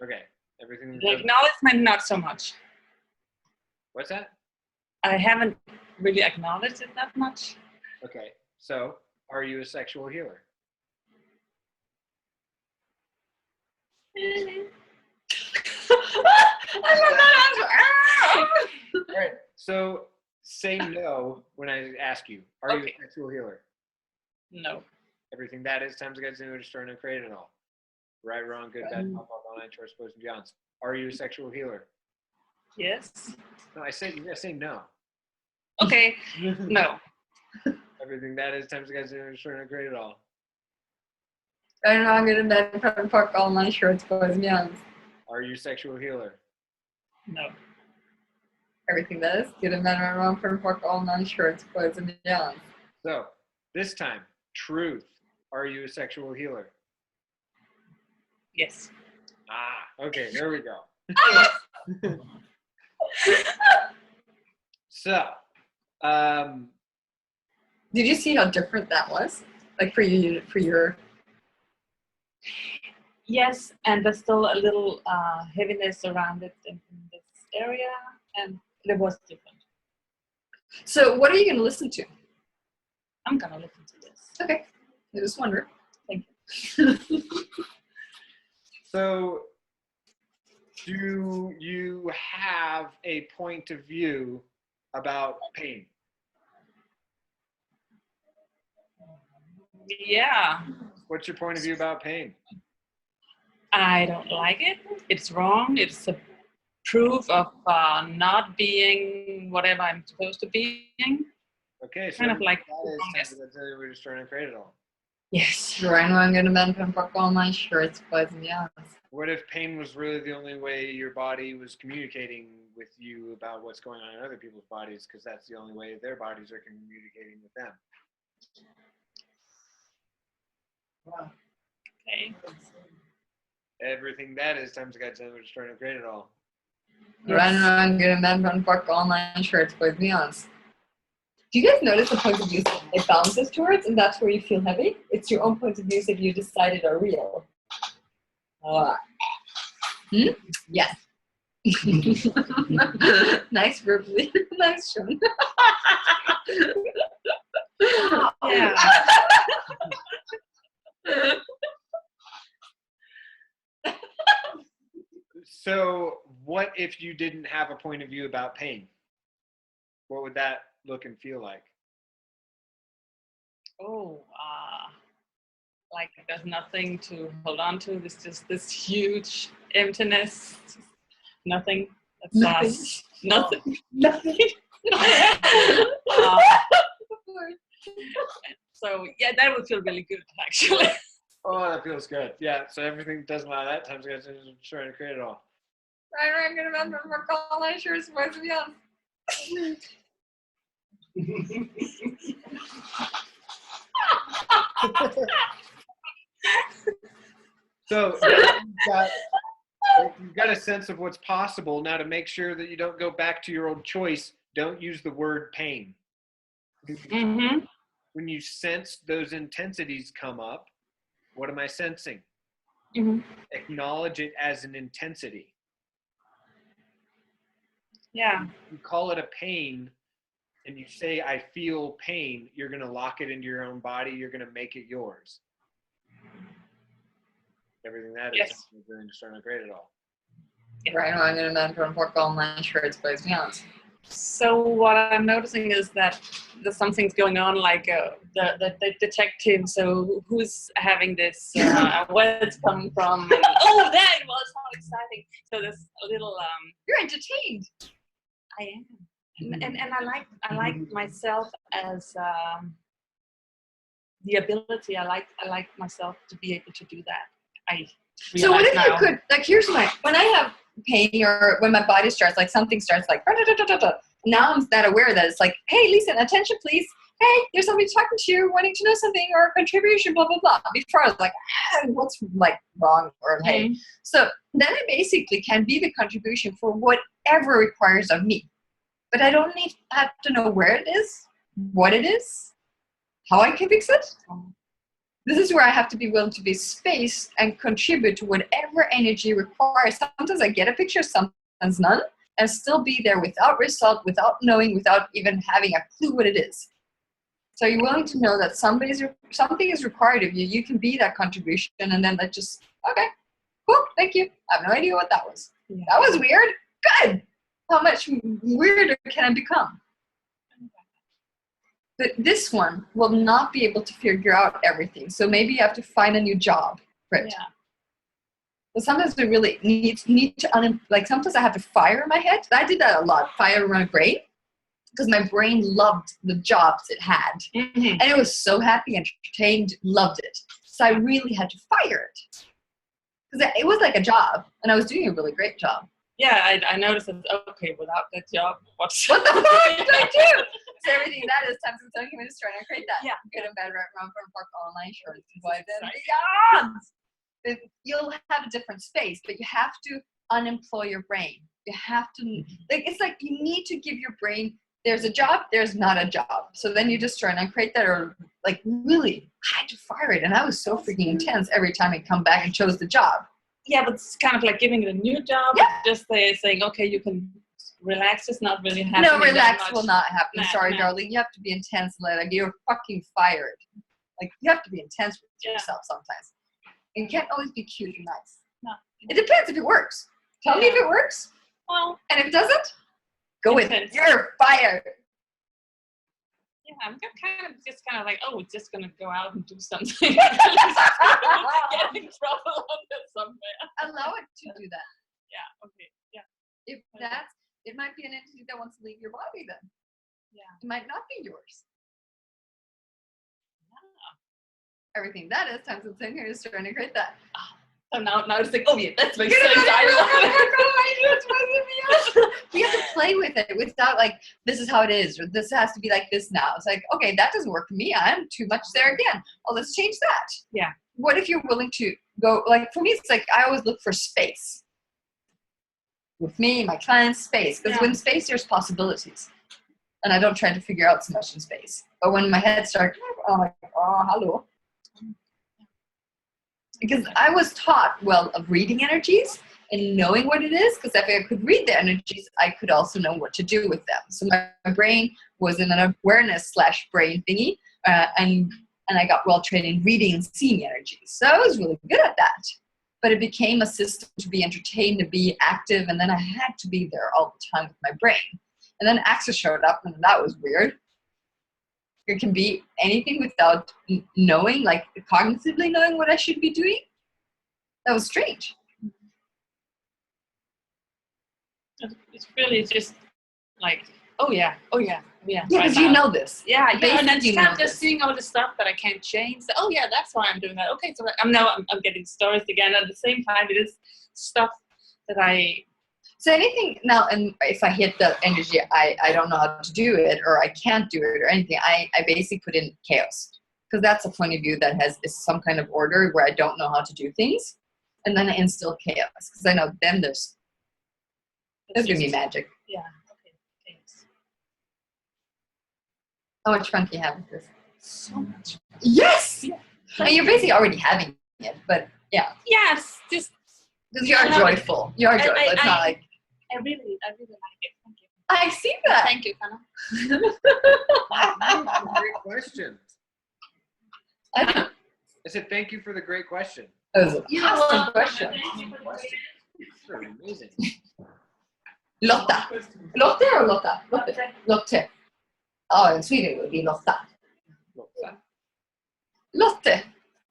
Okay. Everything. The acknowledgement, not so much. What's that? I haven't really acknowledged it that much. Okay. So are you a sexual healer? I love that answer. All right. So say no when I ask you. Are you a sexual healer? No. Everything that is times against the destroying and create it all. Right, wrong, good, bad, pop, online, short, boys, and beyonds. Are you a sexual healer? Yes. No, I say no. Okay. No. Everything that is times against the destroying and create it all. Right and wrong, good and bad, pop and pork, online shorts, boys and beyonds. Are you a sexual healer? No. Everything that is good and bad, right and wrong, pop and pork, online shorts, boys and beyonds. So this time, truth. Are you a sexual healer? Yes. Ah, okay, there we go. So, Did you see how different that was? Like for your Yes, and there's still a little heaviness around it in this area, and it was different. So what are you going to listen to? I'm gonna listen to this. Okay, I just wonder. Thank you. so do you have a point of view about pain? Yeah. What's your point of view about pain? I don't like it. It's wrong. It's a proof of not being whatever I'm supposed to be. Okay, so Kind of like that is we're just trying to create it all. yes. Right now I'm going to bend and pork all my shirts, boys and beyonds. What if pain was really the only way your body was communicating with you about what's going on in other people's bodies, because that's the only way their bodies are communicating with them? Okay. Everything that is times God's we're just trying to create it all. Right now I'm going to bend and pork all my shirts, boys and beyonds. Do you guys notice the point of views it bounces towards, and that's where you feel heavy? It's your own point of views that you decided are real. Yes. Nice verbally. Nice, Sean. Yeah. So what if you didn't have a point of view about pain? What would that look and feel like? Oh, like there's nothing to hold on to. There's just this huge emptiness. Nothing. That's nothing. Nothing. So yeah, that would feel really good actually. Oh, that feels good. Yeah, so everything doesn't matter that time, so I'm trying to create it all. I'm gonna remember for calling shirts was young. So you've got a sense of what's possible. Now, to make sure that you don't go back to your old choice, don't use the word pain. Mm-hmm. When you sense those intensities come up, what am I sensing? Mm-hmm. Acknowledge it as an intensity. Yeah. You call it a pain and you say, I feel pain, you're going to lock it into your own body. You're going to make it yours. Everything that is, Yes. you're going to start to create it all. Right, I'm gonna remember for online shirts was young. So what I'm noticing is that there's something's going on, like the detective. So who's having this? Where it's coming from? And, oh, that was how exciting! So this little. You're entertained. I am, and I like myself as the ability. I like myself to be able to do that. So what if now. you could, like, here's when I have pain or when my body starts, like something starts like, now I'm that aware that it's like, hey, Lisen, attention, please. Hey, there's somebody talking to you, wanting to know something or a contribution, blah, blah, blah. Before I was like, what's like wrong or hey. Mm-hmm. So then I basically can be the contribution for whatever requires of me. But I don't have to know where it is, what it is, how I can fix it. This is where I have to be willing to be spaced and contribute to whatever energy requires. Sometimes I get a picture, sometimes none, and still be there without result, without knowing, without even having a clue what it is. So you're willing to know that something is required of you. You can be that contribution, and then that just, okay, cool, thank you. I have no idea what that was. Yeah. That was weird. Good. How much weirder can I become? But this one will not be able to figure out everything. So maybe you have to find a new job for it. Yeah. But sometimes we really need to, like sometimes I have to fire my head. I did that a lot, fire my brain. Because my brain loved the jobs it had. Mm-hmm. And it was so happy, entertained, loved it. So I really had to fire it. Because it was like a job, and I was doing a really great job. Yeah, I noticed that, okay, without that job, what the fuck did I do? So everything that is times and human is trying to create that. Yeah. Good and bad, right, wrong, from park, online shorts. Why then beyond? You'll have a different space, but you have to unemploy your brain. You have to, like, it's like you need to give your brain, there's a job, there's not a job. So then you just try and create that, or like really, I had to fire it. And I was so freaking intense every time I come back and chose the job. Yeah, but it's kind of like giving it a new job. Yeah. Just saying, okay, you can relax. It's not really happening. No, relax will not happen. Nah, Sorry, darling. You have to be intense. Like you're fucking fired. Like you have to be intense with yourself sometimes. You can't always be cute and nice. No. It depends if it works. Tell me if it works. Well, and if it doesn't, go with it. intense. You're fired. Yeah, I'm kind of like, oh, we're just gonna go out and do something. Get in trouble somewhere. Allow it to do that. Yeah. Okay. Yeah. If it might be an entity that wants to leave your body then. Yeah. It might not be yours. Yeah. Everything that is times it's in here is trying to create that. So now it's like, oh yeah, that's makes sense. We have to play with it without like, this is how it is, or this has to be like this now. It's like, okay, that doesn't work for me. I'm too much there again. Oh, let's change that. Yeah. What if you're willing to go, like for me, it's like, I always look for space. With me, my clients, space. Because when space, there's possibilities. And I don't try to figure out so much in space. But when my head starts, I'm like, oh, hello. Because I was taught, well, of reading energies and knowing what it is, because if I could read the energies, I could also know what to do with them. So my brain was in an awareness/brain thingy, and I got well trained in reading and seeing energies. So I was really good at that. But it became a system to be entertained, to be active, and then I had to be there all the time with my brain. And then Access showed up, and that was weird. It can be anything without knowing, like cognitively knowing what I should be doing. That was strange. It's really just like, oh yeah. Yeah, because you know this. Yeah, and then Basically you start know just this. seeing all the stuff that I can't change. So, oh yeah, that's why I'm doing that. Okay, so I'm getting stories again. At the same time, it is stuff that I. So anything now, and if I hit the energy, I don't know how to do it, or I can't do it, or anything, I basically put in chaos. Because that's a point of view that is some kind of order where I don't know how to do things. And then I instill chaos. Because I know then there's going to be magic. Yeah, okay, thanks. How much fun can you have with this? So much. Yes! Yeah. And you're basically already having it, but yeah. Yes, just. Because you are joyful. You are joyful. It's not like. I really like it. Thank you. I see that. Thank you, Connor. Great question. I said thank you for the great question. That was an You're awesome welcome. question. It's really amazing. Lotta. Lotte or Lotta? Lotte. Lotte. Oh, in Sweden it would be Lotta. Lotte. Lotte.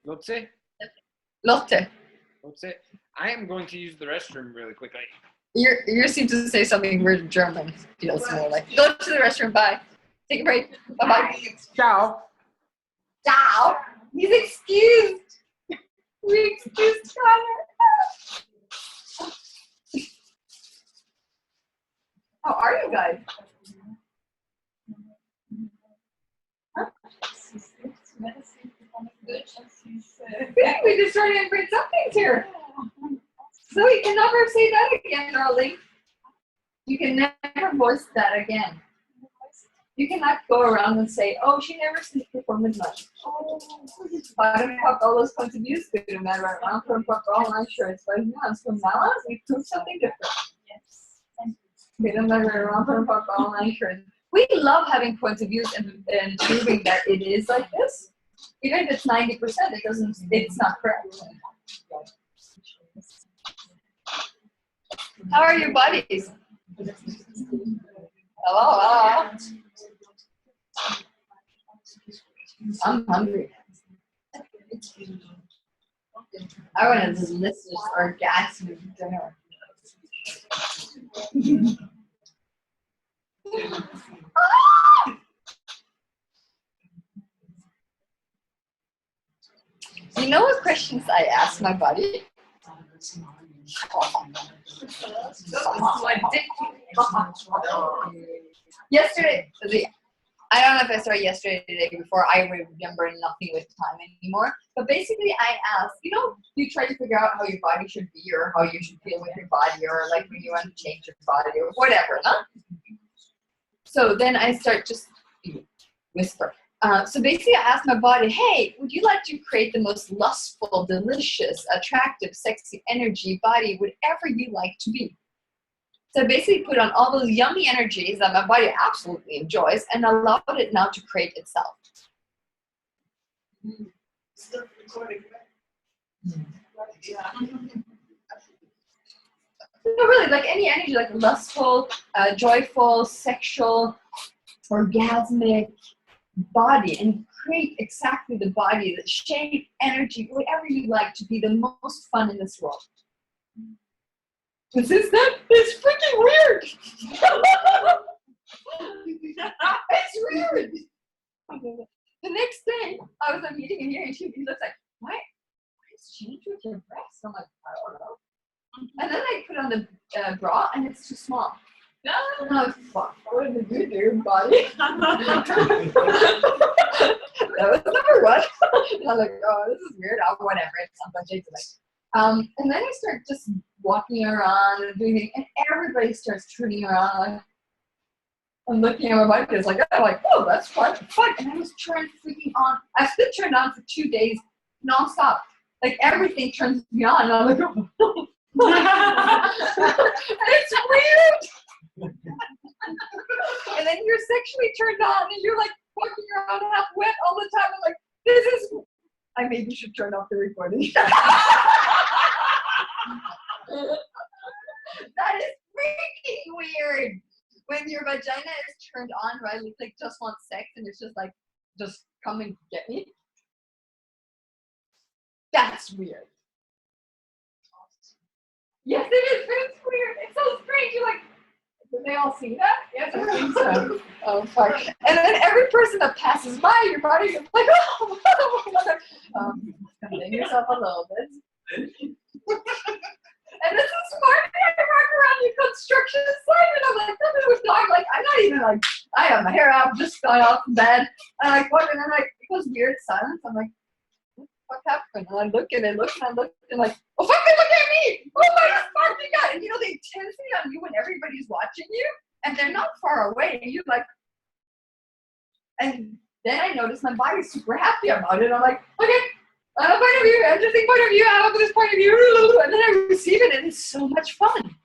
Lotte. Lotte. Lotte. I am going to use the restroom really quickly. You seem to say something weird German. Feels more like, go to the restroom, bye. Take a break. Bye-bye. Ciao. Ciao. He's excused. We excused Connor. How are you guys? Huh? We just started to bring some things here. So you can never say that again, darling. You can never voice that again. You cannot go around and say, oh, she never sleeps before midnight. Bottom up all those points of view, good no matter around from all my shirts. But now, from now on, we prove something different. Good no matter around from all my shirts. We love having points of views and proving that it is like this. Even if it's 90%, it's not correct. How are your buddies? Hello. I'm hungry. I want a delicious orgasmic dinner. You know what questions I asked my buddy? Yesterday, I don't know if I started yesterday or the day before. I remember nothing with time anymore. But basically, I asked, you try to figure out how your body should be or how you should feel with your body or like when you want to change your body or whatever, huh? So then I start just whisper. So basically, I asked my body, hey, would you like to create the most lustful, delicious, attractive, sexy energy body, whatever you like to be? So I basically put on all those yummy energies that my body absolutely enjoys and allowed it now to create itself. Still recording, No, really, like any energy, like lustful, joyful, sexual, orgasmic body, and create exactly the body, the shape, energy, whatever you like to be the most fun in this world. It's freaking weird. It's weird. The next day, I was at a meeting in here, and he looks like, what is changed with your breasts? I'm like, I don't know. And then I put on the bra, and it's too small. And I was fuck, what did you do, body? That was number one. And I was like, oh, this is weird. Oh, whatever. It's not that big. And then I start just walking around and doing things, and everybody starts turning around like, and looking at my body. It's like, oh, that's fun. And I was turned freaking on. I've been turned on for 2 days nonstop. Like everything turns me on. And I'm like, oh. It's weird. And then you're sexually turned on and you're like walking around half wet all the time. I'm like, this is, I maybe should turn off the recording. That is freaking weird. When your vagina is turned on, right? It's like just want sex and it's just like, just come and get me. That's weird. Yes, it is, but it's weird. It's so strange. You're like, did they all see that? Yes, I think so. Oh, fuck. And then every person that passes by your body is like, oh, contain yourself a little bit. And this is smart. I walk around the construction site and I'm like, nothing was dog. Like, I'm not even like, I have my hair out, just got off the bed. And I walk and I'm like, it goes weird silence. I'm like, what the fuck happened? And I look and I look and I look and like, oh fuck, they look at me! Oh my fucking god! And you know, the intensity on you when everybody's watching you and they're not far away and you're like, and then I notice my body's super happy about it. I'm like, okay, I have a point of view, interesting point of view, I have this point of view, and then I receive it and it's so much fun.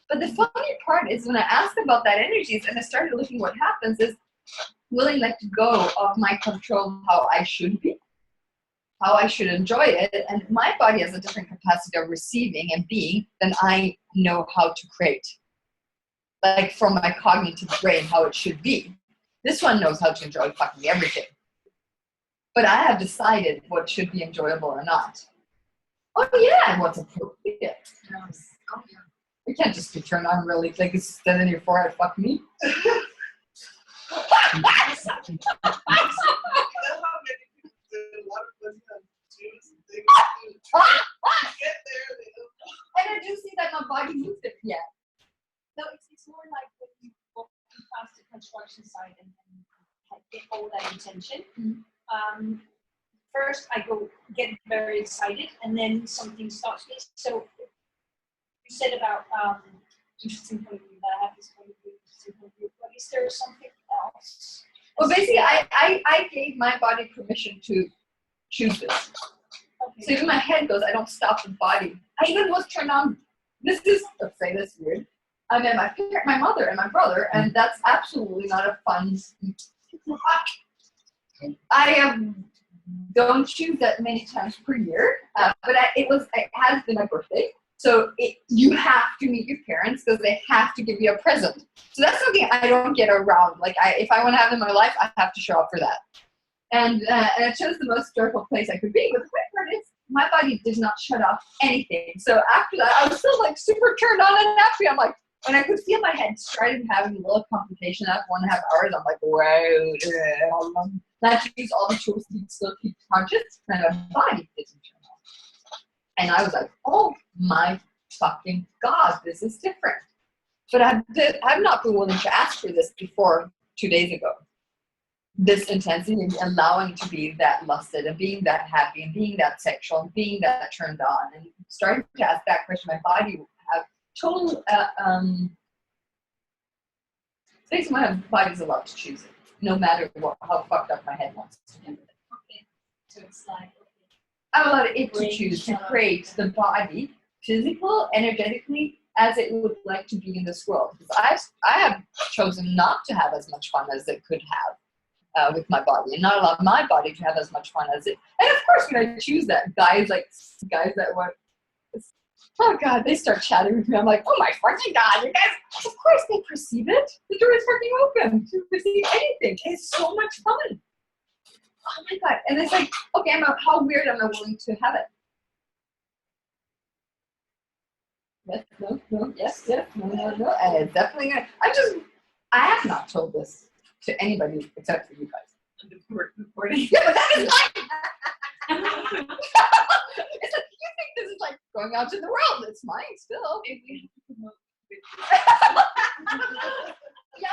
But the funny part is when I asked about that energies and I started looking what happens is willing let go of my control of how I should be, how I should enjoy it, and my body has a different capacity of receiving and being than I know how to create. Like from my cognitive brain, how it should be. This one knows how to enjoy fucking everything. But I have decided what should be enjoyable or not. Oh yeah, and what's appropriate. Yes. Oh yeah. You can't just be turned on really like it's standing in your forehead, fuck me. And I do see that my body moves it. Yeah. No, it's more like when you walk past the construction site and get all that intention. Mm-hmm. First, I get very excited, and then something stops me. So you said about interesting point of view. That I have this point of view, interesting point of view. But is there something else? Well, basically, I gave my body permission to choose this. Okay. So even my head goes, I don't stop the body. I even was turned on. This is, let's say this weird. I met my mother and my brother, and that's absolutely not a fun. I don't choose that many times per year, but it has been my birthday. So you have to meet your parents because they have to give you a present. So that's something I don't get around. Like if I want to have in my life, I have to show up for that. And I chose the most joyful place I could be. But the quick part is, my body did not shut off anything. So after that, I was still like super turned on and happy. I'm like, when I could feel my head started having a little complication after 1.5 hours, I'm like, wow. I have to use all the tools to still keep conscious, and my body didn't turn on. And I was like, oh my fucking God, this is different. But I've not been willing to ask for this before 2 days ago. This intensity and allowing to be that lusted and being that happy and being that sexual and being that turned on and starting to ask that question, my body will have total, basically my body's allowed to choose it, no matter how fucked up my head wants to do it. Okay. So it's like, I'm allowed it to choose to create the body, physical, energetically, as it would like to be in this world. Because I have chosen not to have as much fun as it could have. With my body and not allow my body to have as much fun as it. And of course, when I choose that, guys that want, oh God, they start chatting with me. I'm like, oh my fucking God, you guys, of course they perceive it. The door is fucking open to perceive anything. It's so much fun. Oh my God. And it's like, okay, how weird am I willing to have it? Yes, no, yes, no. And it's definitely gonna, I have not told this to anybody except for you guys. Recording. Yeah, but that is mine. It's like, you think this is like going out to the world. It's mine still. Yeah,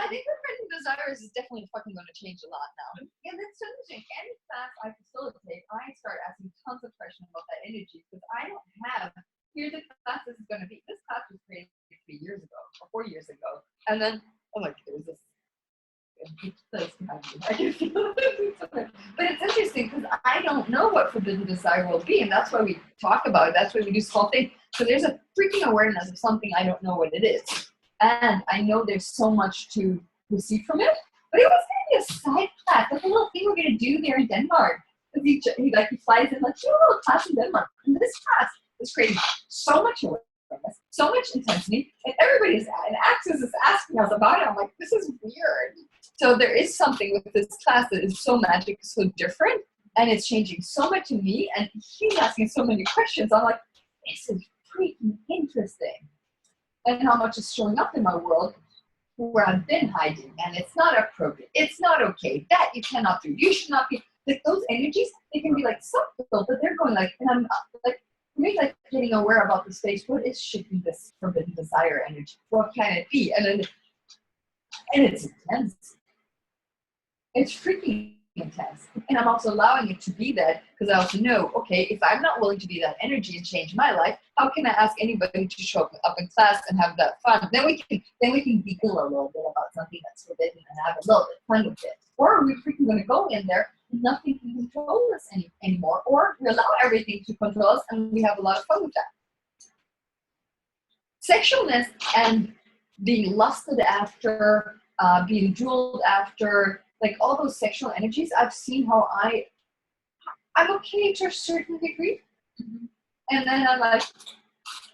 I think the desires is definitely fucking going to change a lot now. And that's so interesting. Any class I facilitate, I start asking tons of questions about that energy because I don't have, here's the class this is going to be. This class was created 3 years ago or 4 years ago. And then, oh my God, there was this place behind me. I can feel it. But it's interesting because I don't know what forbidden desire will be, and that's why we talk about it. That's why we do small things. So there's a freaking awareness of something I don't know what it is, and I know there's so much to receive from it. But it was going to be a side class, like a little thing we're going to do there in Denmark. He flies in, like, do a little class in Denmark. And this class is creating so much awareness, so much intensity, and and Access is asking us about it. I'm like, this is weird. So there is something with this class that is so magic, so different, and it's changing so much in me, and he's asking so many questions. I'm like, this is freaking interesting. And how much is showing up in my world where I've been hiding, and it's not appropriate. It's not okay. That you cannot do. You should not be. Like those energies, they can be like subtle, but they're going like, and I'm like, for me, like getting aware about the space. What is should be this forbidden desire energy? What can it be? And it's intense. It's freaking intense. And I'm also allowing it to be that because I also know, okay, if I'm not willing to be that energy and change my life, how can I ask anybody to show up in class and have that fun? Then we can giggle a little bit about something that's forbidden and have a little bit of fun with it. Or are we freaking going to go in there and nothing can control us anymore? Or we allow everything to control us and we have a lot of fun with that. Sexualness and being lusted after, being jeweled after, like all those sexual energies, I've seen how I'm okay to a certain degree. Mm-hmm. And then I like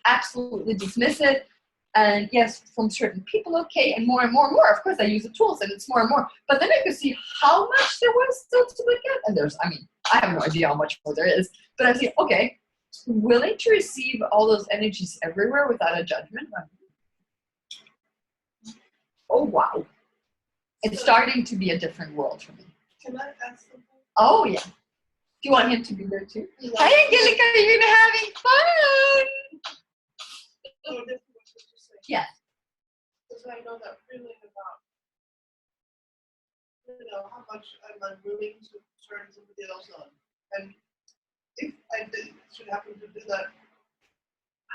absolutely dismiss it. And yes, from certain people, okay, and more and more and more. Of course, I use the tools and it's more and more. But then I could see how much there was still to look at. And I have no idea how much more there is. But I see, okay, willing to receive all those energies everywhere without a judgment. Oh, wow. It's starting to be a different world for me. Can I ask something? Oh, yeah. Do you want him to be there too? Yeah. Hi, Angelica, you're having fun. Oh, that's what you're saying. Yeah. Because I know that feeling about, how much am I willing to turn somebody else on. And if I should happen to do that,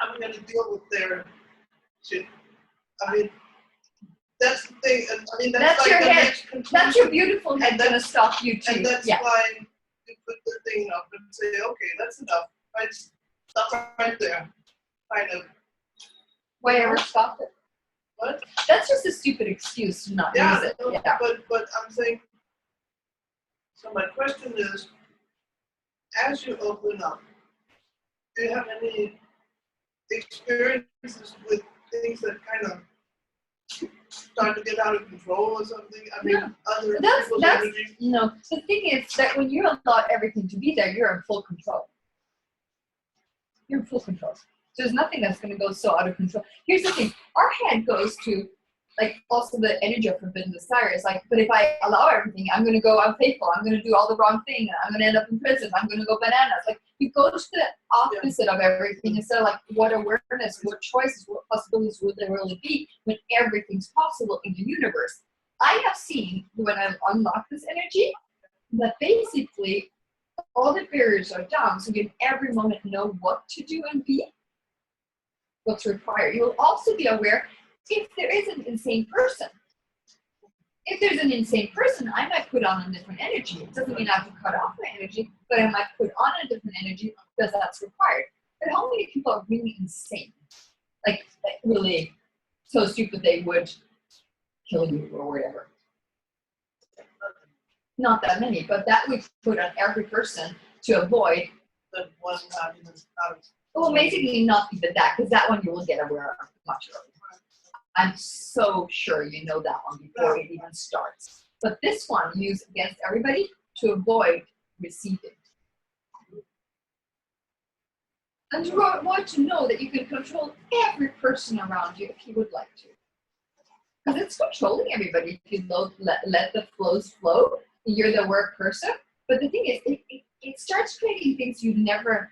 I'm going to deal with their shit. I mean, that's the thing. And that's like your the head. next conclusion. That's your beautiful head going to stop you too. And that's why you put the thing up and say, okay, that's enough. Right? Stop right there. Kind of. Why ever stop it? What? That's just a stupid excuse to not use it. No, yeah. But I'm saying, so my question is, as you open up, do you have any experiences with things that kind of start to get out of control or something? I mean, other people's energy? No. The thing is that when you allow everything to be there, you're in full control. You're in full control. There's nothing that's going to go so out of control. Here's the thing. Our head goes to, like, also the energy of forbidden desire. It's like, but if I allow everything, I'm going to go unfaithful. I'm going to do all the wrong thing. I'm going to end up in prison. I'm going to go bananas. Like, you go to the opposite of everything instead of, like, what awareness, what choices, what possibilities would there really be when everything's possible in the universe. I have seen, when I've unlocked this energy, that basically all the barriers are down. So you can every moment know what to do and be. What's required. You'll also be aware if there is an insane person. If there's an insane person, I might put on a different energy. It doesn't mean I have to cut off my energy, but I might put on a different energy because that's required. But how many people are really insane? Like really so stupid they would kill you or whatever. Not that many, but that we put on every person to avoid the one out of. Well, basically not even that, because that one you will get aware of much earlier. I'm so sure you know that one before it even starts. But this one you use against everybody to avoid receiving. And you want to know that you can control every person around you if you would like to. Because it's controlling everybody if you let the flows flow. You're the work person. But the thing is, it starts creating things you never.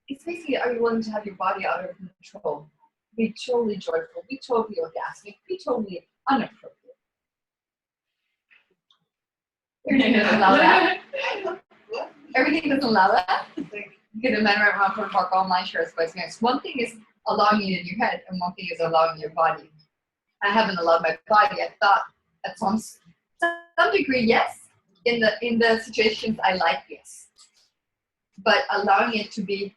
It's basically, are you willing to have your body out of control? Be totally joyful, be totally orgasmic, be totally inappropriate. Everything doesn't allow that. Everything doesn't allow that. You get a man right around for park online shares by experience. One thing is allowing it in your head, and one thing is allowing your body. I haven't allowed my body. I thought at some degree, yes. In the situations I like, yes. but allowing it to be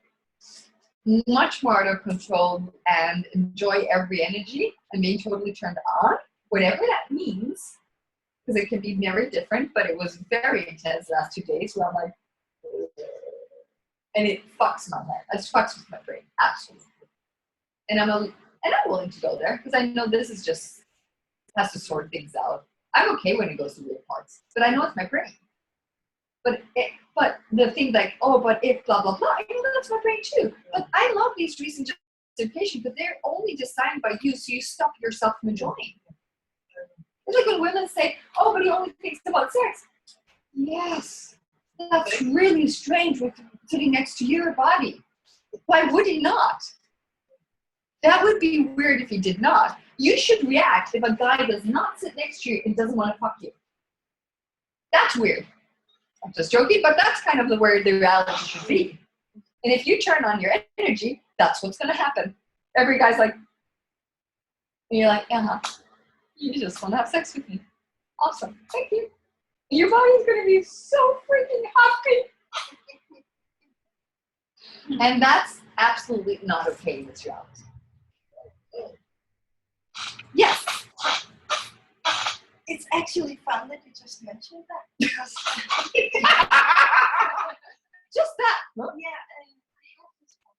much more out of control and enjoy every energy and being totally turned on, whatever that means, because it can be very different, but it was very intense the last 2 days where I'm like, and it fucks my head. It fucks with my brain, absolutely. And I'm willing to go there because I know this is just has to sort things out. I'm okay when it goes to weird parts, but I know it's my brain. But the thing like, oh, but if blah blah blah, I know that's my brain too. But I love these recent justifications, but they're only designed by you, so you stop yourself from enjoying. It's like when women say, oh, but he only thinks about sex. Yes, that's really strange with sitting next to your body. Why would he not? That would be weird if he did not. You should react if a guy does not sit next to you and doesn't want to fuck you. That's weird. I'm just joking, but that's kind of where the reality should be. And if you turn on your energy, that's what's going to happen. Every guy's like, and you're like, you just want to have sex with me. Awesome, thank you. Your body's going to be so freaking happy. And that's absolutely not okay in this reality. Yes. It's actually fun that you just mentioned that. Because just that. Huh? Yeah, and I have this one.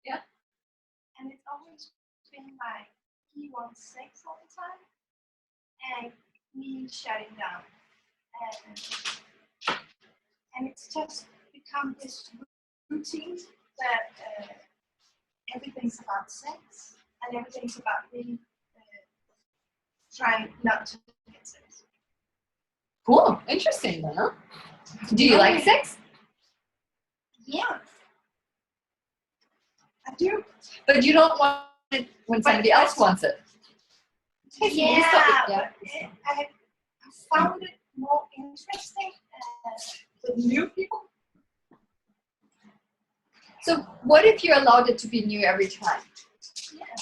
Yeah. And it's always been like he wants sex all the time and me shutting down. And it's just become this routine that everything's about sex and everything's about me trying not to get sex. Cool. Interesting, huh? Do you like sex? Yeah. I do. But you don't want it when somebody else wants it. Yeah, but I found it more interesting with new people. So what if you allowed it to be new every time? Yeah.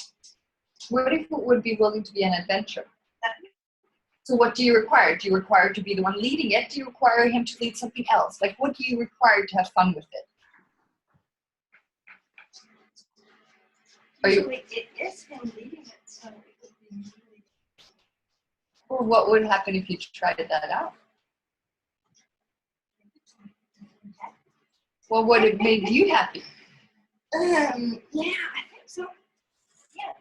What if it would be willing to be an adventure? So what do you require? Do you require to be the one leading it? Do you require him to lead something else? Like, what do you require to have fun with it? Usually it is him leading it, so it would be really... Well, what would happen if you tried that out? Well, would it make you happy? Yeah, I think so. Yeah.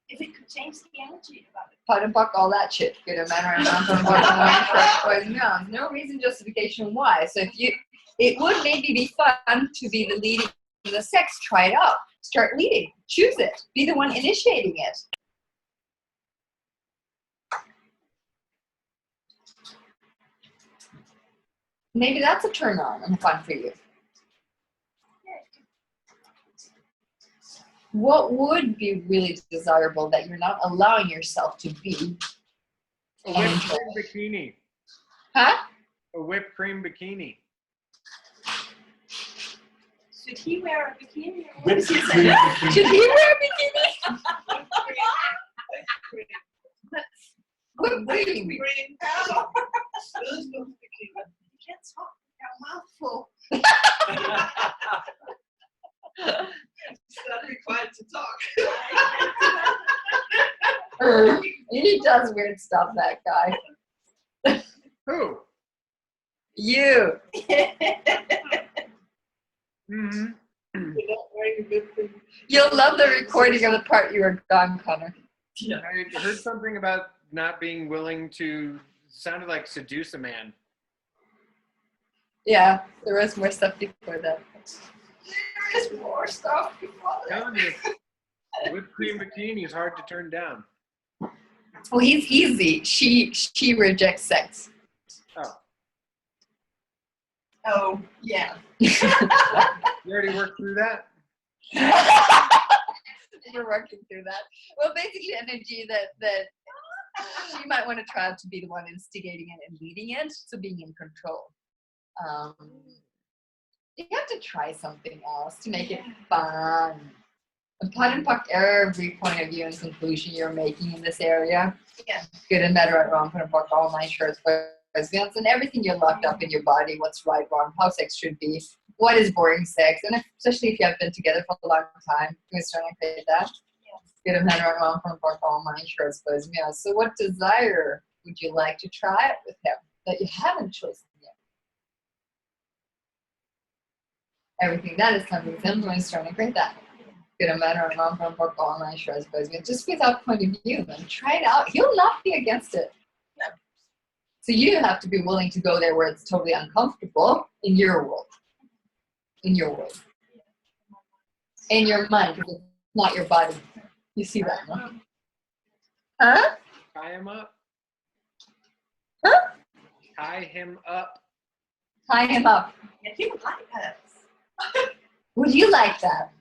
If it could change the energy about it. Pot and buck, all that shit. Get a man right now. No reason, justification why. So if you, it would maybe be fun to be the leading the sex. Try it out. Start leading. Choose it. Be the one initiating it. Maybe that's a turn on and fun for you. What would be really desirable that you're not allowing yourself to be? A whipped cream bikini. Huh? A whipped cream bikini. Should he wear a bikini? Whipped cream Should he wear a bikini? Whipped cream. He gets hot. Got a mouthful. Gotta be quiet to talk. He does weird stuff, that guy. Who? You. Mm-hmm. You'll love the recording of the part you were gone, Connor. Yeah. I heard something about not being willing to, sounded like seduce a man. Yeah, there was more stuff before that. There is more stuff before that. Whipped cream bikini is hard to turn down. Well, he's easy. She rejects sex. Oh. Oh, yeah. You already worked through that? We're working through that. Well, basically energy that she might want to try to be the one instigating it and leading it, so being in control. You have to try something else to make it fun. And cut and puck every point of view and conclusion you're making in this area. Yeah. Good and better at wrong, cut and puck all my shirts, lesbians, and everything you're locked up in your body, what's right, wrong, how sex should be, what is boring sex, and especially if you have been together for a long time, you can certainly create that. Good and better at wrong, cut and puck all my shirts, lesbians. So what desire would you like to try it with him that you haven't chosen yet? Everything that is coming with him, going to try to create that. Good and better at wrong, cut and puck all my shirts, lesbians. Just without point of view, then try it out. He'll not be against it. So you have to be willing to go there where it's totally uncomfortable in your world. In your world. In your mind, because it's not your body. You see that, no? Huh? Tie him up. Huh? Tie him up. Tie him up. Yeah, he would like that. Would you like that?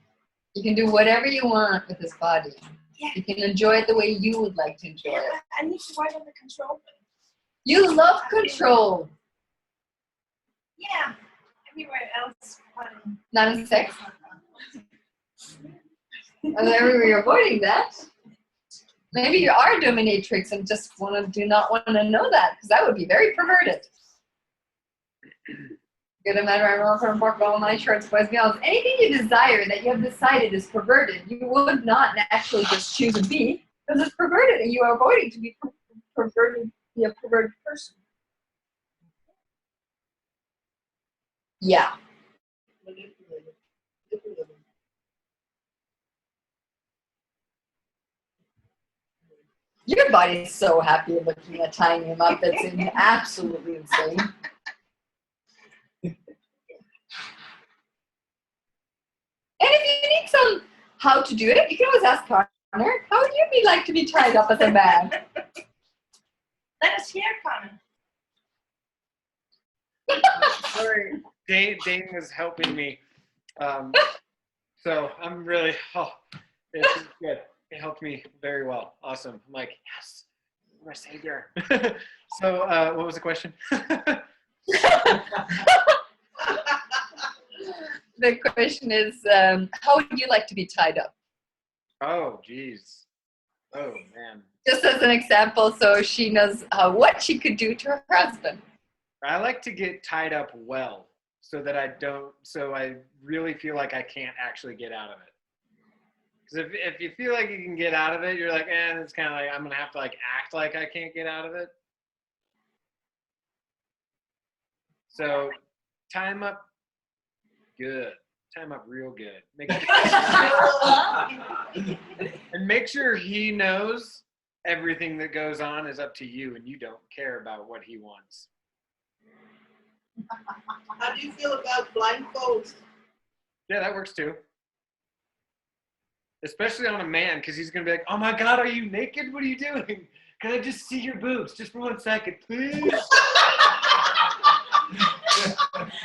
You can do whatever you want with his body. Yeah. You can enjoy it the way you would like to enjoy it. I need to work on the control. You love control. Yeah. Everywhere else. Not in sex. And everywhere you're avoiding that. Maybe you are a dominatrix and just do not want to know that, because that would be very perverted. Good and better, I from pork, all my shorts, boys, girls. Anything you desire that you have decided is perverted, you would not naturally just choose and be, because it's perverted and you are avoiding to be perverted, be a perverted person. Yeah. Your body is so happy looking at tying him up. It's absolutely insane. And if you need some how to do it, you can always ask Connor, how would you be like to be tied up as a man? Let us hear, Connor. Sorry, Dane is helping me. So I'm really, this is good. It helped me very well. Awesome. I'm like, yes, you're my savior. So what was the question? The question is, how would you like to be tied up? Oh, geez. Oh, man. Just as an example, so she knows what she could do to her husband. I like to get tied up well so that I really feel like I can't actually get out of it. Because if you feel like you can get out of it, you're like, it's kind of like, I'm going to have to like act like I can't get out of it. So tie him up good. Tie him up real good. And make sure he knows everything that goes on is up to you and you don't care about what he wants. How do you feel about blindfolds? Yeah, that works too. Especially on a man, because he's going to be like, oh my God, are you naked? What are you doing? Can I just see your boobs just for 1 second, please?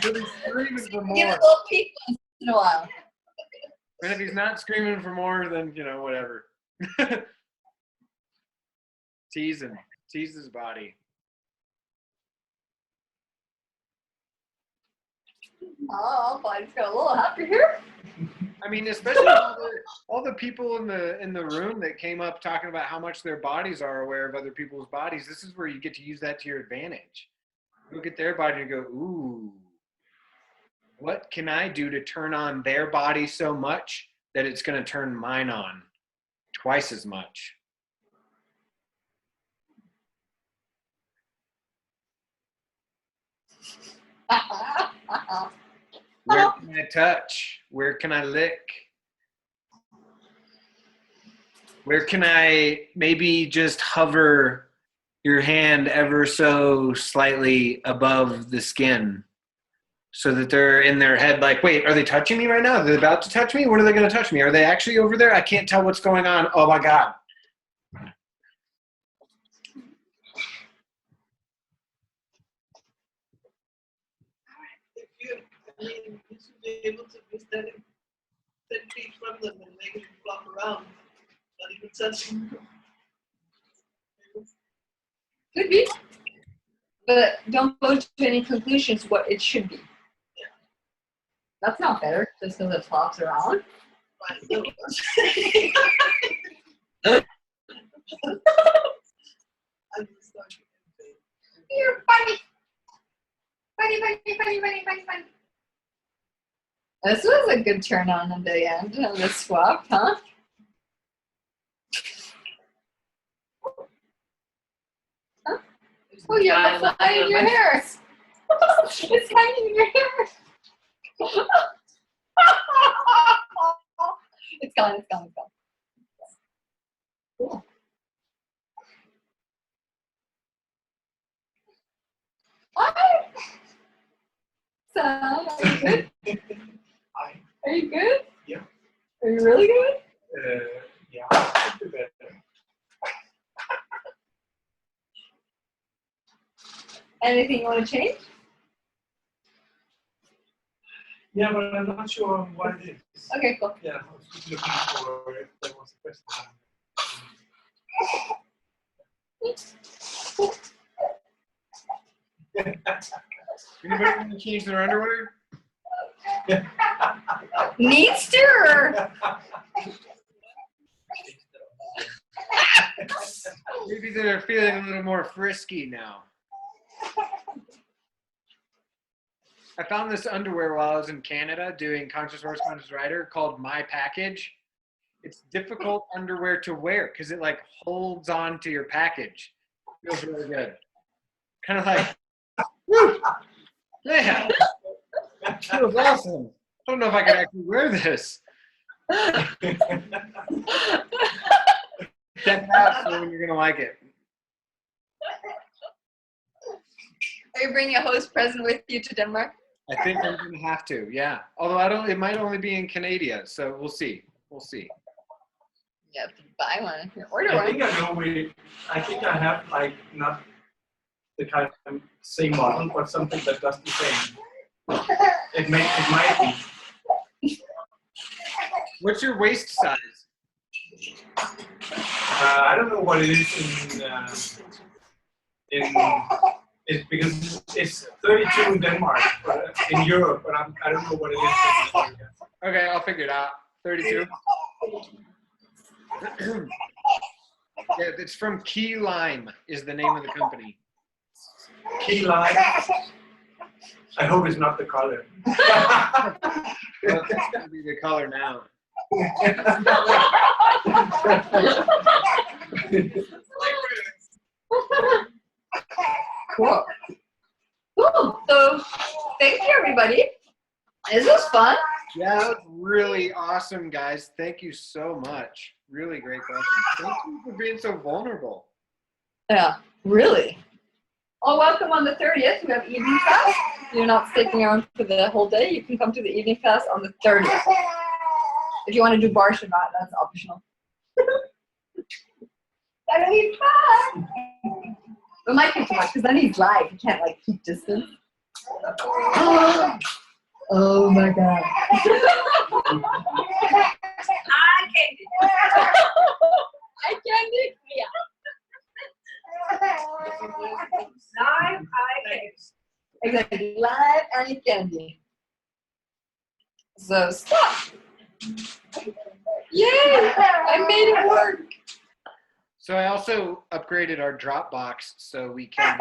He'll be screaming for more. Give a little peek once in a while. And if he's not screaming for more, then, whatever. Tease him. Tease his body. Oh, body's got a little happy here. I mean, especially all the people in the room that came up talking about how much their bodies are aware of other people's bodies. This is where you get to use that to your advantage. Look at their body and go, ooh, what can I do to turn on their body so much that it's going to turn mine on twice as much? Where can I touch? Where can I lick? Where can I maybe just hover your hand ever so slightly above the skin so that they're in their head like, wait, are they touching me right now? Are they about to touch me? When are they going to touch me? Are they actually over there? I can't tell what's going on. Oh my God. You should be able to be standing 10 feet from them and make them flop around. Not even touching. Could be. But don't go to any conclusions what it should be. That's not better, just because it flops around. You're funny. Funny, funny, funny, funny, funny, funny. This was a good turn on in the end of the swap, huh? Huh? Oh, you have a fly in your hair. It's hanging in your hair. It's gone, it's gone, it's gone. Cool. Hi. Sam, are you good? Hi. Are you good? Yeah. Are you really good? Yeah, I could do better. Anything you want to change? Yeah, but I'm not sure what it is. Okay, cool. Yeah, I was just looking for if there was a question. Anybody want to change their underwear? Needs to or? Maybe they're feeling a little more frisky now. I found this underwear while I was in Canada doing Conscious Horse, Conscious Rider called My Package. It's difficult underwear to wear because it like holds on to your package. Feels really good. Kind of like, woo, man, that feels awesome. I don't know if I could actually wear this. Check it out, so you're gonna like it. Are you bringing a host present with you to Denmark? I think I'm gonna have to, yeah. Although I don't, it might only be in Canada, so we'll see. We'll see. You have to buy one if you order I one. think I know I think I have like not the kind of same model, but something that does the same. It might be. What's your waist size? I don't know what it is in it's because it's 32 in Denmark, but in Europe, but I don't know what it is in America. Okay, I'll figure it out. 32. Yeah, it's from Key Lime is the name of the company. Key lime. I hope it's not the color. Well, it's gonna be the color now. Cool. Cool. So, thank you, everybody. This was fun. Yeah, that was really awesome, guys. Thank you so much. Really great question. Thank you for being so vulnerable. Yeah, really. Oh, welcome on the 30th. We have evening class. You're not sticking around for the whole day. You can come to the evening class on the 30th. If you want to do bar Shabbat, that's optional. That'll be fun. It might be too much because then he's live. He can't like keep distance. Oh my god. I candy. I candy. Live eye candy. Exactly. Live eye candy. So stop. Yay! I made it work. So I also upgraded our Dropbox so we can